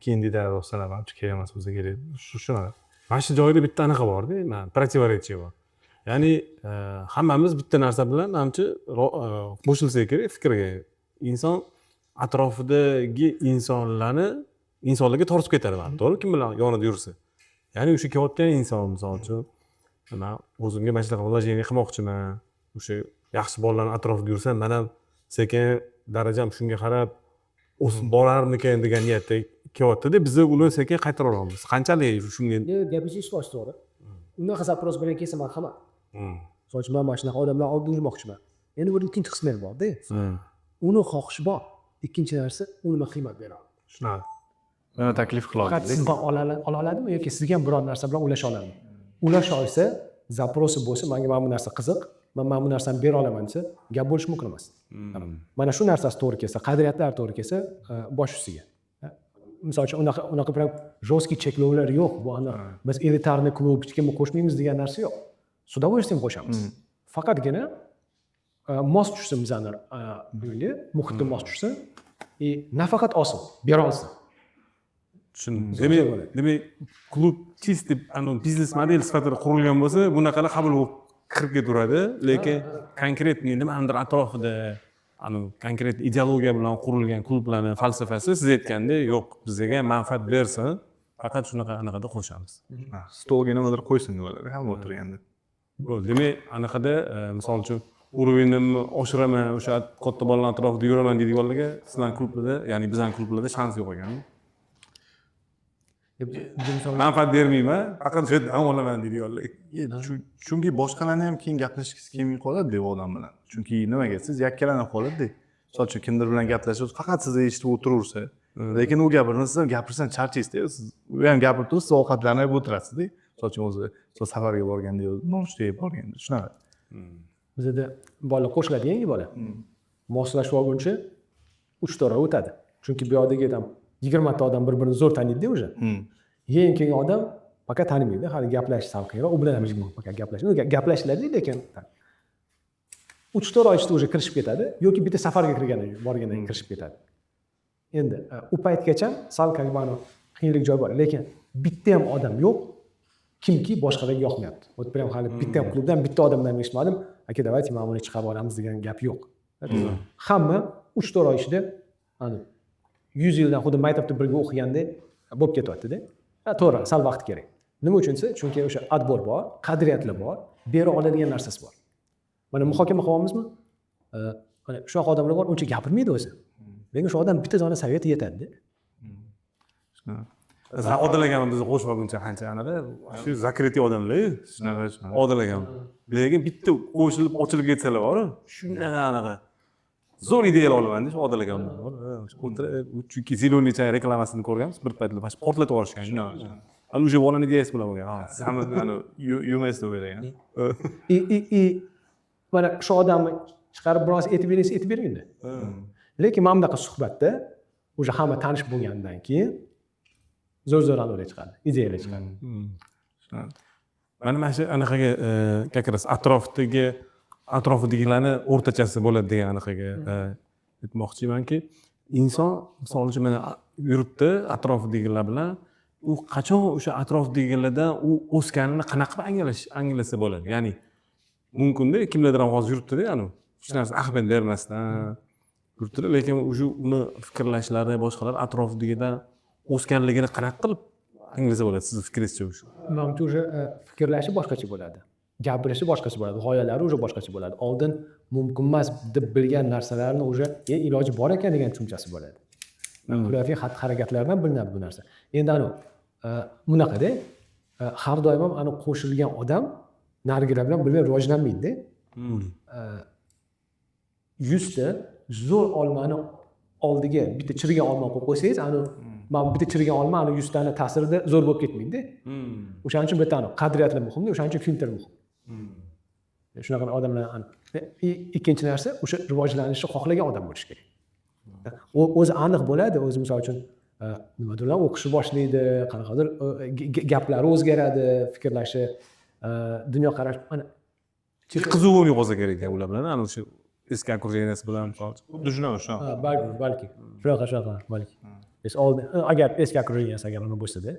[SPEAKER 2] keyin deydi, rostdan ham kerak emas o'zi kerak. Shunaqa.
[SPEAKER 3] Mana shu joyda bitta anaqa bor-da, противоречие bor. Ya'ni hammamiz bitta narsa bilan namchi qo'shilsa kerak fikrga. Inson atrofidagi insonlarga tortib ketadi, to'g'ri, kim bilan yonida yursa. Ya'ni o'sha kelayotgan inson, misol uchun, men o'zimga mana shunaqa vложение qilmoqchiman. O'sha yaxshi bolalarning atrofida yursam, men ham sekin darajam shunga qarab o'sib borarmikan degan niyatda kelyapti-da, biz uni sekin qaytara olamiz. Qanchalik shunga
[SPEAKER 1] gapingiz to'g'ri to'g'ri. Unaqa zapros bilan kelsa men hamma. Misol uchun men mana shunaqa odamlar oldiga yurmoqchiman. Endi bir ikkinchi qismlar bor-da. Uni xohishi bor. Ikkinchi narsa, u nima qiymat beradi.
[SPEAKER 3] Shunaqa.
[SPEAKER 2] Mana taklif qila
[SPEAKER 1] Faqat sizdan ola oladimi yoki sizga ham biror narsa bilan ulasha oladimi? Ulasha olsa, zaprosi bo'lsa, menga mana bu narsa qiziq, men mana bu narsani bera olaman desa, gap bo'lish mumkin emas. Mana shu narsasi to'g'ri kelsa, qadriyatlar to'g'ri kelsa, bosh ustiga. Misol uchun unaqa bilan жесткий cheklovlar yo'q. Bu biz elitarniy klubga qo'shmaymiz degan narsa yo'q. S удовольствием qo'shamiz. Faqatgina mos tushsa bizani bo'yli, muhitga mos tushsa, nafaqat olsin, bera olsin.
[SPEAKER 3] Demak, klub чисто biznes model sifatida qurilgan bo'lsa, bunaqalar qabul bo'lib kirib ketaveradi, lekin konkret nimadir atrofida konkret ideologiya bilan qurilgan klublarning falsafasi siz aytgandek yo'q, bizga manfaat bersin, faqat shunaqa anaqada qo'shamiz.
[SPEAKER 2] Stolga nimadir qo'ysin deyiladi, hamma o'tirganda.
[SPEAKER 3] Demak, anaqada misol uchun уровеньni oshiraman, o'sha katta bolalar atrofida yuraman deydiganlarga sizlar klublarda, ya'ni bizning klublarda shans yo'q ekan. Manfaat bermayman, faqat shu yerdan olaman deydiganlar.
[SPEAKER 2] Chunki boshqalarni ham keyin gaplashgisi kelmay qoladi bu odam bilan. Chunki nimaga siz yakkalanib qoladi-da. Misol uchun kimdir bilan gaplashib, faqat sizni eshitib o'tiraversa, lekin u gapirsa, siz gapirsan charchaysiz-da. Siz u ham gapirib tursa, ovqatlanib o'tirasiz-da. Misol uchun o'zi safarga borganda, nonushtaga borganda, shunaqa.
[SPEAKER 1] Bizda bola qo'shiladi, yangi bola. Moslashib olguncha 3 to'ra o'tadi. Chunki bu yoqdagi ham 20 ta odam bir-birini zo'r taniydi-da o'sha. Keyin kelgan odam faqat tanimaydi, hali gaplashish ham qiyin. U bilan ham faqat gaplashadi. Gaplashiladi, lekin 3 to'ra ichida o'sha kirishib ketadi yoki bitta safarga borgandan keyin kirishib ketadi. Endi u paytgacha sal qiyinlik joy bor, lekin bitta ham odam yo'q kimki boshqalarga yoqmayapti. Вот прям hali bitta ham klubdan bitta odamdan eshitmadim, aka davайте mana buni chiqarib olamiz degan gap yo'q. Hamma 3 to'ra ichida ani 100 yildan xuddi maktabda birga o'qigandek bo'lib ketyapti-da. To'g'ri, sal vaqt kerak. Nima uchun desa, chunki o'sha adbor bor, qadriyatlar bor, bera oladigan narsasi bor. Mana muhokama qilyapmizmi? Mana shunaqa odamlar bor, uncha gapirmaydi o'zi. Lekin shu odam bitta dona saveti yetadi-da.
[SPEAKER 3] Odil akam bizni qo'shmaguncha qancha anaqa shu zakritli odamlar shunaqa Odil akam. Lekin bitta qo'shilib ochilib ketsalar bor, shunaqa anaqa zo'r ideya olaman shu Odil akam bor. Chunki Ziloniy chay reklamasini ko'rganmiz bir paytlar mana portlatib yuborishgan. Ana o'sha bolani ideyasi bilan bo'lgan. Ha, hamma ana UMS deb o'ylayman.
[SPEAKER 1] Mana shu odamni chiqarib biroz aytib beringda. Lekin mana bunaqa suhbatda o'sha hamma tanish bo'lgandan keyin zo'r anaqa chiqadi, ideyalar chiqadi.
[SPEAKER 3] Mana shu anaqaga как раз atrofidagilarni o'rtachasi bo'ladi degan anaqaga aytmoqchimanki, inson misol uchun mana yuribdi atrofidagilar bilan, u qachon o'sha atrofidagilardan u o'sganini qanaqa anglasa bo'ladi. Ya'ni mumkinda kimlardir ham hozir yuribdi-da, ya'ni hech narsa ahamiyat bermasdan yuribdi, lekin o'sha uni fikrlashlari, boshqalar atrofidagidan o'sganligini qanaqa qilib anglasa bo'ladi sizni fikringizcha shu?
[SPEAKER 1] Menimcha o'sha fikrlashi boshqacha bo'ladi. Gapirishi boshqacha bo'ladi, g'oyalari o'sha boshqacha bo'ladi. Oldin mumkin emas deb bilgan narsalarni o'sha iloji bor ekan degan tushunchasi bo'ladi. Ularning xatti-harakatlaridan bilinadi bu narsa. Endi bunaqada har doim ham qo'shilgan odam narigilar bilan birga rivojlanmaydi-da. 100 ta zo'r olmani oldiga bitta chirigan olma qo'yib qo'ysangiz, mana bitta chirigan olma 100 tani ta'sirida zo'r bo'lib ketmaydi-da. O'shaning uchun bitta qadriyatlar muhimda, o'shaning uchun filtr muhim. Shunaqa odamlar ikkinchi narsa o'sha rivojlanishni xohlagan odam bo'lishi kerak. O'zi aniq bo'ladi, o'zi misol uchun nimadir o'qishni boshlaydi, qanaqadir gaplari o'zgaradi, fikrlashi, dunyoqarashi mana
[SPEAKER 3] qiziq bo'lmay qolsa kerak ekan ular bilan, ana o'sha eski okrujeniyasi bilan
[SPEAKER 2] Xuddi shunaqa.
[SPEAKER 1] balki shunaqa balki. Agar eski okrujeniyasi agar uni bo'lsa-da,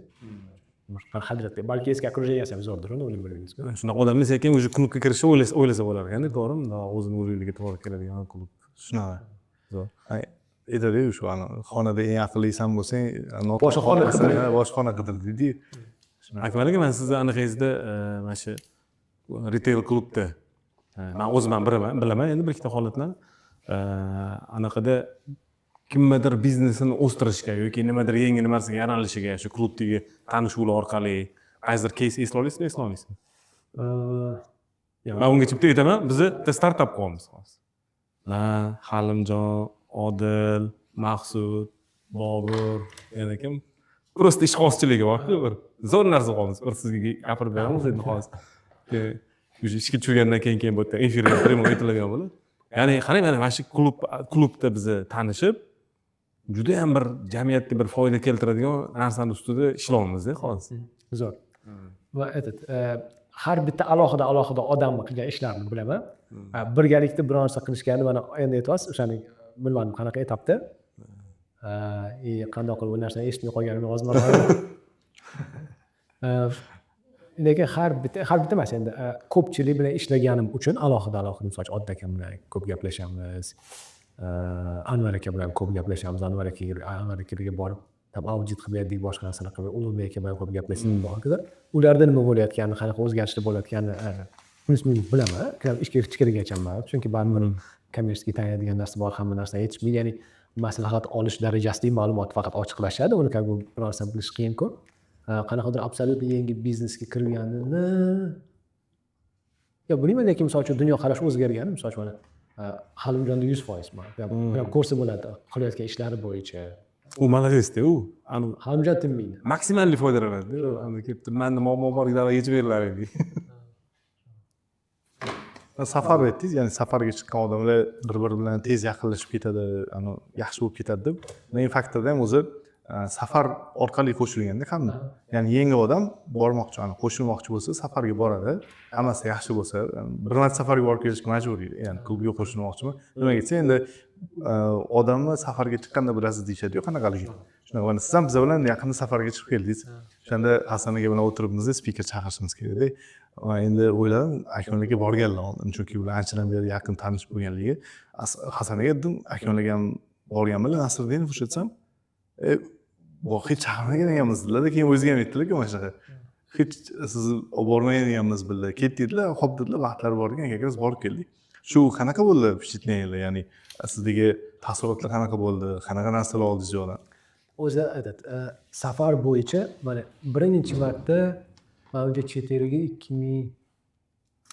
[SPEAKER 1] hadratda balki eski okrujeniyasi ham zo'rdir, uni bilmaymiz-ku.
[SPEAKER 3] Shunaqa odamlar sekin o'sha klubga kirishni o'ylasa bo'lar ekan-da, to'g'rimi? O'zini o'rniga to'g'ri keladigan klub.
[SPEAKER 2] Shunaqa. Zo'r. Aytadi-yu shu xonada eng aqllisan bo'lsang,
[SPEAKER 1] boshqa xona qidir,
[SPEAKER 2] boshqa xona qidir deydi.
[SPEAKER 3] Akmal aka, men sizni anaqangizda mana shu retail klubda men o'zim ham bilaman endi bir ikkita holatlarni. Anaqada kimgadir biznesini o'stirishga yoki nimadir yangi narsaga yaralishiga shu klubdagi tanishuvlar orqali qaysidir case eslay olasizmi? Men ungacha bitta aytaman, biz bitta startap qilamiz hozir. Halimjon, Odil, Maqsud, Bobur, yana kim? Prosta ishqozchiligi bor, bir zo'r narsa qilamiz. Bir sizga gapirib beramiz endi hozir. Ishga tushgandan keyin bu yerda efirga primo aytiladigan bo'ladi. Ya'ni qarang, mana shu klubda biz tanishib, juda ham bir jamiyatga bir foyda keltiradigan narsani ustida ishlaymiz-da hozir.
[SPEAKER 1] Zo'r. Va har bitta alohida odamni qilgan ishlarini bilaman. Birgalikda biror narsa qilishgani mana endi aytasiz, o'shani bilmadim qanaqa etapda. Qanday qilib bu narsani eshitmay qolganimni hozir lekin har bitta emas endi ko'pchilik bilan ishlaganim uchun alohida misol uchun Odil akam bilan ko'p gaplashamiz. Anvar aka bilan ko'p gaplashamiz. Anvar akaga borib audit qilib berdik, boshqa narsalar qilib, Ulug'bek aka bilan ko'p gaplashamiz bor. Ularda nima bo'layotganini, qanaqa o'zgarishlar bo'layotganini men bilaman. Ichkarigacha emas, chunki baribir kommersiyaga tayyorlaydigan narsa bor, hamma narsa yetishmaydi. Ya'ni maslahat olish darajasidagi ma'lumot faqat ochiqlashadi, uni bu bir narsa bilish qiyin-ku. Qanaqadir absolyut yangi biznesga kirganini bilmayman, lekin misol uchun dunyoqarash o'zgargani, misol uchun Halimjonda 100% ko'rsa bo'ladi qilayotgan ishlari bo'yicha.
[SPEAKER 3] U молодец-da u.
[SPEAKER 1] Halimjon tinmaydi.
[SPEAKER 3] Maksimalli foydalanadi. Ana kelib menda muammo borligini yechib beringlar deydi.
[SPEAKER 2] Safar aytdingiz, ya'ni safarga chiqqan odamlar bir-biri bilan tez yaqinlashib ketadi, yaxshi bo'lib ketadi deb. Men faktorda ham o'zi safar orqali qo'shilganda hamma, ya'ni yangi odam bormoqchi, qo'shilmoqchi bo'lsa safarga boradi. Hammasi yaxshi bo'lsa, bir marta safarga borib kelishga majbur, ya'ni klubga qo'shilmoqchimi? Nimaga desa, endi odamni safarga chiqqanda bilasiz deyishadi-ku, qanaqaligi. Shunaqa, siz ham biz bilan yaqinda safarga chiqib keldingiz. O'shanda Hasan aka bilan o'tiribmiz, spiker chaqirishimiz kerak. Endi o'yladim, Akmalga borganlar oldin, chunki ular anchadan beri yaqin tanish bo'lganligi. Hasan aka dedim, Akmalga ham borganmilar Nasriddinov o'shatsam hech chaqirmagan ekanmizlar keyin o'zi ham aytdilar-ku mana shunaqa hech sizni olib bormagan ekanmiz birga ket dedilar ho'p dedilar vaqtlari bor ekan aka biz borib keldik shu qanaqa bo'ldi впечатлениялар ya'ni sizdagi taassurotlar qanaqa bo'ldi qanaqa narsalar oldingiz yo'qdan
[SPEAKER 1] o'zi safar bo'yicha mana birinchi marta man unga chet elga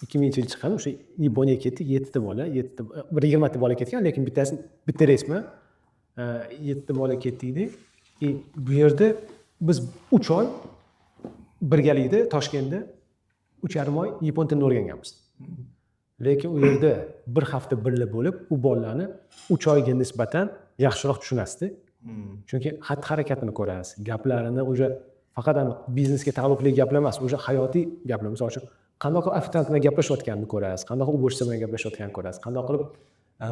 [SPEAKER 1] 2000 yil chiqqan o'sha Yaponiyaga ketdik 7 bola 20 bola ketgan lekin bitta reysmi 7 bola ketdik bu yerda biz 3 oy birgalikda Toshkentda 3,5 oy yapon tilini o'rganganmiz lekin u yerda bir hafta birga bo'lib u bolalarni 3 oyga nisbatan yaxshiroq tushunasizda chunki xatti harakatini ko'rasiz gaplarini o'sha faqat biznesga taalluqli gaplar emas o'sha hayotiy gaplar misol uchun qandoq qilib ofitsiant bilan gaplashayotganini ko'rasiz qandoq qilib uborщица bilan gaplashayotganini ko'rasiz qandoq qilib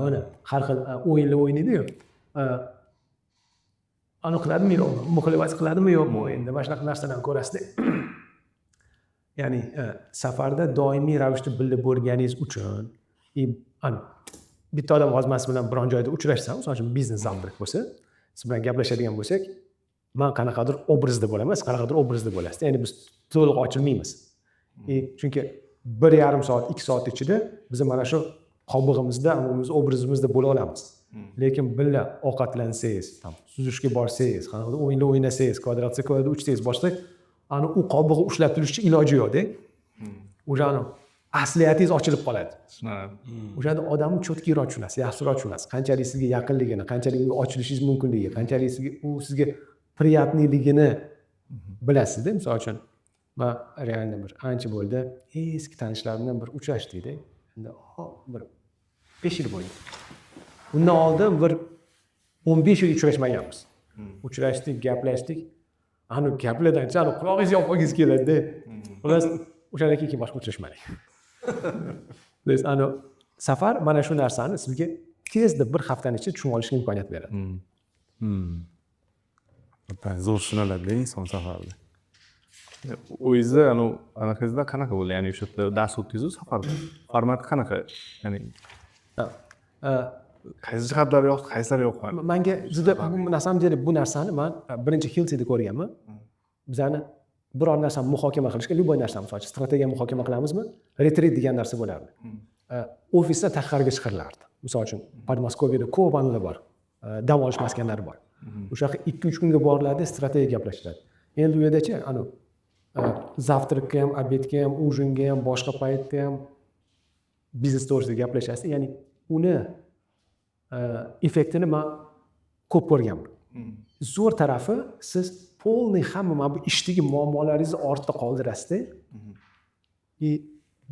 [SPEAKER 1] mana har xil o'yinlar o'ynaydi-yu ani qiladimi yo'qmi muxolifat qiladimi yo'qmi o'yinda mana shunaqa narsalarni ko'rasizda ya'ni safarda doimiy ravishda birga bo'lganingiz uchun bitta odam ozmasi bilan biron joyda uchrashsam misol uchun biznes zambrek bo'lsa siz bilan gaplashadigan bo'lsak man qanaqadir obrazda bo'laman siz qanaqadir obrazda bo'lasiz ya'ni biz to'liq ochilmaymiz chunki 1,5 soat 2 soat ichida biz mana shu qobig'imizda obrazimizda bo'la olamiz lekin birga ovqatlansangiz suzishga borsangiz qanaqadir o'yinlar o'ynasangiz kvadratsiya kvadrada uchsangiz boshqa u qobig'i ushlab turishni iloji yo'qda o'shani asliyatingiz ochilib qoladi o'shanda odamni cho'tkiroq tushunasiz yaxshiroq tushunasiz qanchalik sizga yaqinligini qanchalik ochilishingiz mumkinligi qanchalik sizga приятныйligini bilasizda misol uchun man realni bir ancha bo'ldi eski tanishlar bilan bir uchrashdikda endi bir 5 yil bo'ldi undan oldin bir 15 yil uchrashmaganmiz uchrashdik gaplashdik gaplardan qulog'ingizni yopmagingiz keladida xullas o'shandan keyin boshqa uchrashmadik safar mana shu narsani sizga tezda bir haftani ichida tushunib olishga imkoniyat beradi
[SPEAKER 3] zo'r tushuniladi inson safarda
[SPEAKER 2] o'zingizda anaqangizda qanaqa bo'ldi ya'ni o'sha yerda dars o'tdingiz safarda formati qanaqa ya'ni qaysi jihatlari yoqdi qaysilari yoqmadi
[SPEAKER 1] menga juda na самом деле bu narsani man birinchi Hiltida ko'rganman bizani biror narsani muhokama qilishga любой narsani misol uchun strategiya muhokama qilamizmi retreat degan narsa bo'lardi ofisdan tashqariga chiqarilardi misol uchun Podmoskoviyada ko'p anilar bor dam olish maskanlari bor o'sha yoqqa 2-3 kunga boriladi strategiya gaplashiladi endi u yerdachi завтракка ham обедga ham ужинga ham boshqa paytda ham biznes to'g'risida gaplashasiz ya'ni uni effektini man ko'p ko'rganman zo'r tarafi siz полный hamma mana bu ishdagi muammolaringizni ortda qoldirasizda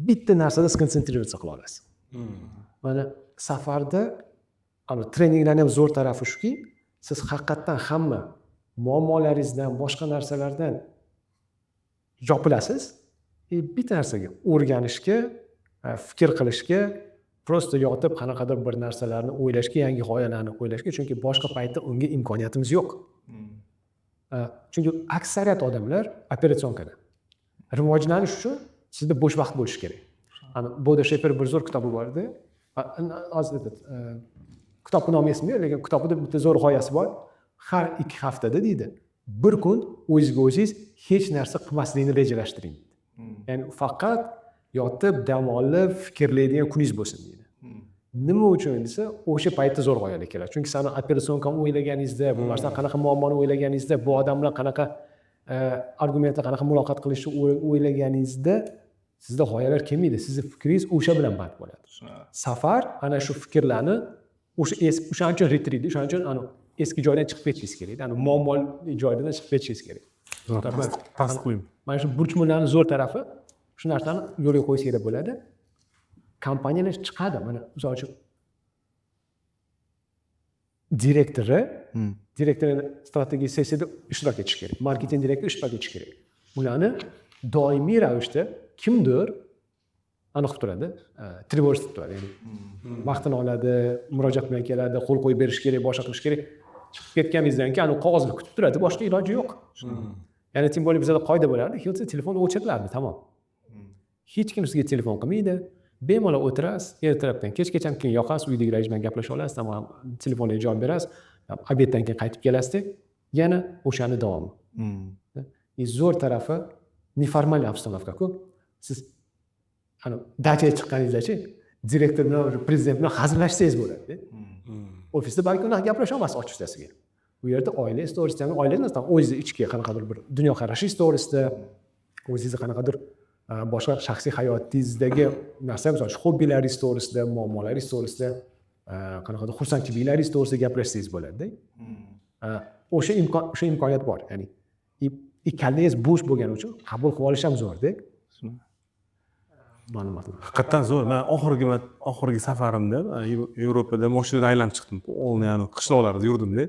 [SPEAKER 1] bitta narsada skonsentrироваться qila olasiz mana safarda treninglarni ham zo'r tarafi shuki siz haqiqatdan hamma muammolaringizdan boshqa narsalardan yopilasiz bitta narsaga o'rganishga fikr qilishga просто yotib qanaqadir bir narsalarni o'ylashga yangi g'oyalarni o'ylashga chunki boshqa paytda unga imkoniyatimiz yo'q chunki aksariyat odamlar operatsionkada rivojlanish uchun sizda bo'sh vaqt bo'lishi kerak Bodo Shefer bir zo'r kitobi bor edi kitobni nomi esimda yo'q lekin kitobida bitta zo'r g'oyasi bor har 2 haftada deydi bir kun o'zingizga o'zingiz hech narsa qilmaslikni rejalashtiring ya'ni faqat yotib dam olib fikrlaydigan kuningiz bo'lsin deydi nima uchun desa o'sha paytda zo'r g'oyalar keladi chunki sizni operatsionkani o'ylaganingizda bo'lmasdan qanaqa muammoni o'ylaganingizda bu odam bilan qanaqa argumentda qanaqa muloqot qilishni o'ylaganingizda sizda g'oyalar kelmaydi sizni fikringiz o'sha bilan band bo'ladi safar ana shu fikrlarni o'shaning uchun retreat o'shaning uchun eski joydan chiqib ketishingiz kerak muammoli joydan chiqib ketishingiz kerak
[SPEAKER 3] tasdiqlayman
[SPEAKER 1] mana shu burchmunlarni zo'r tarafi shu narsani yo'lga qo'yish kerak bo'ladi kompaniyalar chiqadi mana misol uchun direktori strategiya sessiyada ishtirok etishi kerak marketing direktori ishtirok etishi kerak ularni doimiy ravishda kimdir aniq qilib turadi trevojit qilib turadi ya'ni vaqtini oladi murojaat bilan keladi qo'l qo'yib berish kerak boshqa qilish kerak chiqib ketganingizdan keyin qog'ozni kutib turadi boshqa iloji yo'q ya'ni tем более bizada qoida bo'lardi telefon o'chirilardi tamom hech kim sizga telefon qilmaydi bemalol o'tirasiz, ertalabdan kechgacha ham keyin yoqasiz, uydagilar bilan gaplasha olasiz, tamom, telefonga javob berasiz, obeddan keyin qaytib kelasiz, yana o'shani davomi. Zo'r tarafi neformal obstanovka-ku. Siz ana dachaga chiqqaningizda-chi, direktor bilan, prezident bilan hazillashsangiz bo'ladi. Ofisda balki unaqa gaplasha olasiz ochiqchasiga. Bu yerda oila to'g'risida ham oilangiz o'zingizni ichki qanaqadir bir dunyoqarashingiz to'g'risida, o'zingizni qanaqadir boshqa shaxsiy hayotingizdagi narsa, misol hobbilaringiz to'g'risida, muammolaringiz to'g'risida, qanaqadir xursandchiliklaringiz to'g'risida gaplashsangiz bo'ladi-da. O'sha imkoniyat bor. Ya'ni kallangiz bo'sh bo'lgani uchun qabul qilib olish ham zo'rda. Ma'lumotlar.
[SPEAKER 3] Haqiqatdan zo'r. Men oxirgi safarimda Yevropada mashinada aylanib chiqdim. O'g'lim, ya'ni qishloqlarda yurdimda.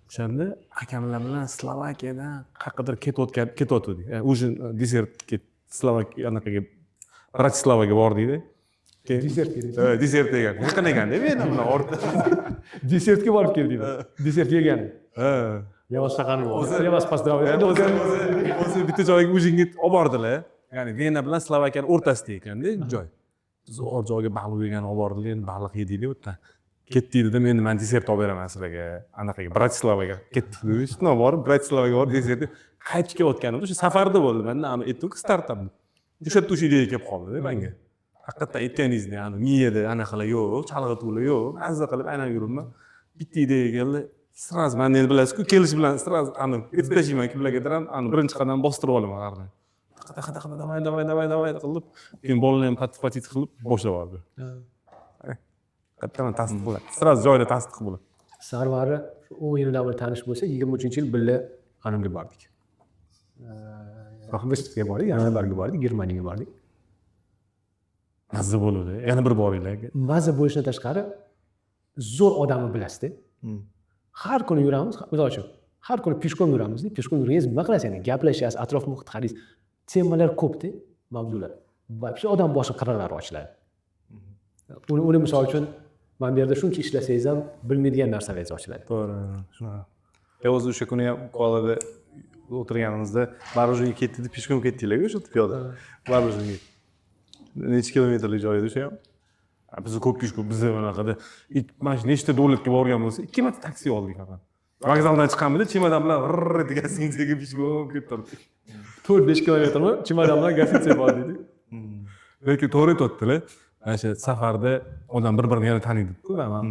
[SPEAKER 3] O'shanda akamlar bilan Slovakiyadan qayerdir ketayotgandik. O'sha desertga Slovakiya anaqaga Bratislavaga bordik-da.
[SPEAKER 1] Desert kerak.
[SPEAKER 3] Desert degan. Yaqin ekanda men bilan ortda.
[SPEAKER 1] Desertga borib keldik. Desert yegan. Yavaş saqanib oldi. Yavaş pasda.
[SPEAKER 3] O'zi bitta joyga o'zingni olib bordilar. Ya'ni Vena bilan Slovakiyani o'rtasida ekanda joy. Zo'r joyga baliq yegan olib bordilar, baliq yedik-da u yerda. Ketdik-da, men desert olib beraman sizlarga. Anaqaga Bratislavaga ketdik. Shunday borib Bratislavaga borib desert qaytib kelayotganimda o'sha safarda bo'ldi. Menda ani aytdim-ku startap. O'sha yerda o'sha idea kelib qoldi-da menga. Haqiqatdan aytganingizni, ya'ni miyada anaqalar yo'q, chalg'itular yo'q. Mazza qilib aynan yuribman. Bitta idea keldi. Sraz men endi bilasiz-ku, kelish bilan sraz ani aytib tashlayman kimlargadir ham ani birinchi qadam bostirib olaman qardan. Davay qilib, keyin bolalar ham patit qilib boshlab oldi. Qattiqman tasdiq qiladi. Sraz joyida tasdiq bo'ladi.
[SPEAKER 1] Sarvari 10 yildan beri tanish bo'lsa, 23-yil birga Anamga bordik. Roxbestga bordik, Anamga bordik, Germaniyaga bordik.
[SPEAKER 3] Mazza bo'ladi. Yana bir boringlar.
[SPEAKER 1] Mazza bo'lishdan tashqari zo'r odamni bilasizda. Har kuni yuramiz, misol uchun, har kuni peshkom yuramiz. Peshkom yuringiz nima qilasiz? Ya'ni gaplashasiz, atrof muhit qaraysiz. Temalar ko'p-da, mavzular. Va shu odam boshqa qirralari ochiladi. Uni misol uchun men bu yerda shuncha ishlasangiz ham bilmaydigan narsalaringiz ochiladi.
[SPEAKER 2] To'g'ri, shunaqa. O'zi o'sha kuni ham Kualada o'tirganimizda Barujga ketdi deb peshkom ketdinglar-ku o'sha piyoda. Barujga. Necha kilometrlik joy edi o'sha ham?
[SPEAKER 3] Biz ko'p peshkom, biz anaqada mana shu nechta davlatga borgan bo'lsa, 2 marta taksi oldik faqat. Vokzaldan chiqqanimda chemodan bilan rrr degan sinsiga peshkom ketdik.
[SPEAKER 1] 4-5 kilometrmi chemodan bilan gastitsa bordik.
[SPEAKER 3] Lekin to'g'ri aytibdilar. Mana shu safarda odam bir-birini yana taniydi-ku. Men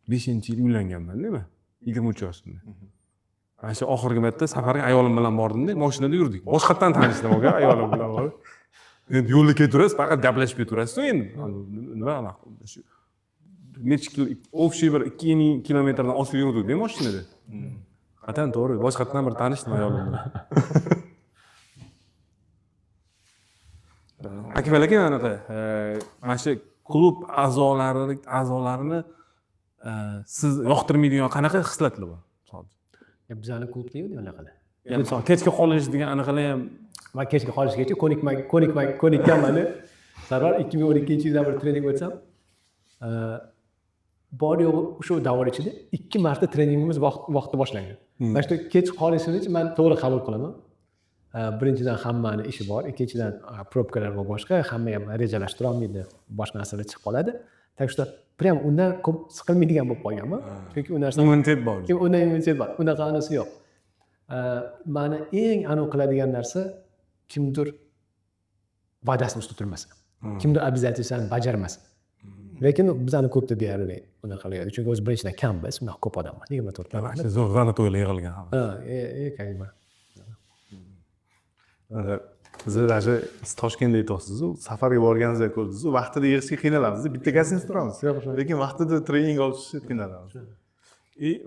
[SPEAKER 3] 2005-yil uylanganman, nima? 23 yoshimda. Mana shu oxirgi marta safarga ayolim bilan bordim-da, mashinada yurdik. Boshqatdan tanishdim o'ga ayolim bilan borib. Endi yo'lda ketaverasiz, faqat gaplashib ketaverasiz endi. Nima anaqa shu necha общий bir 2000 kilometrdan oshib yurdik-da mashinada. Qatan to'g'ri, boshqatdan bir tanishdim ayolim bilan. Akmal aka anaqa mana shu klub a'zolarini siz yoqtirmaydigan qanaqa xislatlar bor?
[SPEAKER 1] Bizani klubda yo'q anaqalar.
[SPEAKER 3] Misol kechga qolish degan anaqalar ham
[SPEAKER 1] Men kechga qolishgacha ko'nikkanman. Sarvar 2012-yildan bir trening o'tsam, bor yo'g'i shu davr ichida 2 marta treningimiz vaqtida boshlangan. Mana shu kech qolishini men to'g'ri qabul qilaman. Birinchidan hammani ishi bor, ikkinchidan probkalar va boshqa, hamma ham rejalashtirib olmaydi, boshqa narsalar chiqib qoladi. Так что prям undan ko'p siqilmaydigan bo'lib qolganman. Chunki u narsa
[SPEAKER 3] immunitet bor.
[SPEAKER 1] Undan immunitet bor. Unaqanisi yo'q. Mani eng aniq qiladigan narsa kimdir va'dasini tutilmasa. Kimdir обязательствоni bajarmasa. Lekin bizani ko'pda deyarli unaqa qiladi. Chunki o'zi birinchidan kambiz, unaqa ko'p odamlar. 24
[SPEAKER 3] nafar. Zo'r zanato'ylar yig'ilgan.
[SPEAKER 1] Kayma.
[SPEAKER 2] Biz даже Toshkentda aytyapsiz-ku, safarga borganingizda ko'rdingiz-ku, vaqtida yig'ishga qiynalamiz. Bitta gazini turamiz. Lekin vaqtida trening olishga qiynalamiz.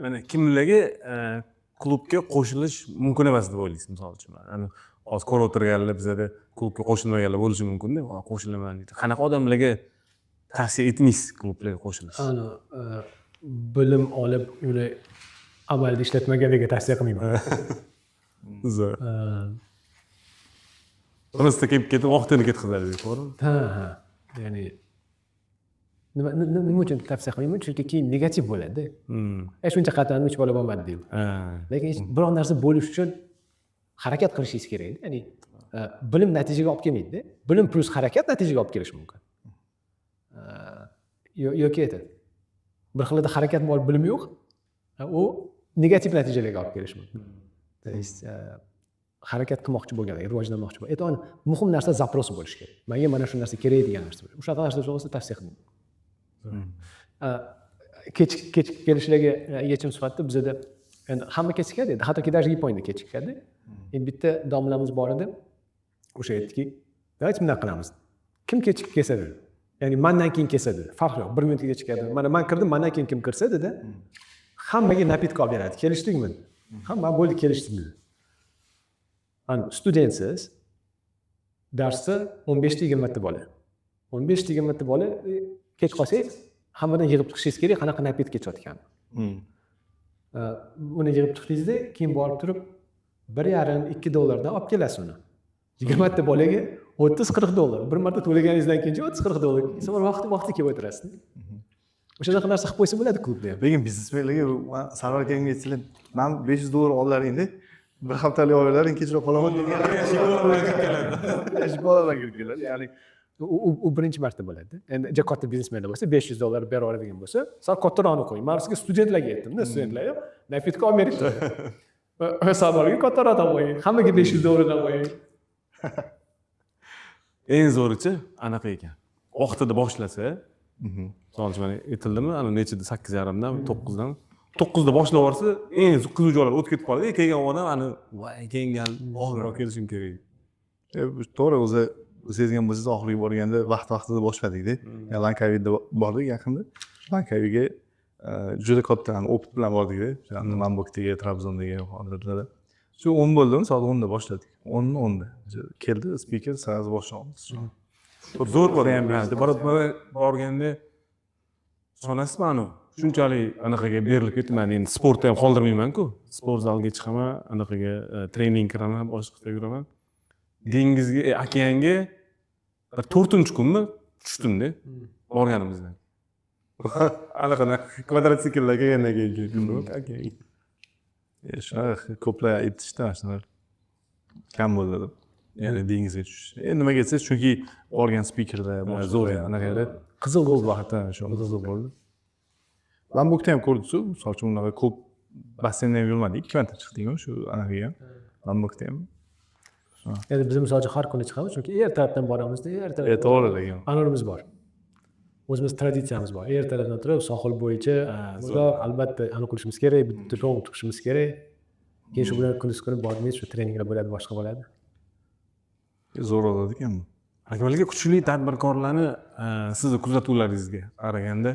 [SPEAKER 3] Mana kimlarga klubga qo'shilish mumkin emas deb o'ylaysiz, misol uchun. Ana hozir ko'rib o'tirganlar bizada klubga qo'shilmaganlar bo'lishi mumkin-da, qo'shilaman deydi. Qanaqa odamlarga tavsiya etmaysiz klublarga qo'shilish?
[SPEAKER 1] Bilim olib, uni amalda ishlatmaganlarga tavsiya qilmayman.
[SPEAKER 3] Zo'r. Birisi ketib vaqtini ketkazadi, to'g'rimi?
[SPEAKER 1] Ha. Ya'ni nima uchun tavsiya qilmayman? Chunki keyin negativ bo'ladi. Shuncha qatam 3 bola bo'lmadi deydi. Lekin biror narsa bo'lish uchun harakat qilishingiz kerak. Ya'ni bilim natijaga olib kelmaydi-da. Bilim plus harakat natijaga olib kelishi mumkin. Yoki aytadi. Bir xilda harakat bor, bilim yo'q. U negativ natijalarga olib kelishi mumkin. То есть harakat qilmoqchi bo'lganda, rivojlanmoqchi bo'lganda, aytadi, muhim narsa zaпрос bo'lishi kerak. Menga mana shu narsa kerak degan narsa bo'lishi. O'sha narsa to'g'risida tavsiya qiling. Kech kelishlarga yechim sifatida bizda endi hamma kechikadi, hattoki даже Yaponiyada kechikadi. Endi bitta domlamiz bor edi. O'sha aytdiki, "Davайте bunday qilamiz. Kim kechikib kelsa dedi. Ya'ni mendan keyin kelsa dedi. Farqi yo'q, 1 minutga kechikadi. Mana men kirdim, mendan keyin kim kirsa dedi, hammaga napitka olib beradi. Kelishdikmi? Hamma bo'ldi, kelishdik dedi. Ana studentsiz darsda 15-20 ta bola. 15-20 ta bola kech qolsangiz, hammadan yig'ib chiqishingiz kerak, qanaqa napitka kechayotgan. Uni yig'ib chiqdingizda, keyin borib turib 1,5-2 dollardan olib kelasiz uni. 20 ta bolaga 30-40 dollar. Bir marta to'laganingizdan keyin 30-40 dollar. Sonra vaqti kelib o'tirasiz. O'shanaqa narsa qilib qo'ysa bo'ladi klubda ham.
[SPEAKER 5] Lekin biznesmenlarga Sarvar akamga aytsalar, "Men 500 dollar ollaring-da, bir haftalik oylaring kechroq qolaman" degan. Bolalar kirib keladi. Ya'ni
[SPEAKER 1] U birinchi marta bo'ladi. Endi juda katta biznesmenlar bo'lsa 500 dollar bera oladigan bo'lsa, sal kattarog'ini qo'ying. Men sizga studentlarga aytdim-da, studentlar ham nafitka olib beribdi. Savolga kattaroqdan qo'ying. Hammaga 500 dollardan qo'ying.
[SPEAKER 3] Eng zo'richi anaqa ekan. Vaqtida boshlasa, misol uchun mana aytildimi, ana nechida 8:30dan 9dan 9da boshlab yuborsa, eng qiziquvchilar o'tib ketib qoladi. Kelgan odam ana voy kelgan oxirroq kelishim kerak.
[SPEAKER 5] to'g'ri, o'zi sezgan bo'lsangiz oxiriga borganda vaqtida boshladik-da. Lankavidda bordik yaqinda. Lankaviga juda katta opit bilan bordik-da. Mambokdagi, Trabzondagi hozirlarda. Shu 10 bo'ldimi, soat 10da boshladik. 10:10da. Keldi speaker, sразу boshlamiz.
[SPEAKER 3] Zo'r bo'lyapti. Borganda sonasizmi anu? Shunchalik anaqaga berilib ketman. Endi sportni ham qoldirmayman-ku. Sport zaliga chiqaman, anaqaga trening kiraman, boshqa yuraman. Dengizga, okeanga 4-kunmi tushdim-da borganimizdan. Anaqa kvadrotsikllar kelgandan keyin
[SPEAKER 5] Shunaqa ko'plar aytishdi shunaqa. Kam bo'ldi. Ya'ni dengizga tushish. Endi nimaga aytsangiz, chunki borgan spikerlar zo'r anaqa
[SPEAKER 1] Qizil bo'ldi
[SPEAKER 5] vaqtda shu qizil bo'ldi. Lambokda ham ko'rdik-ku, misol uchun unaqa ko'p basseynda ham yurmadik. 2 marta chiqdik-ku shu anaqaga ham. Lambokda ham.
[SPEAKER 1] Endi biz misol uchun har kuni chiqamiz, chunki ertalabdan boramizda,
[SPEAKER 5] To'g'ri degan.
[SPEAKER 1] an'anamiz bor. O'zimiz traditsiyamiz bor. Ertalabdan turib, sohil bo'yicha uzoq albatta aniq qilishimiz kerak, bitta to'g'ri tutishimiz kerak. Keyin shu bilan kunduz kuni bormaymiz, shu treninglar bo'ladi, boshqa bo'ladi.
[SPEAKER 5] Zo'r bo'ladi ekan.
[SPEAKER 3] Akalarga kuchli tadbirkorlarni sizni kuzatuvlaringizga qaraganda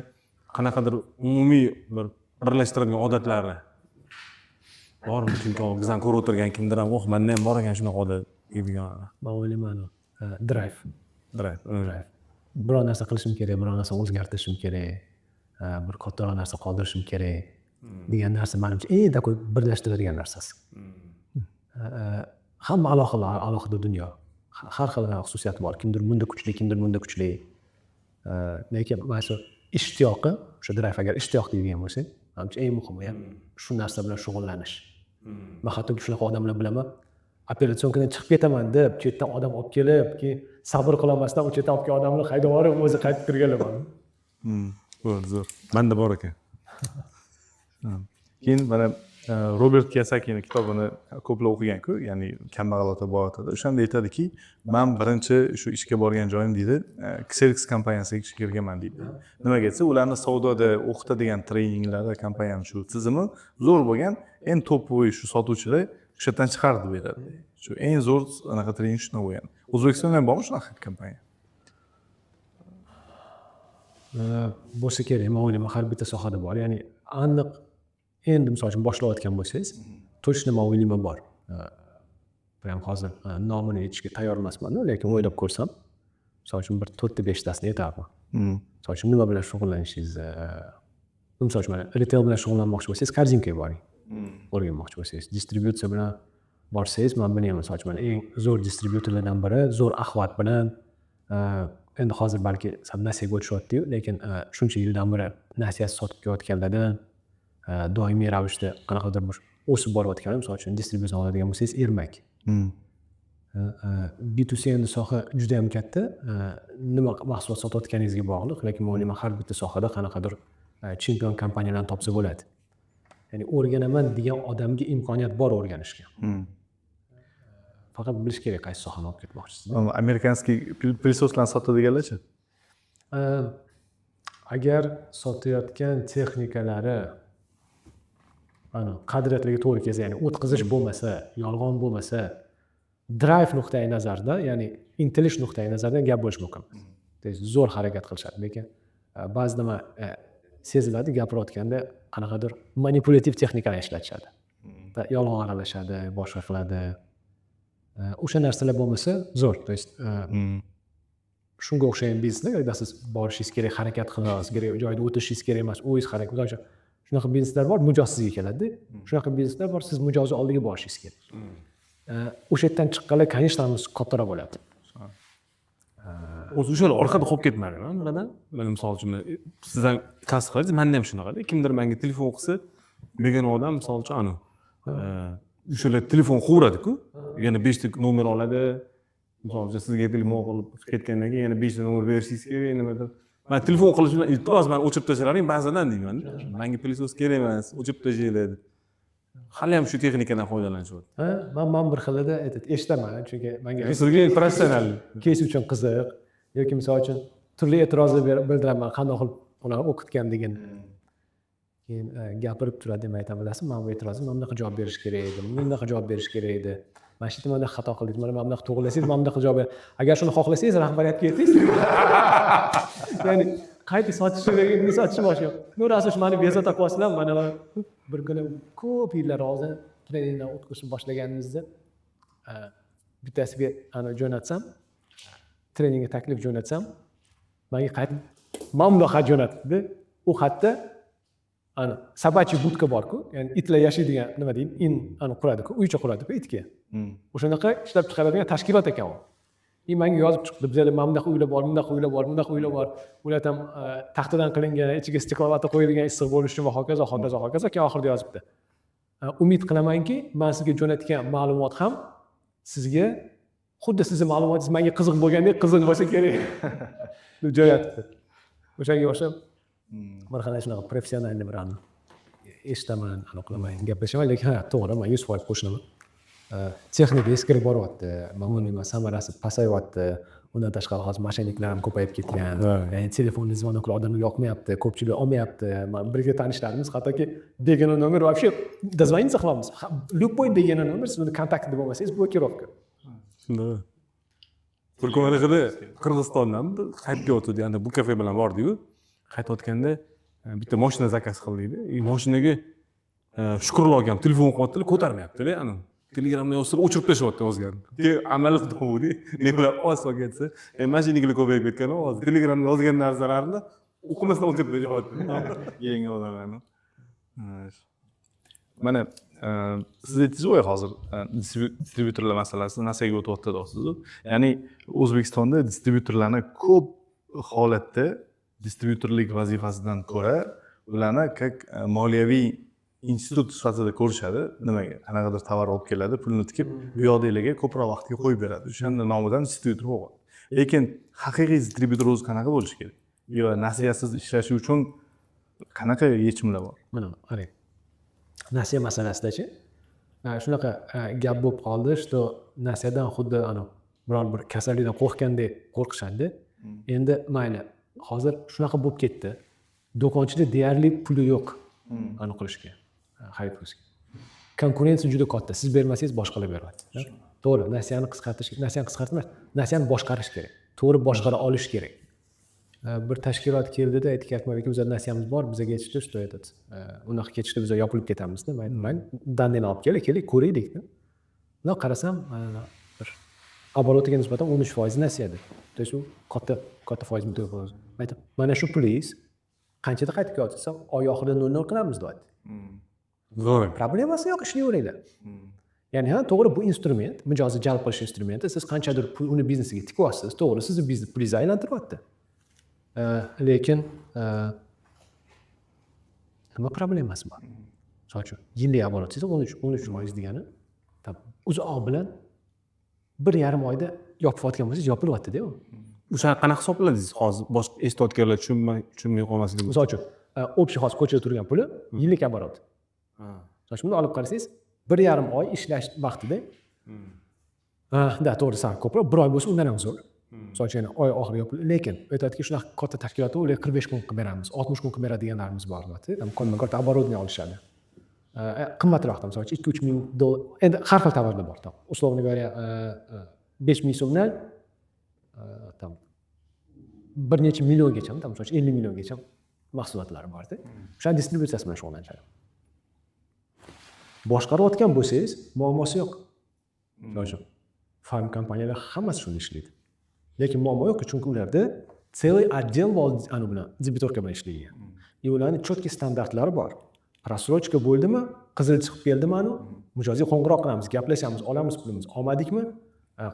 [SPEAKER 3] qanaqadir umumiy bir birlashtiradigan odatlari bormi? Chunki bizdan ko'rib o'tirgan kimdir ham, "Oh, menda ham bor ekan shunaqa odat" degan.
[SPEAKER 1] Men o'ylayman, drive.
[SPEAKER 3] Drive.
[SPEAKER 1] Biror narsa qilishim kerak, biror narsa o'zgartirishim kerak, bir kattaroq narsa qoldirishim kerak degan narsa menimcha eng takoy birlashtiradigan narsasi. Hamma alohida dunyo. Har xil xususiyati bor. Kimdir bunda kuchli, kimdir bunda kuchli. Lekin mana shu ishtiyoqi, o'sha drive agar ishtiyoq deydigan bo'lsak, menimcha eng muhimi ham shu narsa bilan shug'ullanish. Men hattoki shunaqa odamlar bilaman, operatsiyadan chiqib ketaman deb, chetdan odam olib kelib, keyin sabr qilolmasdan u chetdan olib kelgan odamni haydab yuborib, o'zi qaytib kirganlar bor.
[SPEAKER 3] Zo'r. Menda bor ekan.
[SPEAKER 5] Keyin mana Robert Kiyosakini kitobini ko'plar o'qigan-ku, ya'ni kambag'al ota boy ota. O'shanda aytadiki, "Men birinchi shu ishga borgan joyim deydi, Xerox kompaniyasiga ishga kirganman" deydi. Nimaga aytsa, ularni savdoda o'qitadigan treninglarda kompaniyaning shu tizimi zo'r bo'lgan, eng topovoy shu sotuvchilar o'sha yerdan chiqarib beradi. Shu eng zo'r anaqa trening shuna bo'lgan. O'zbekistonda ham bormi shunaqa kompaniya?
[SPEAKER 1] Bo'lsa kerak, men o'ylayman, har bitta sohada bor. Ya'ni aniq endi misol uchun boshlayotgan bo'lsangiz, точно men o'ylayman bor. Prям hozir nomini aytishga tayyor emasman, lekin o'ylab ko'rsam, misol uchun bir 4-5 tasini aytaman. Misol uchun nima bilan shug'ullanishingiz, misol uchun retail bilan shug'ullanmoqchi bo'lsangiz, korzinkaga boring. O'rganmoqchi bo'lsangiz, distributsiya bilan borsangiz, men bilaman, misol uchun eng zo'r distributorlardan biri, zo'r axvat bilan endi hozir balki nasiyaga o'tishyapti-yu, lekin shuncha yildan beri nasiyasi sotib kelayotganlardan doimiy ravishda qanaqadir bir o'sib borayotgan, misol uchun distributsiya oladigan bo'lsangiz, Ermak. B2C endi soha juda ham katta. Nima mahsulot sotayotganingizga bog'liq, lekin men o'ylayman har bitta sohada qanaqadir chempion kompaniyalarni topsa bo'ladi. Ya'ni o'rganaman degan odamga imkoniyat bor o'rganishga. Faqat bilish kerak qaysi sohani olib ketmoqchisiz.
[SPEAKER 5] Amerikanskiy pылесосlarni sotadiganlarchi?
[SPEAKER 1] Agar sotayotgan texnikalari qadriyatlariga to'g'ri kelsa, ya'ni o'tqizish bo'lmasa, yolg'on bo'lmasa, drive nuqtai nazarda, ya'ni intilish nuqtai nazardan gap bo'lishi mumkin. Zo'r harakat qilishadi, lekin ba'zida man seziladi gapirayotganda qanaqadir manipulyativ texnikalar ishlatishadi. Yolg'on aralashadi, boshqa qiladi. O'sha narsalar bo'lmasa zo'r. To есть shunga o'xshagan biznesda agar siz borishingiz kerak, harakat qilishingiz kerak, joyda o'tishingiz kerak emas, o'zingiz harakat qilish. Shunaqa bizneslar bor, mijoz sizga keladi. Shunaqa bizneslar bor, siz mijozni oldiga borishingiz kerak. O'sha yerdan chiqqanlar, конечно, kattaroq bo'ladi.
[SPEAKER 3] O'zi o'shalar orqada qolib ketmaydi, nimadan? Mana misol uchun sizdan kasb qilingiz, menda ham shunaqa-da. Kimdir menga telefon qilsa, begona odam misol uchun o'shalar telefon qiladi-ku, yana 5 ta nomer oladi. Misol uchun sizga telefon qilib ketgandan keyin yana 5 ta nomer berishingiz kerak, nimadir. Men telefon qilish bilan iltimos meni o'chirib tashlaring ba'zidan deyman. Menga pылесос kerak emas, o'chirib tashlanglar. Hali ham shu texnikadan foydalanishyapti.
[SPEAKER 1] Men bir xilida eshitaman, chunki menga
[SPEAKER 3] Sizga professional
[SPEAKER 1] kes uchun qiziq yoki misol uchun turli e'tirozlar bildiraman, qanday qilib ular o'qitgan degan. Keyin gapirib turadi, deb aytaman, bilasizmi, men bu e'tirozga mana bunaqa javob berish kerak edi, bunaqa javob berish kerak edi. Mana shu yerda xato qildik, mana bunaqa to'g'rilasangiz, mana bunaqa javob ber. Agar shuni xohlasangiz rahbariyatga aytingiz. Ya'ni qayta sotish boshlayapti. Bu rasul meni bezovta qilyapsizlar, mana bir kuni ko'p yillar oldin treningdan o'tkazishni boshlaganimizda bittasiga jo'natsam, treningga taklif jo'natsam, menga qaytib mana bunday xat jo'natdi. U xatda sabachий budka bor-ku, ya'ni itlar yashaydigan nima deydi, in quradi-ku, uycha quradi-ku itga. O'shanaqa ishlab chiqaradigan tashkilot ekan u. Menga yozib chiqdi, bizda mana bunaqa uylar bor, bunaqa uylar bor, bunaqa uylar bor. Ular ham taxtadan qilingan, ichiga stiklovata qo'yilgan issiq bo'lishi uchun va hokazo, hokazo, hokazo. Keyin oxirida yozibdi. Umid qilamanki, men sizga jo'natgan ma'lumot ham sizga xuddi sizning ma'lumotingiz menga qiziq bo'lgandek qiziq bo'lsa kerak deb jo'natdi. O'shanga o'xshab bir xil shunaqa professional bir eshitaman, qilaman, gaplashaman, lekin to'g'ri, men 100% qo'shilaman. Texnika eskirib boryapti, mamnunman, samarasi pasayapti. Undan tashqari hozir mashinliklar ham ko'payib ketgan. Ya'ni telefonli zvonoklar odamlarga yoqmayapti, ko'pchilik olmayapti. Birga tanishlarimiz hattoki begona nomer вообще дозвониться qilamiz. Любой begona nomer, siz uni kontaktida bo'lmasangiz, blokirovka.
[SPEAKER 3] Shunda bir kunlarda Qirg'izistondan qaytib o'tdi, ya'ni bu kafe bilan bordi-yu, qaytayotganda bitta mashina zakaz qildik. Mashinaga Shukrullohga ham telefon qilyaptilar, ko'tarmayapti-da, ya'ni Telegramda yozsa o'chirib tashyapti o'zgarni. Keyin amaliyot bo'ldi. Ne bilan oson ketsa, mashinalar ko'payib ketgan, hozir Telegramda yozgan narsalarni o'qimasdan o'chirib tashyapti. Yangi odamlarni.
[SPEAKER 5] Mana siz aytdingiz-ku hozir distributorlar masalasi NASAga o'tyapti deyapsiz. Ya'ni O'zbekistonda distributorlarni ko'p holatda distributorlik vazifasidan ko'ra ularni как moliyaviy institut sifatida ko'rishadi. Nimaga? Qanaqadir tovar olib keladi, pulni tikib, bu yoqdagilarga ko'proq vaqtga qo'yib beradi. O'shanda nomidan distributor bo'ladi. Lekin haqiqiy distributor o'zi qanaqa bo'lishi kerak? Yo, nasiyasiz ishlashi uchun qanaqa yechimlar bor?
[SPEAKER 1] Mana qarang. Nasiya masalasida-chi, shunaqa gap bo'lib qoldi, что nasiyadan xuddi biror bir kasallikdan qo'rqqandek qo'rqishadi. Endi mayli, hozir shunaqa bo'lib ketdi. Do'konchida deyarli puli yo'q aniq qilishga, xarid qilishga. Konkurensiya juda katta. Siz bermasangiz boshqalar beryapti. To'g'ri, nasiyani qisqartmas, nasiyani boshqarish kerak. To'g'ri boshqara olish kerak. Bir tashkilot keldida aytganki, bizda nasiyamiz bor, bizga ketishdi, что этот. Unaqa ketishdi, biz yopilib ketamiz-da. Men dandan olib keling, ko'raylik-da. Ular qarasam, bir oborotiga nisbatan 13% nasiyada. То есть u katta foiz mutoy qiladi. Aytib, mana shu pulingiz qanchada qaytib kelyapsam, oy oxirida 0 qilamiz deydi.
[SPEAKER 3] Zo'r.
[SPEAKER 1] Problemasi yo'q, ishlayveringlar. Ya'ni to'g'ri bu instrument, mijozni jalb qilish instrumenti, siz qanchadir pul uni biznesiga tikyapsiz, to'g'ri, sizni biznes pulingizni aylantiryapti. Lekin nima problemasi bor? Misol uchun, yillik oborotingiz 13% degani, uzoq bilan 1,5 oyda yopib olgan bo'lsangiz yopilyapti-da u.
[SPEAKER 3] O'sha qanaqa hisoblanadi hozir boshqa eshitayotganlar tushunmay qolmasligi
[SPEAKER 1] Misol uchun, общий hozir ko'chada turgan puli yillik оборот. Misol uchun olib qarasangiz, 1,5 oy ishlash vaqtida da to'g'ri sal ko'proq, 1 oy bo'lsa undan ham zo'r. Misol uchun oy oxiri yopiladi, lekin aytadiki shunaqa katta tashkilotda ular 45 kun qilib beramiz, 60 kun qilib beradiganlarimiz bor, там katta оборудование olishadi. Qimmatroqda misol uchun 2-3 ming dollar. Endi har xil tovarlar bor. Условно говоря, 5 ming so'mdan там bir necha milliongacha, misol uchun 50 milliongacha mahsulotlari bor-da. O'sha distributsiyasi bilan shug'ullanishadi. Boshqarayotgan bo'lsangiz, muammosi yo'q. Misol uchun farm kompaniyalar hammasi shuni ishlaydi. Lekin muammo yo'q, chunki ularda целый отдел anu bilan debitorka bilan ishlaygan. Ularning cho'tki standartlari bor. Рассрочка bo'ldimi, qizil chiqib keldimi anu, mijozga qo'ng'iroq qilamiz, gaplashamiz, olamiz pulimizni, olmadikmi,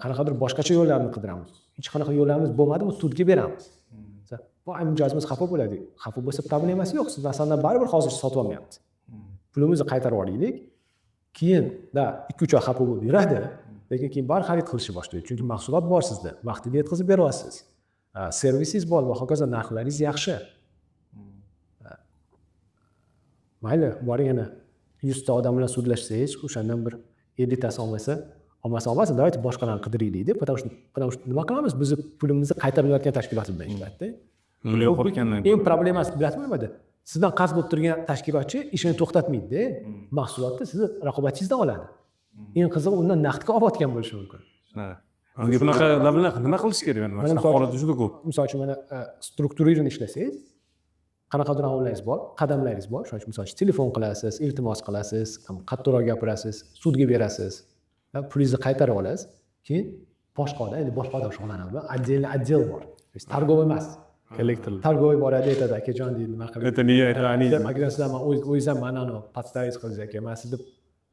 [SPEAKER 1] qanaqadir boshqacha yo'llarni qidiramiz. Hech qanaqa yo'llarimiz bo'lmadimi, sudga beramiz. Voy, mijozimiz xafa bo'ladi. Xafa bo'lsa problemasi yo'q, siz masalan baribir hozir sotib olmayapti. Pulimizni qaytarib olaylik. Keyin 2-3 oy xafa bo'lib yuradi, lekin keyin bari xarid qilishni boshlaydi. Chunki mahsulot bor sizda, vaqtida yetkazib beryapsiz. Servisingiz bor va hokazo, narxlaringiz yaxshi. Mayli, boring yana 100 ta odam bilan sudlashsangiz, o'shandan bir 50 tasi olmasa, давайте boshqalarni qidiraylik deb, потому что nima qilamiz? Biz pulimizni qaytarayotgan tashkilot bilan ishlaydi.
[SPEAKER 3] Pul yo'qotgandan
[SPEAKER 1] eng problemasi bilasizmi nimada? Sizdan qarz bo'lib turgan tashkilotchi ishini to'xtatmaydi-da. Mahsulotni sizni raqobatchingizdan oladi. Eng qizig'i undan naqdga olayotgan bo'lishi mumkin.
[SPEAKER 3] Shunaqa bilan nima qilish kerak? Mana holat juda ko'p.
[SPEAKER 1] Misol uchun mana strukturирован ishlasangiz, qanaqadir omillarimiz bor, qadamlaringiz bor. Shuning uchun misol uchun telefon qilasiz, iltimos qilasiz, qattiqroq gapirasiz, sudga berasiz, pulingizni qaytarib olasiz. Keyin boshqa odam shug'ullanadi. Отдел bor. Targov emas.
[SPEAKER 3] Kollektor.
[SPEAKER 1] Targov boradi, aytadi, akajon deydi, nima qilib.
[SPEAKER 3] Это не это,
[SPEAKER 1] Magazinlar o'zingiz ham mana podstavingiz qilsangiz aka, men sizni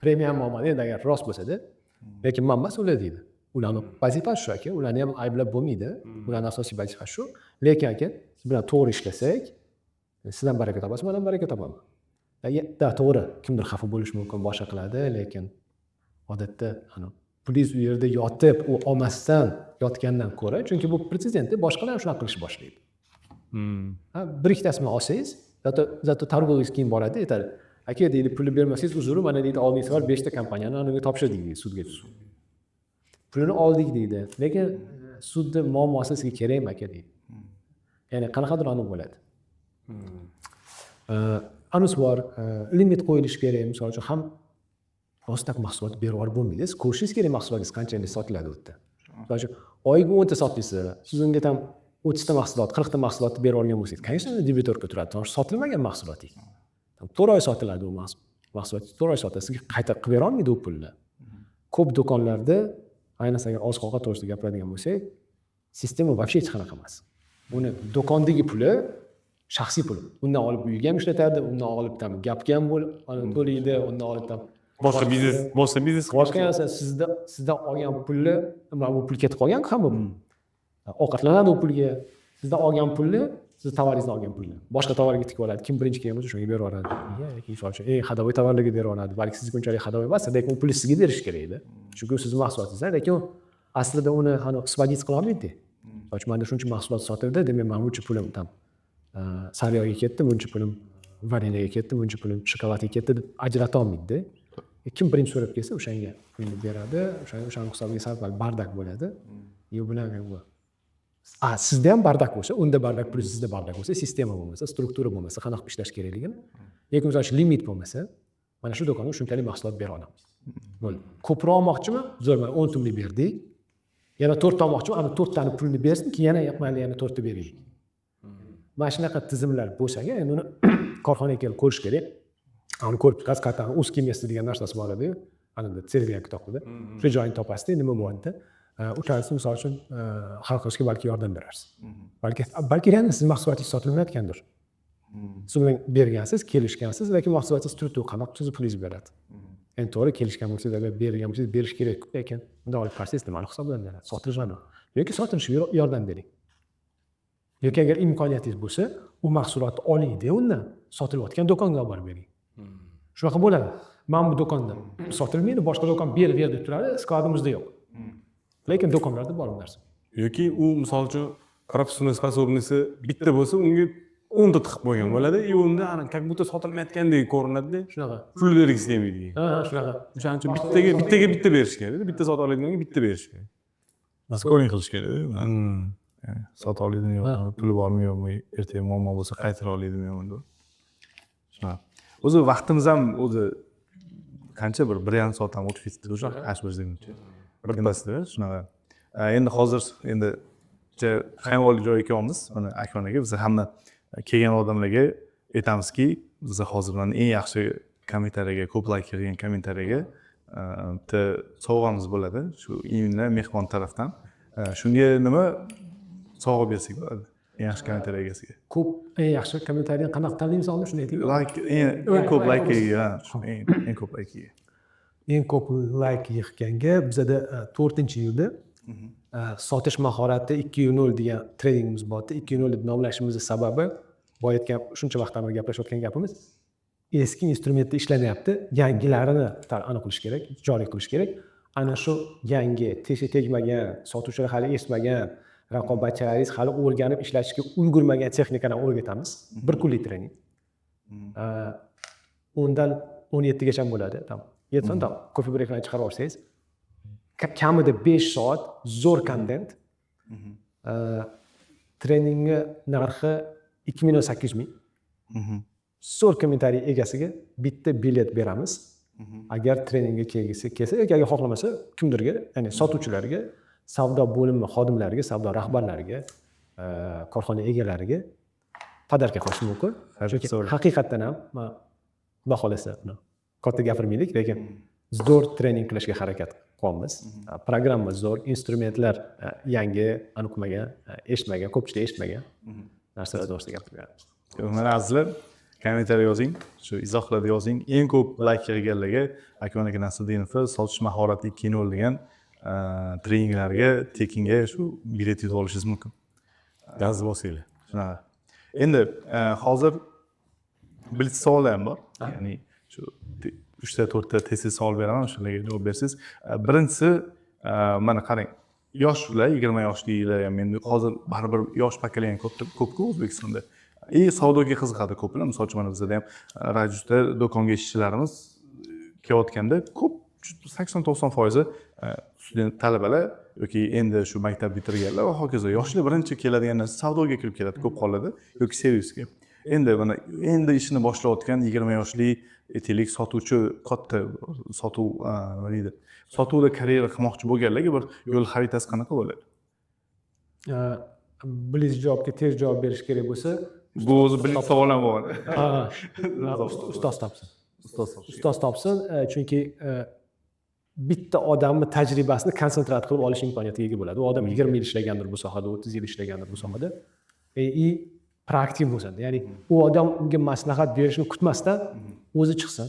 [SPEAKER 1] premium olmadim, endi agar rost bo'lsa-da, lekin men emas ular deydi. Ularning vazifasi shu aka, ularni ham ayblab bo'lmaydi. Ularning asosiy vazifasi shu. Lekin aka, siz bilan to'g'ri ishlasak, sizdan baraka topasiz, men ham baraka topaman. To'g'ri, kimdir xafa bo'lishi mumkin, boshqa qiladi, lekin odatda pulingiz u yerda yotib, u olmasdan yotgandan ko'ra, chunki bu pretsedent, boshqalar ham shunaqa qilishni boshlaydi. Bir ikkitasini olsangiz, zato targ'ibingiz keyin boradi, aytadi, aka deydi, pulni bermasangiz uzr, mana deydi, oldingi safar 5 ta kompaniyani aniga topshirdik deydi, sudga. Pulini oldik deydi, lekin sudda muammosi sizga kerakmi aka deydi. Ya'ni qanaqadir aniq bo'ladi. Anus bor, limit qo'yilishi kerak, misol uchun ham rostaq mahsulot berib yuborib bo'lmaydi. Siz ko'rishingiz kerak mahsulotingiz qanchalik sotiladi u yerda. Misol uchun oyiga 10 ta sotdingiz, siz unga ham 30 ta mahsulot, 40 ta mahsulotni berib olgan bo'lsangiz, конечно, debitorga turadi. Sotilmagan mahsuloting. 4 oy sotiladi u mahsulot. 4 oy sotilsa, sizga qayta qilib bera olmaydi u pulni. Ko'p do'konlarda, ayniqsa agar oziq-ovqat to'g'risida gapiradigan bo'lsak, sistema вообще hech qanaqa emas. Uni do'kondagi puli shaxsiy pul. Undan olib uyga ham ishlatadi, undan olib ham gapga ham to'laydi, undan olib ham
[SPEAKER 3] boshqa biznes
[SPEAKER 1] boshqa narsa sizdan olgan pulni, bu pul ketib qolgan hamma ovqatlanadi u pulga. Sizdan olgan pulni, siz tovaringizni olgan pulni boshqa tovarga tikib oladi. Kim birinchi kelgan bo'lsa shunga berib yuboradi. Yoki misol uchun hadovoy tovarlarga berib yuboradi. Balki sizga unchalik hadovoy emas, lekin u pulni sizga berish kerak-da. Chunki u sizning mahsulotingiz, lekin aslida uni hisobot qila olmaydi. Misol uchun, menda shuncha mahsulot sotildi, demak, men buncha pulim tam sariyog'ga ketdi, buncha pulim varenyaga ketdi, buncha pulim shokoladga ketdi deb ajrata olmaydi-da. Kim birinchi so'rab kelsa, o'shanga pulni beradi, o'shaning hisobiga sal bardak bo'ladi. Bu bilan bu. Sizda ham bardak bo'lsa, unda bardak pul sizda bardak bo'lsa, sistema bo'lmasa, struktura bo'lmasa, qanaqa ishlash kerakligini, lekin misol uchun limit bo'lmasa, mana shu do'konga shunchalik mahsulot bera olamiz. Bo'ldi. Ko'proq olmoqchimi? Zo'r, mana 10 tumlik berdik. Yana 4 ta olmoqchimi? Ana 4 tani pulni bersin, keyin yana 4 ta beraylik. Mana shunaqa tizimlar bo'lsa-ga, endi uni korxonaga kelib ko'rish kerak. Uni ko'rib chiqasiz, qayerdan o'z kimyasi degan narsasi bor edi-yu. Ana server kitobida. Shu joyini topasiz, nima bo'lyapti? O'shanisi misol uchun hal qilishga balki yordam berarsiz. Balki yana siz mahsulotingiz sotilmayotgandir. Siz bilan bergansiz, kelishgansiz, lekin mahsulotingiz turibdi, qanaqa siz pulingizni beradi. Endi to'g'ri kelishgan bo'lsangiz, agar bergan bo'lsangiz berish kerak, lekin bunday olib qarsangiz nimani hisoblanadi? Sotilishadi. Yoki sotilishga yordam bering. Yoki agar imkoniyatingiz bo'lsa, u mahsulotni oling-da, undan sotilayotgan do'konga olib borib bering. Shunaqa bo'ladi. Men bu do'konda sotilmaydi, boshqa do'kon berib turadi, skladimizda yo'q. lekin do'konlarda bor bu narsa.
[SPEAKER 3] yoki u misol uchun korrupsiyaniy sposobnisi bitta bo'lsa unga 10 ta tiqib qo'ygan bo'ladi и unda ana как будто sotilmayotgandek ko'rinadi-da.
[SPEAKER 1] Shunaqa.
[SPEAKER 3] Pul bergisi kelmaydi.
[SPEAKER 1] Ha, shunaqa.
[SPEAKER 3] O'shaning uchun bitta berish kerak. Bitta sota oladigan bitta berish kerak.
[SPEAKER 5] Maskoring qilish kerak. Sota oladimi yo'q, puli bormi yo'qmi, ertaga muammo bo'lsa qaytara oladimi yo'qmi deb. Shunaqa. O'zi vaqtimiz ham o'zi qancha bir 1,5 soat ham o'tib ketdi o'sha hashbizlikcha. Birpasda shunaqa. Endi hozir endi hayvonli joyga kelyapmiz. Mana Akmal aka biz hamma kelgan odamlarga aytamizki, biz hozir mana eng yaxshi kommentariyaga, ko'p layk kelgan kommentariyaga bitta sovg'amiz bo'ladi. Shu iyinli mehmon tarafdan. Shunga nima sovg'a bersak bo'ladi? Eng yaxshi kommentariya egasiga.
[SPEAKER 1] Ko'p eng yaxshi kommentariyani qanaqa tanlaymiz oldin shuni ayting.
[SPEAKER 5] Like eng ko'p like kelgan, eng ko'p like kelgan.
[SPEAKER 1] Eng ko'p layk yig'ganga bizada 4-iyulda sotish mahorati 2.0 degan treningimiz bor edi. 2.0 deb nomlashimizning sababi boyatgan shuncha vaqtdan beri gaplashayotgan gapimiz eski instrumentda ishlanyapti, yangilarini aniq qilish kerak, joriy qilish kerak. Ana shu yangi, teshi tegmagan, sotuvchilar hali eshitmagan, raqobatchilaringiz hali o'rganib ishlashga ulgurmagan texnikani o'rgatamiz. Bir kunlik trening. Undan 17 gacha bo'ladi. Tam 7 soat kofe breaklarni chiqarib olsangiz, kamida 5 soat zo'r kontent. Treningni narxi 2.800.000. Zo'r kommentariy egasiga bitta bilet beramiz. Agar treningga kelgisi kelsa yoki agar xohlamasa kimdirga, ya'ni sotuvchilarga, savdo bo'limi xodimlariga, savdo rahbarlariga, korxona egalariga podarka qilish mumkin. Chunki haqiqatdan ham men baholasa katta gapirmaylik, lekin zo'r trening qilishga harakat qilyapmiz. Programma zo'r, instrumentlar yangi, aniqmagan, eshitmagan, ko'pchilik eshitmagan narsalar to'g'risida gapiramiz.
[SPEAKER 5] Mana azizlar, kommentariy yozing, shu izohlarda yozing. Eng ko'p like kelganlarga Akmal aka Nasriddinov sotish mahorati 2.0 degan treninglarga, tekinga shu bilet yutib olishingiz mumkin.
[SPEAKER 3] Gaz bosinglar.
[SPEAKER 5] Shunaqa. Endi hozir blitz savollar ham bor. Ya'ni shu 3 ta 4 ta test savol beraman, o'shalarga javob bersiz. Birinchisi mana qarang, yoshlar, 20 yoshlilar ham endi hozir baribir yosh pokoleniya ko'p-ku O'zbekistonda. Savdoga qiziqadi ko'plar. Misol uchun mana bizda ham Rajusda do'konga ishchilarimiz kelayotganda ko'p 80-90% student talabalar yoki endi shu maktab bitirganlar va hokazo yoshlar birinchi keladigan narsa savdoga kirib keladi ko'p hollarda yoki servisga. Endi mana endi ishini boshlayotgan 20 yoshli aytaylik sotuvchi, katta sotuv nima deydi? Sotuvda karyera qilmoqchi bo'lganlarga bir yo'l xaritasi qanaqa bo'ladi?
[SPEAKER 1] Birinchi javobga tez javob berish kerak bo'lsa,
[SPEAKER 5] Bu o'zi bilim savol ham bor.
[SPEAKER 1] ustoz topsin. Ustoz topsin, chunki bitta odamning tajribasini konsentrat qilib olish imkoniyatiga ega bo'ladi. U odam 20 yil ishlagandir bu sohada, 30 yil ishlagandir bu sohada. Praktik bo'lsin. Ya'ni u odam unga maslahat berishni kutmasdan o'zi chiqsin.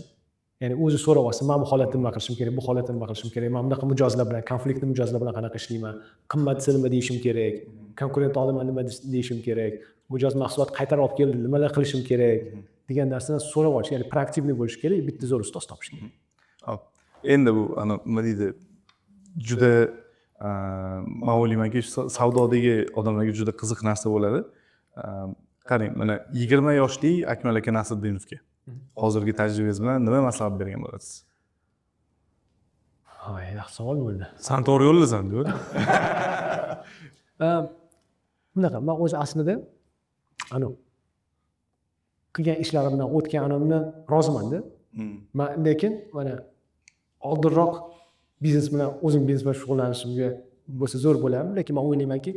[SPEAKER 1] Ya'ni o'zi so'rab olsin, men bu holatda nima qilishim kerak, bu holatda nima qilishim kerak, men bunaqa mijozlar bilan, konfliktli mijozlar bilan qanaqa ishlayman, qimmatsa nima deyishim kerak, konkurent oldimdan nima deyishim kerak, mijoz mahsulot qaytarib olib keldi, nimalar qilishim kerak degan narsani so'rab olish, ya'ni praktikni bo'lish kerak, bitta zo'r ustoz topish kerak.
[SPEAKER 5] Hop. Endi bu nima deydi? Juda men o'ylaymanki, savdodagi odamlarga juda qiziq narsa bo'ladi. Qarang, mana 20 yoshli Akmal aka Nasriddinovga hozirgi tajribangiz bilan nima maslahat bergan bo'lasiz?
[SPEAKER 1] Yaxshi savol bo'ldi.
[SPEAKER 3] San to'g'ri yo'llasan-ku.
[SPEAKER 1] Bunaqa, men o'zi aslida qilgan ishlarimdan, o'tgan anamdan roziman-da. Men lekin mana oldinroq biznes bilan, o'zim biznes bilan shug'ullanishimga bo'lsa zo'r bo'lardim, lekin men o'ylaymanki,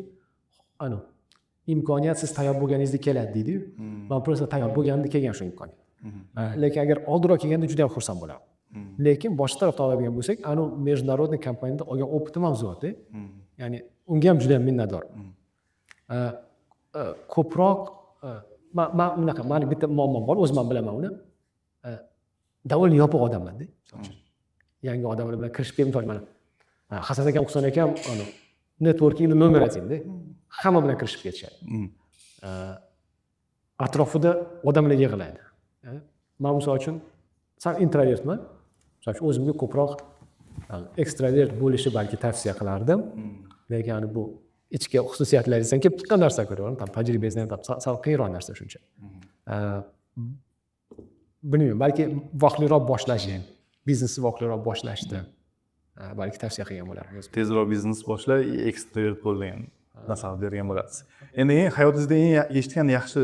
[SPEAKER 1] imkoniyat siz tayyor bo'lganingizda keladi deydi-yu. Men просто tayyor bo'lganimda kelgan shu imkoniyat. Lekin agar oldinroq kelganda juda ham xursand bo'lardim. Lekin boshqa tarafdan oladigan bo'lsak, международный kompaniyada olgan o'qitim ham zo'r-da. Ya'ni unga ham juda ham minnatdorman. Ko'proq mani bitta muammom bor, o'zim ham bilaman uni. Davol yopiq odamman-da. Yangi odamlar bilan kirishib kelib, mana Hasan akam, Husan akam networkingni nomer ayting-da. Hamma bilan kirishib ketishadi. Atrofida odamlar yig'iladi. Men misol uchun sal introvertman. Misol uchun o'zimga ko'proq ekstravert bo'lishi balki tavsiya qilardim. Lekin yani bu ichki xususiyatlaringizdan kelib chiqqan narsa ko'raman. Tam tajribangizdan sal qiyinroq narsa shuncha. Bilmayman, balki vaqtliroq boshlashing, biznesni vaqtliroq boshlashdi. Balki tavsiya qilgan bo'lardim.
[SPEAKER 5] Tezroq biznes boshla, ekstravert bo'l degan maslahat bergan bo'lasiz. Endi hayotingizda eng eshitgan yaxshi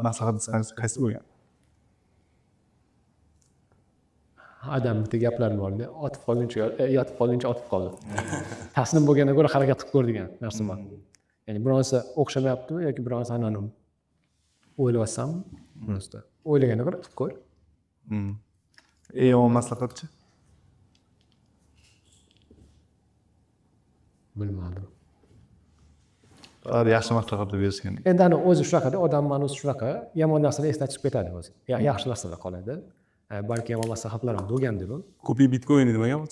[SPEAKER 5] maslahatingiz qaysi bo'lgan?
[SPEAKER 1] Adam bitta gaplarim bor-da, yotib qolguncha otib qoldi. Taslim bo'lgandan ko'ra harakat qilib ko'r degan narsa bor. Ya'ni bironsa o'xshamayaptimi yoki bironsa anani o'ylayapsam, bunisi o'ylagandan ko'ra qilib ko'r.
[SPEAKER 5] Eng yomon maslahatchi?
[SPEAKER 1] Bilmadim.
[SPEAKER 5] Yaxshi maslahat berishgan.
[SPEAKER 1] Endi ana o'zi shunaqada, odam ma'nosi shunaqa, yomon narsalar esdan chiqib ketadi o'zi. Yaxshi narsalar qoladi. Balki yomon maslahatlar ham bo'lgandir u.
[SPEAKER 3] Ko'pay bitcoin nimaga?
[SPEAKER 5] Yo'q.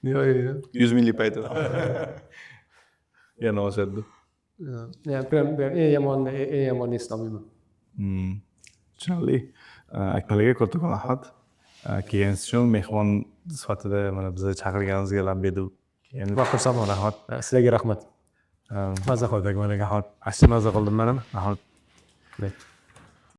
[SPEAKER 5] 100 minglik paytida. Yana oshadi.
[SPEAKER 1] Eng yomonni eslolmayman.
[SPEAKER 5] Tushunarli. Akmalga kattakon rahmat. Kelganingiz uchun mehmon sifatida mana bizni chaqirganingizga lab berib.
[SPEAKER 3] Va xursandman, rahmat.
[SPEAKER 1] Sizlarga rahmat.
[SPEAKER 3] Mazza qildik, mana rahmat. Ashti mazza qildim men ham. Rahmat.